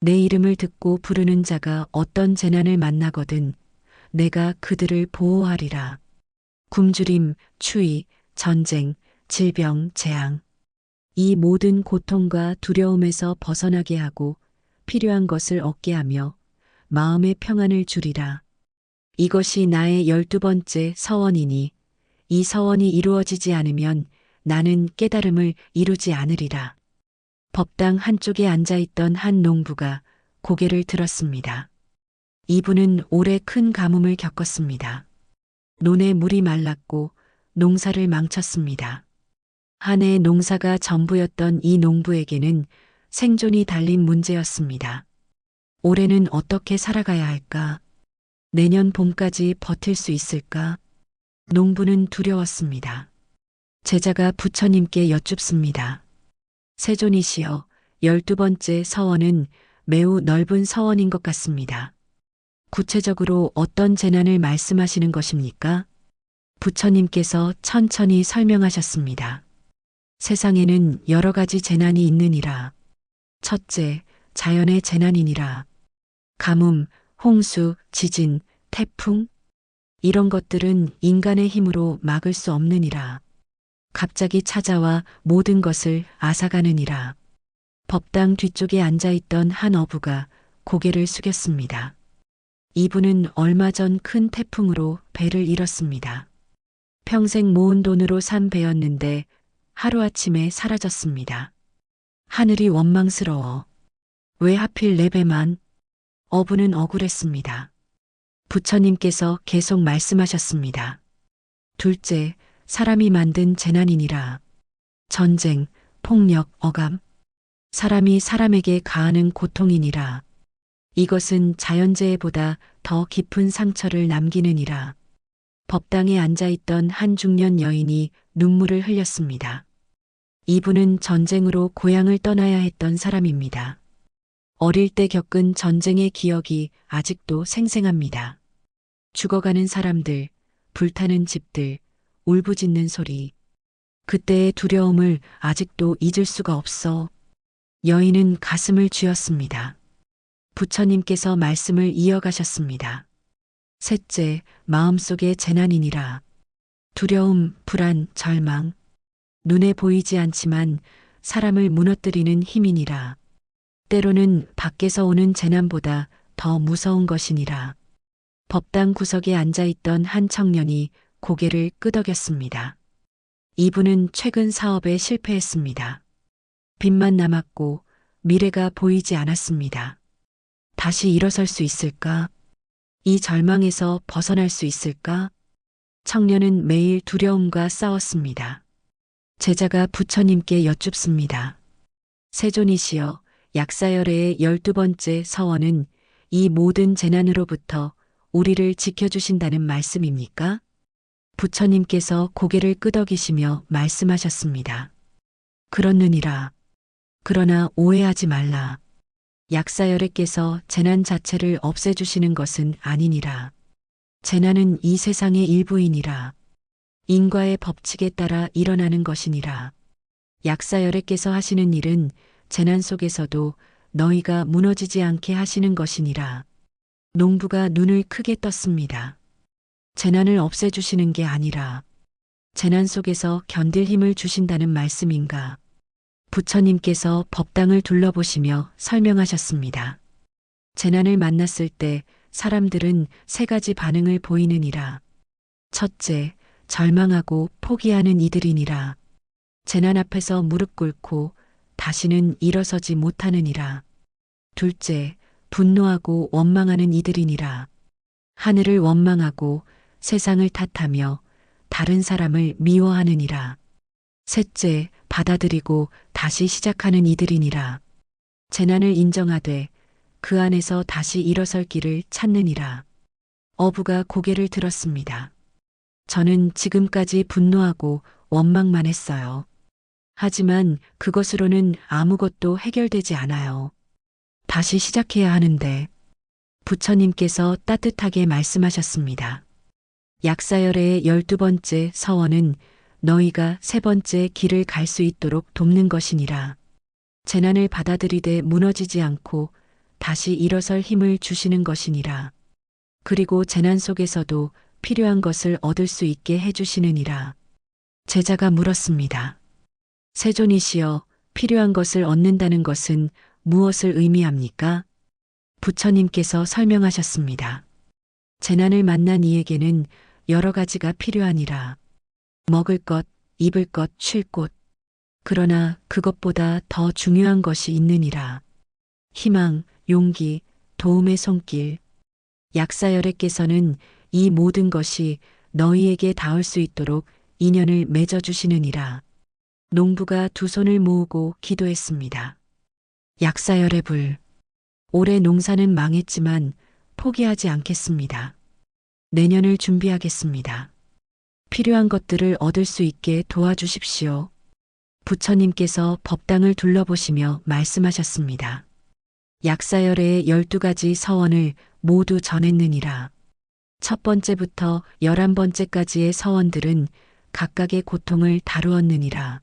내 이름을 듣고 부르는 자가 어떤 재난을 만나거든 내가 그들을 보호하리라. 굶주림, 추위, 전쟁, 질병, 재앙. 이 모든 고통과 두려움에서 벗어나게 하고 필요한 것을 얻게 하며 마음의 평안을 주리라. 이것이 나의 12번째 서원이니 이 서원이 이루어지지 않으면 나는 깨달음을 이루지 않으리라. 법당 한쪽에 앉아있던 한 농부가 고개를 들었습니다. 이분은 오래 큰 가뭄을 겪었습니다. 논에 물이 말랐고 농사를 망쳤습니다. 한 해 농사가 전부였던 이 농부에게는 생존이 달린 문제였습니다. 올해는 어떻게 살아가야 할까? 내년 봄까지 버틸 수 있을까? 농부는 두려웠습니다. 제자가 부처님께 여쭙습니다. 세존이시여, 12번째 서원은 매우 넓은 서원인 것 같습니다. 구체적으로 어떤 재난을 말씀하시는 것입니까? 부처님께서 천천히 설명하셨습니다. 세상에는 여러 가지 재난이 있느니라. 첫째, 자연의 재난이니라. 가뭄, 홍수, 지진, 태풍. 이런 것들은 인간의 힘으로 막을 수 없느니라. 갑자기 찾아와 모든 것을 앗아가느니라. 법당 뒤쪽에 앉아있던 한 어부가 고개를 숙였습니다. 이분은 얼마 전 큰 태풍으로 배를 잃었습니다. 평생 모은 돈으로 산 배였는데 하루아침에 사라졌습니다. 하늘이 원망스러워. 왜 하필 내 배만? 어부는 억울했습니다. 부처님께서 계속 말씀하셨습니다. 둘째, 사람이 만든 재난이니라. 전쟁, 폭력, 억압. 사람이 사람에게 가하는 고통이니라. 이것은 자연재해보다 더 깊은 상처를 남기느니라. 법당에 앉아있던 한 중년 여인이 눈물을 흘렸습니다. 이분은 전쟁으로 고향을 떠나야 했던 사람입니다. 어릴 때 겪은 전쟁의 기억이 아직도 생생합니다. 죽어가는 사람들, 불타는 집들, 울부짖는 소리. 그때의 두려움을 아직도 잊을 수가 없어. 여인은 가슴을 쥐었습니다. 부처님께서 말씀을 이어가셨습니다. 셋째, 마음속의 재난이니라. 두려움, 불안, 절망. 눈에 보이지 않지만 사람을 무너뜨리는 힘이니라. 때로는 밖에서 오는 재난보다 더 무서운 것이니라. 법당 구석에 앉아있던 한 청년이 고개를 끄덕였습니다. 이분은 최근 사업에 실패했습니다. 빚만 남았고 미래가 보이지 않았습니다. 다시 일어설 수 있을까? 이 절망에서 벗어날 수 있을까? 청년은 매일 두려움과 싸웠습니다. 제자가 부처님께 여쭙습니다. 세존이시여, 약사열애의 12번째 서원은 이 모든 재난으로부터 우리를 지켜주신다는 말씀입니까? 부처님께서 고개를 끄덕이시며 말씀하셨습니다. 그렇느니라. 그러나 오해하지 말라. 약사열애께서 재난 자체를 없애주시는 것은 아니니라. 재난은 이 세상의 일부이니라. 인과의 법칙에 따라 일어나는 것이니라. 약사열애께서 하시는 일은 재난 속에서도 너희가 무너지지 않게 하시는 것이니라. 농부가 눈을 크게 떴습니다. 재난을 없애주시는 게 아니라 재난 속에서 견딜 힘을 주신다는 말씀인가. 부처님께서 법당을 둘러보시며 설명하셨습니다. 재난을 만났을 때 사람들은 세 가지 반응을 보이느니라. 첫째, 절망하고 포기하는 이들이니라. 재난 앞에서 무릎 꿇고 다시는 일어서지 못하느니라. 둘째, 분노하고 원망하는 이들이니라. 하늘을 원망하고 세상을 탓하며 다른 사람을 미워하느니라. 셋째, 받아들이고 다시 시작하는 이들이니라. 재난을 인정하되 그 안에서 다시 일어설 길을 찾느니라. 어부가 고개를 들었습니다. 저는 지금까지 분노하고 원망만 했어요. 하지만 그것으로는 아무것도 해결되지 않아요. 다시 시작해야 하는데 부처님께서 따뜻하게 말씀하셨습니다. 약사열애의 12번째 서원은 너희가 세 번째 길을 갈 수 있도록 돕는 것이니라. 재난을 받아들이되 무너지지 않고 다시 일어설 힘을 주시는 것이니라. 그리고 재난 속에서도 필요한 것을 얻을 수 있게 해주시느니라. 제자가 물었습니다. 세존이시여, 필요한 것을 얻는다는 것은 무엇을 의미합니까? 부처님께서 설명하셨습니다. 재난을 만난 이에게는 여러 가지가 필요하니라. 먹을 것, 입을 것, 쉴 곳. 그러나 그것보다 더 중요한 것이 있느니라. 희망, 용기, 도움의 손길. 약사열애께서는 이 모든 것이 너희에게 닿을 수 있도록 인연을 맺어주시느니라. 농부가 두 손을 모으고 기도했습니다. 약사열애 불. 올해 농사는 망했지만 포기하지 않겠습니다. 내년을 준비하겠습니다. 필요한 것들을 얻을 수 있게 도와주십시오. 부처님께서 법당을 둘러보시며 말씀하셨습니다. 약사열애의 12가지 서원을 모두 전했느니라. 첫 번째부터 11번째까지의 서원들은 각각의 고통을 다루었느니라.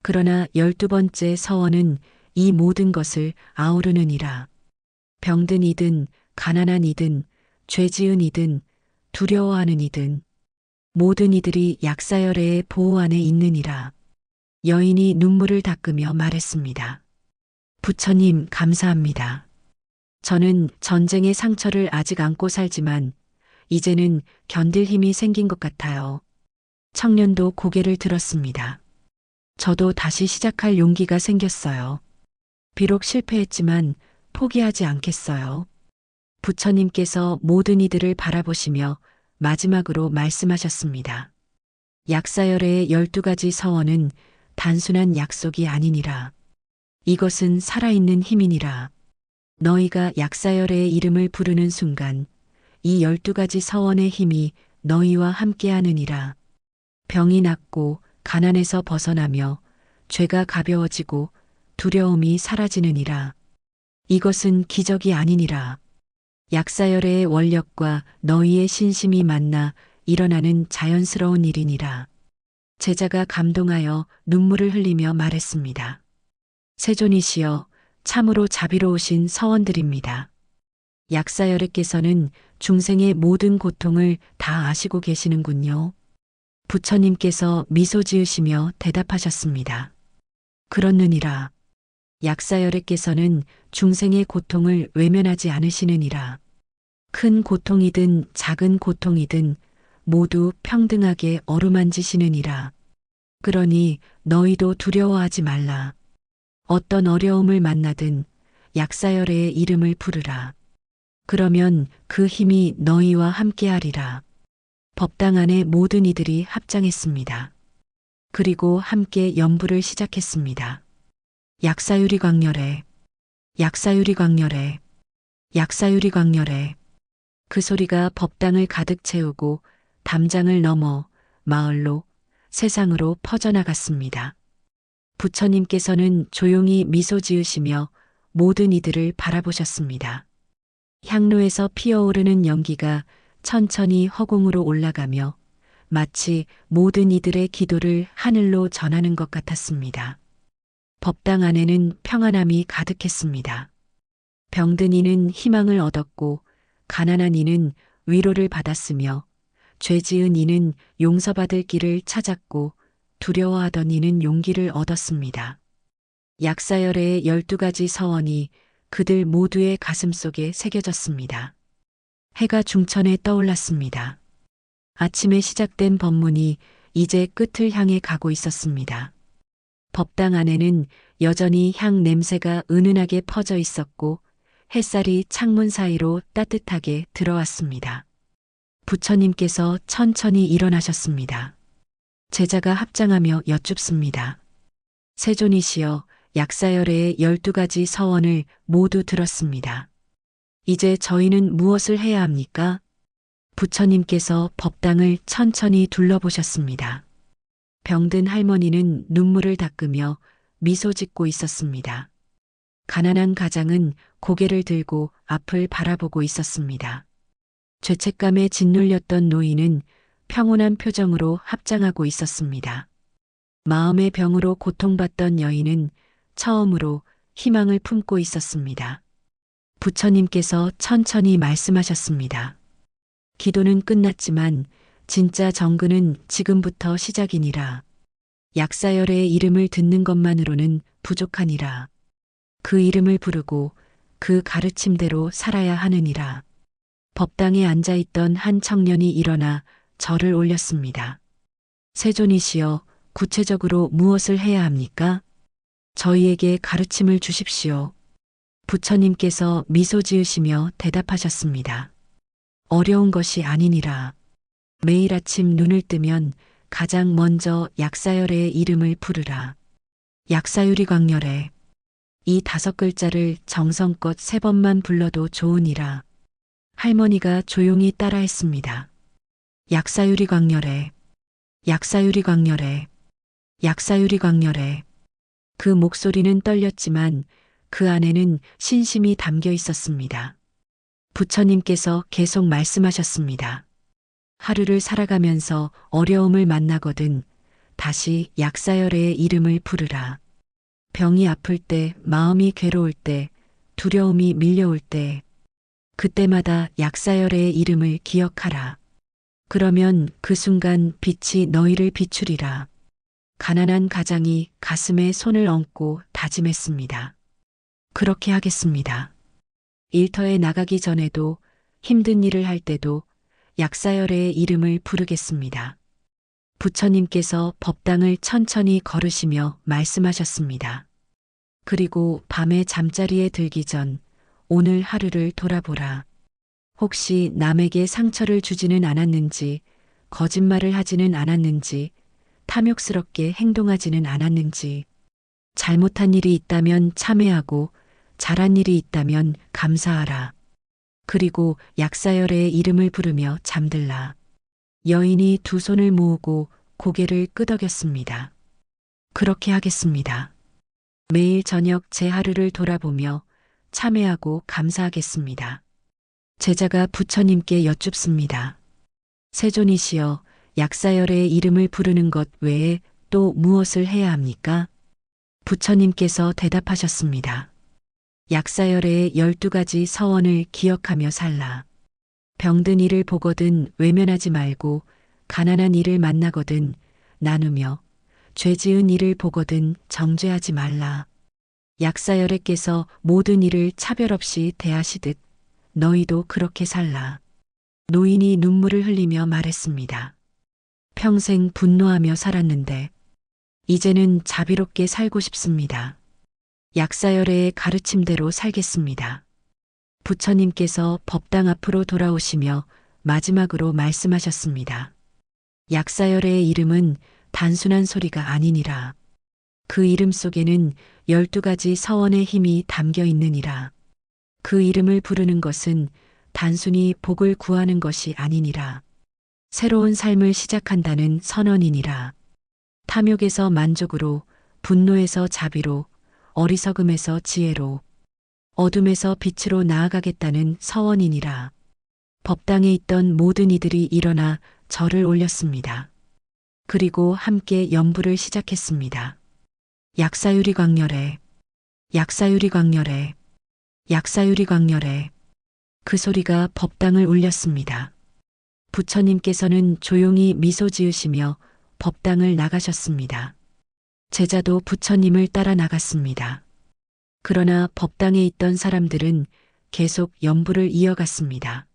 그러나 12번째 서원은 이 모든 것을 아우르느니라. 병든 이든 가난한 이든 죄 지은 이든 두려워하는 이든 모든 이들이 약사열애의 보호 안에 있느니라. 여인이 눈물을 닦으며 말했습니다. 부처님 감사합니다. 저는 전쟁의 상처를 아직 안고 살지만 이제는 견딜 힘이 생긴 것 같아요. 청년도 고개를 들었습니다. 저도 다시 시작할 용기가 생겼어요. 비록 실패했지만 포기하지 않겠어요. 부처님께서 모든 이들을 바라보시며 마지막으로 말씀하셨습니다. 약사열애의 12가지 서원은 단순한 약속이 아니니라. 이것은 살아있는 힘이니라. 너희가 약사열애의 이름을 부르는 순간 이 12가지 서원의 힘이 너희와 함께하느니라. 병이 낫고 가난에서 벗어나며 죄가 가벼워지고 두려움이 사라지느니라. 이것은 기적이 아니니라. 약사열애의 원력과 너희의 신심이 만나 일어나는 자연스러운 일이니라. 제자가 감동하여 눈물을 흘리며 말했습니다. 세존이시여, 참으로 자비로우신 서원들입니다. 약사열애께서는 중생의 모든 고통을 다 아시고 계시는군요. 부처님께서 미소 지으시며 대답하셨습니다. 그렇느니라. 약사열애께서는 중생의 고통을 외면하지 않으시느니라. 큰 고통이든 작은 고통이든 모두 평등하게 어루만지시느니라. 그러니 너희도 두려워하지 말라. 어떤 어려움을 만나든 약사열애의 이름을 부르라. 그러면 그 힘이 너희와 함께하리라. 법당 안에 모든 이들이 합장했습니다. 그리고 함께 연부를 시작했습니다. 약사유리 광렬해, 약사유리 광렬해, 약사유리 광렬해. 그 소리가 법당을 가득 채우고 담장을 넘어 마을로 세상으로 퍼져나갔습니다. 부처님께서는 조용히 미소 지으시며 모든 이들을 바라보셨습니다. 향로에서 피어오르는 연기가 천천히 허공으로 올라가며 마치 모든 이들의 기도를 하늘로 전하는 것 같았습니다. 법당 안에는 평안함이 가득했습니다. 병든 이는 희망을 얻었고 가난한 이는 위로를 받았으며 죄 지은 이는 용서받을 길을 찾았고 두려워하던 이는 용기를 얻었습니다. 약사열의 12가지 서원이 그들 모두의 가슴 속에 새겨졌습니다. 해가 중천에 떠올랐습니다. 아침에 시작된 법문이 이제 끝을 향해 가고 있었습니다. 법당 안에는 여전히 향 냄새가 은은하게 퍼져 있었고 햇살이 창문 사이로 따뜻하게 들어왔습니다. 부처님께서 천천히 일어나셨습니다. 제자가 합장하며 여쭙습니다. 세존이시여, 약사열의 12가지 서원을 모두 들었습니다. 이제 저희는 무엇을 해야 합니까? 부처님께서 법당을 천천히 둘러보셨습니다. 병든 할머니는 눈물을 닦으며 미소 짓고 있었습니다. 가난한 가장은 고개를 들고 앞을 바라보고 있었습니다. 죄책감에 짓눌렸던 노인은 평온한 표정으로 합장하고 있었습니다. 마음의 병으로 고통받던 여인은 처음으로 희망을 품고 있었습니다. 부처님께서 천천히 말씀하셨습니다. 기도는 끝났지만 진짜 정근은 지금부터 시작이니라. 약사열의 이름을 듣는 것만으로는 부족하니라. 그 이름을 부르고 그 가르침대로 살아야 하느니라. 법당에 앉아있던 한 청년이 일어나 절을 올렸습니다. 세존이시여, 구체적으로 무엇을 해야 합니까? 저희에게 가르침을 주십시오. 부처님께서 미소 지으시며 대답하셨습니다. 어려운 것이 아니니라. 매일 아침 눈을 뜨면 가장 먼저 약사열의 이름을 부르라. 약사유리 광렬해. 이 5글자를 정성껏 3번만 불러도 좋으니라. 할머니가 조용히 따라했습니다. 약사유리 광렬해. 약사유리 광렬해. 약사유리 광렬해. 그 목소리는 떨렸지만 그 안에는 신심이 담겨 있었습니다. 부처님께서 계속 말씀하셨습니다. 하루를 살아가면서 어려움을 만나거든 다시 약사열의 이름을 부르라. 병이 아플 때, 마음이 괴로울 때, 두려움이 밀려올 때, 그때마다 약사열의 이름을 기억하라. 그러면 그 순간 빛이 너희를 비추리라. 가난한 가장이 가슴에 손을 얹고 다짐했습니다. 그렇게 하겠습니다. 일터에 나가기 전에도 힘든 일을 할 때도 약사열의 이름을 부르겠습니다. 부처님께서 법당을 천천히 걸으시며 말씀하셨습니다. 그리고 밤에 잠자리에 들기 전 오늘 하루를 돌아보라. 혹시 남에게 상처를 주지는 않았는지, 거짓말을 하지는 않았는지, 탐욕스럽게 행동하지는 않았는지, 잘못한 일이 있다면 참회하고 잘한 일이 있다면 감사하라. 그리고 약사열의 이름을 부르며 잠들라. 여인이 2 손을 모으고 고개를 끄덕였습니다. 그렇게 하겠습니다. 매일 저녁 제 하루를 돌아보며 참회하고 감사하겠습니다. 제자가 부처님께 여쭙습니다. 세존이시여, 약사열의 이름을 부르는 것 외에 또 무엇을 해야 합니까? 부처님께서 대답하셨습니다. 약사열의 12가지 서원을 기억하며 살라. 병든 이를 보거든 외면하지 말고 가난한 이를 만나거든 나누며 죄 지은 이를 보거든 정죄하지 말라. 약사열애께서 모든 이를 차별 없이 대하시듯 너희도 그렇게 살라. 노인이 눈물을 흘리며 말했습니다. 평생 분노하며 살았는데 이제는 자비롭게 살고 싶습니다. 약사열애의 가르침대로 살겠습니다. 부처님께서 법당 앞으로 돌아오시며 마지막으로 말씀하셨습니다. 약사열애의 이름은 단순한 소리가 아니니라. 그 이름 속에는 12가지 서원의 힘이 담겨 있느니라. 그 이름을 부르는 것은 단순히 복을 구하는 것이 아니니라. 새로운 삶을 시작한다는 선언이니라. 탐욕에서 만족으로, 분노에서 자비로, 어리석음에서 지혜로, 어둠에서 빛으로 나아가겠다는 서원이니라. 법당에 있던 모든 이들이 일어나 절을 올렸습니다. 그리고 함께 연부를 시작했습니다. 약사유리 광렬해, 약사유리 광렬해, 약사유리 광렬해. 그 소리가 법당을 울렸습니다. 부처님께서는 조용히 미소 지으시며 법당을 나가셨습니다. 제자도 부처님을 따라 나갔습니다. 그러나 법당에 있던 사람들은 계속 연부를 이어갔습니다.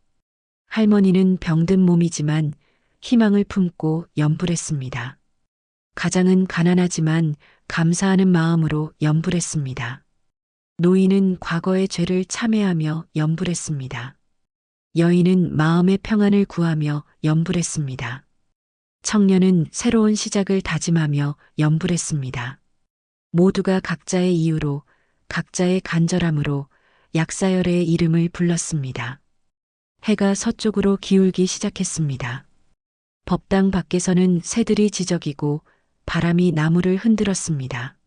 할머니는 병든 몸이지만 희망을 품고 연불했습니다. 가장은 가난하지만 감사하는 마음으로 연불했습니다. 노인은 과거의 죄를 참회하며 연불했습니다. 여인은 마음의 평안을 구하며 연불했습니다. 청년은 새로운 시작을 다짐하며 연불했습니다. 모두가 각자의 이유로, 각자의 간절함으로 약사열의 이름을 불렀습니다. 해가 서쪽으로 기울기 시작했습니다. 법당 밖에서는 새들이 지저귀고 바람이 나무를 흔들었습니다.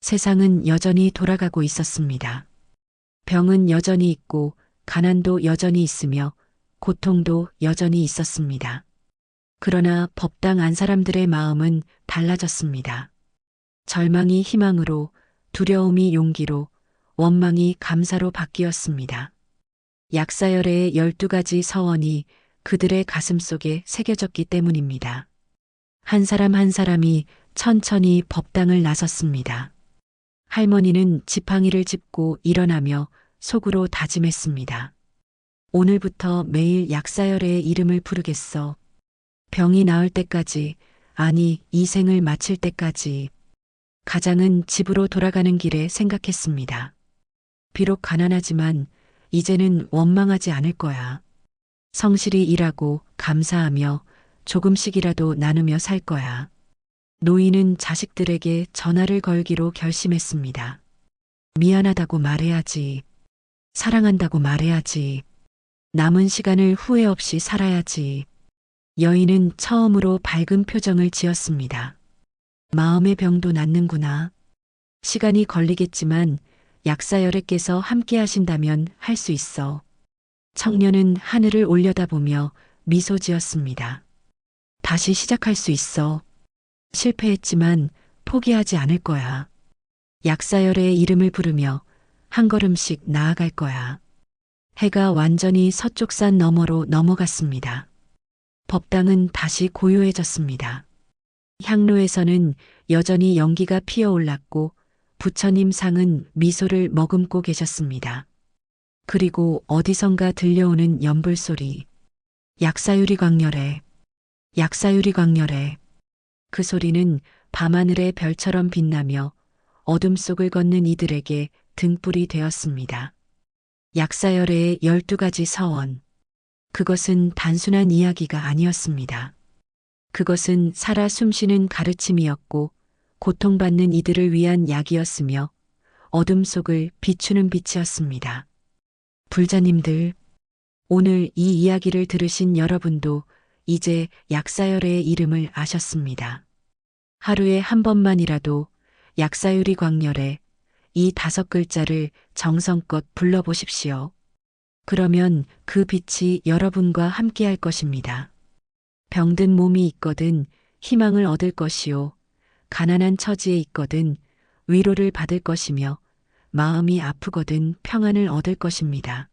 세상은 여전히 돌아가고 있었습니다. 병은 여전히 있고 가난도 여전히 있으며 고통도 여전히 있었습니다. 그러나 법당 안 사람들의 마음은 달라졌습니다. 절망이 희망으로, 두려움이 용기로, 원망이 감사로 바뀌었습니다. 약사열의 12가지 서원이 그들의 가슴 속에 새겨졌기 때문입니다. 한 사람 한 사람이 천천히 법당을 나섰습니다. 할머니는 지팡이를 짚고 일어나며 속으로 다짐했습니다. 오늘부터 매일 약사열의 이름을 부르겠어. 병이 나을 때까지, 아니 이 생을 마칠 때까지. 가장은 집으로 돌아가는 길에 생각했습니다. 비록 가난하지만 이제는 원망하지 않을 거야. 성실히 일하고 감사하며 조금씩이라도 나누며 살 거야. 노인은 자식들에게 전화를 걸기로 결심했습니다. 미안하다고 말해야지. 사랑한다고 말해야지. 남은 시간을 후회 없이 살아야지. 여인은 처음으로 밝은 표정을 지었습니다. 마음의 병도 낫는구나. 시간이 걸리겠지만 약사열애께서 함께 하신다면 할 수 있어. 청년은 하늘을 올려다보며 미소 지었습니다. 다시 시작할 수 있어. 실패했지만 포기하지 않을 거야. 약사열의 이름을 부르며 한 걸음씩 나아갈 거야. 해가 완전히 서쪽산 너머로 넘어갔습니다. 법당은 다시 고요해졌습니다. 향로에서는 여전히 연기가 피어올랐고 부처님 상은 미소를 머금고 계셨습니다. 그리고 어디선가 들려오는 연불소리. 약사유리 광렬해. 약사유리 광렬해. 그 소리는 밤하늘의 별처럼 빛나며 어둠 속을 걷는 이들에게 등불이 되었습니다. 약사열의 12가지 서원. 그것은 단순한 이야기가 아니었습니다. 그것은 살아 숨쉬는 가르침이었고 고통받는 이들을 위한 약이었으며 어둠 속을 비추는 빛이었습니다. 불자님들, 오늘 이 이야기를 들으신 여러분도 이제 약사열의 이름을 아셨습니다. 하루에 한 번만이라도 약사유리 광렬에 이 5글자를 정성껏 불러보십시오. 그러면 그 빛이 여러분과 함께할 것입니다. 병든 몸이 있거든 희망을 얻을 것이요. 가난한 처지에 있거든 위로를 받을 것이며 마음이 아프거든 평안을 얻을 것입니다.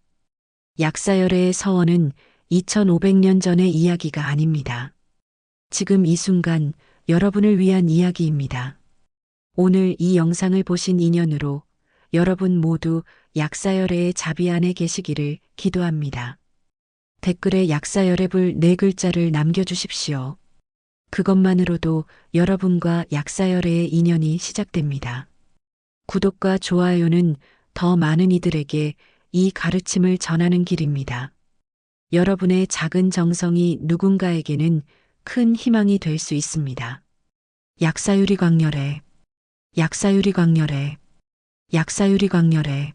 약사열의 서원은 2500년 전의 이야기가 아닙니다. 지금 이 순간 여러분을 위한 이야기입니다. 오늘 이 영상을 보신 인연으로 여러분 모두 약사열의 자비 안에 계시기를 기도합니다. 댓글에 약사열의 불 4글자를 남겨주십시오. 그것만으로도 여러분과 약사열의 인연이 시작됩니다. 구독과 좋아요는 더 많은 이들에게 이 가르침을 전하는 길입니다. 여러분의 작은 정성이 누군가에게는 큰 희망이 될 수 있습니다. 약사유리 광렬해. 약사유리 광렬해. 약사유리 광렬해.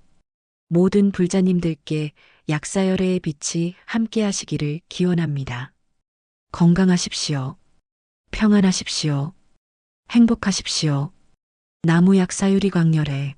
모든 불자님들께 약사열의 빛이 함께 하시기를 기원합니다. 건강하십시오. 평안하십시오. 행복하십시오. 나무약 사유리 광렬에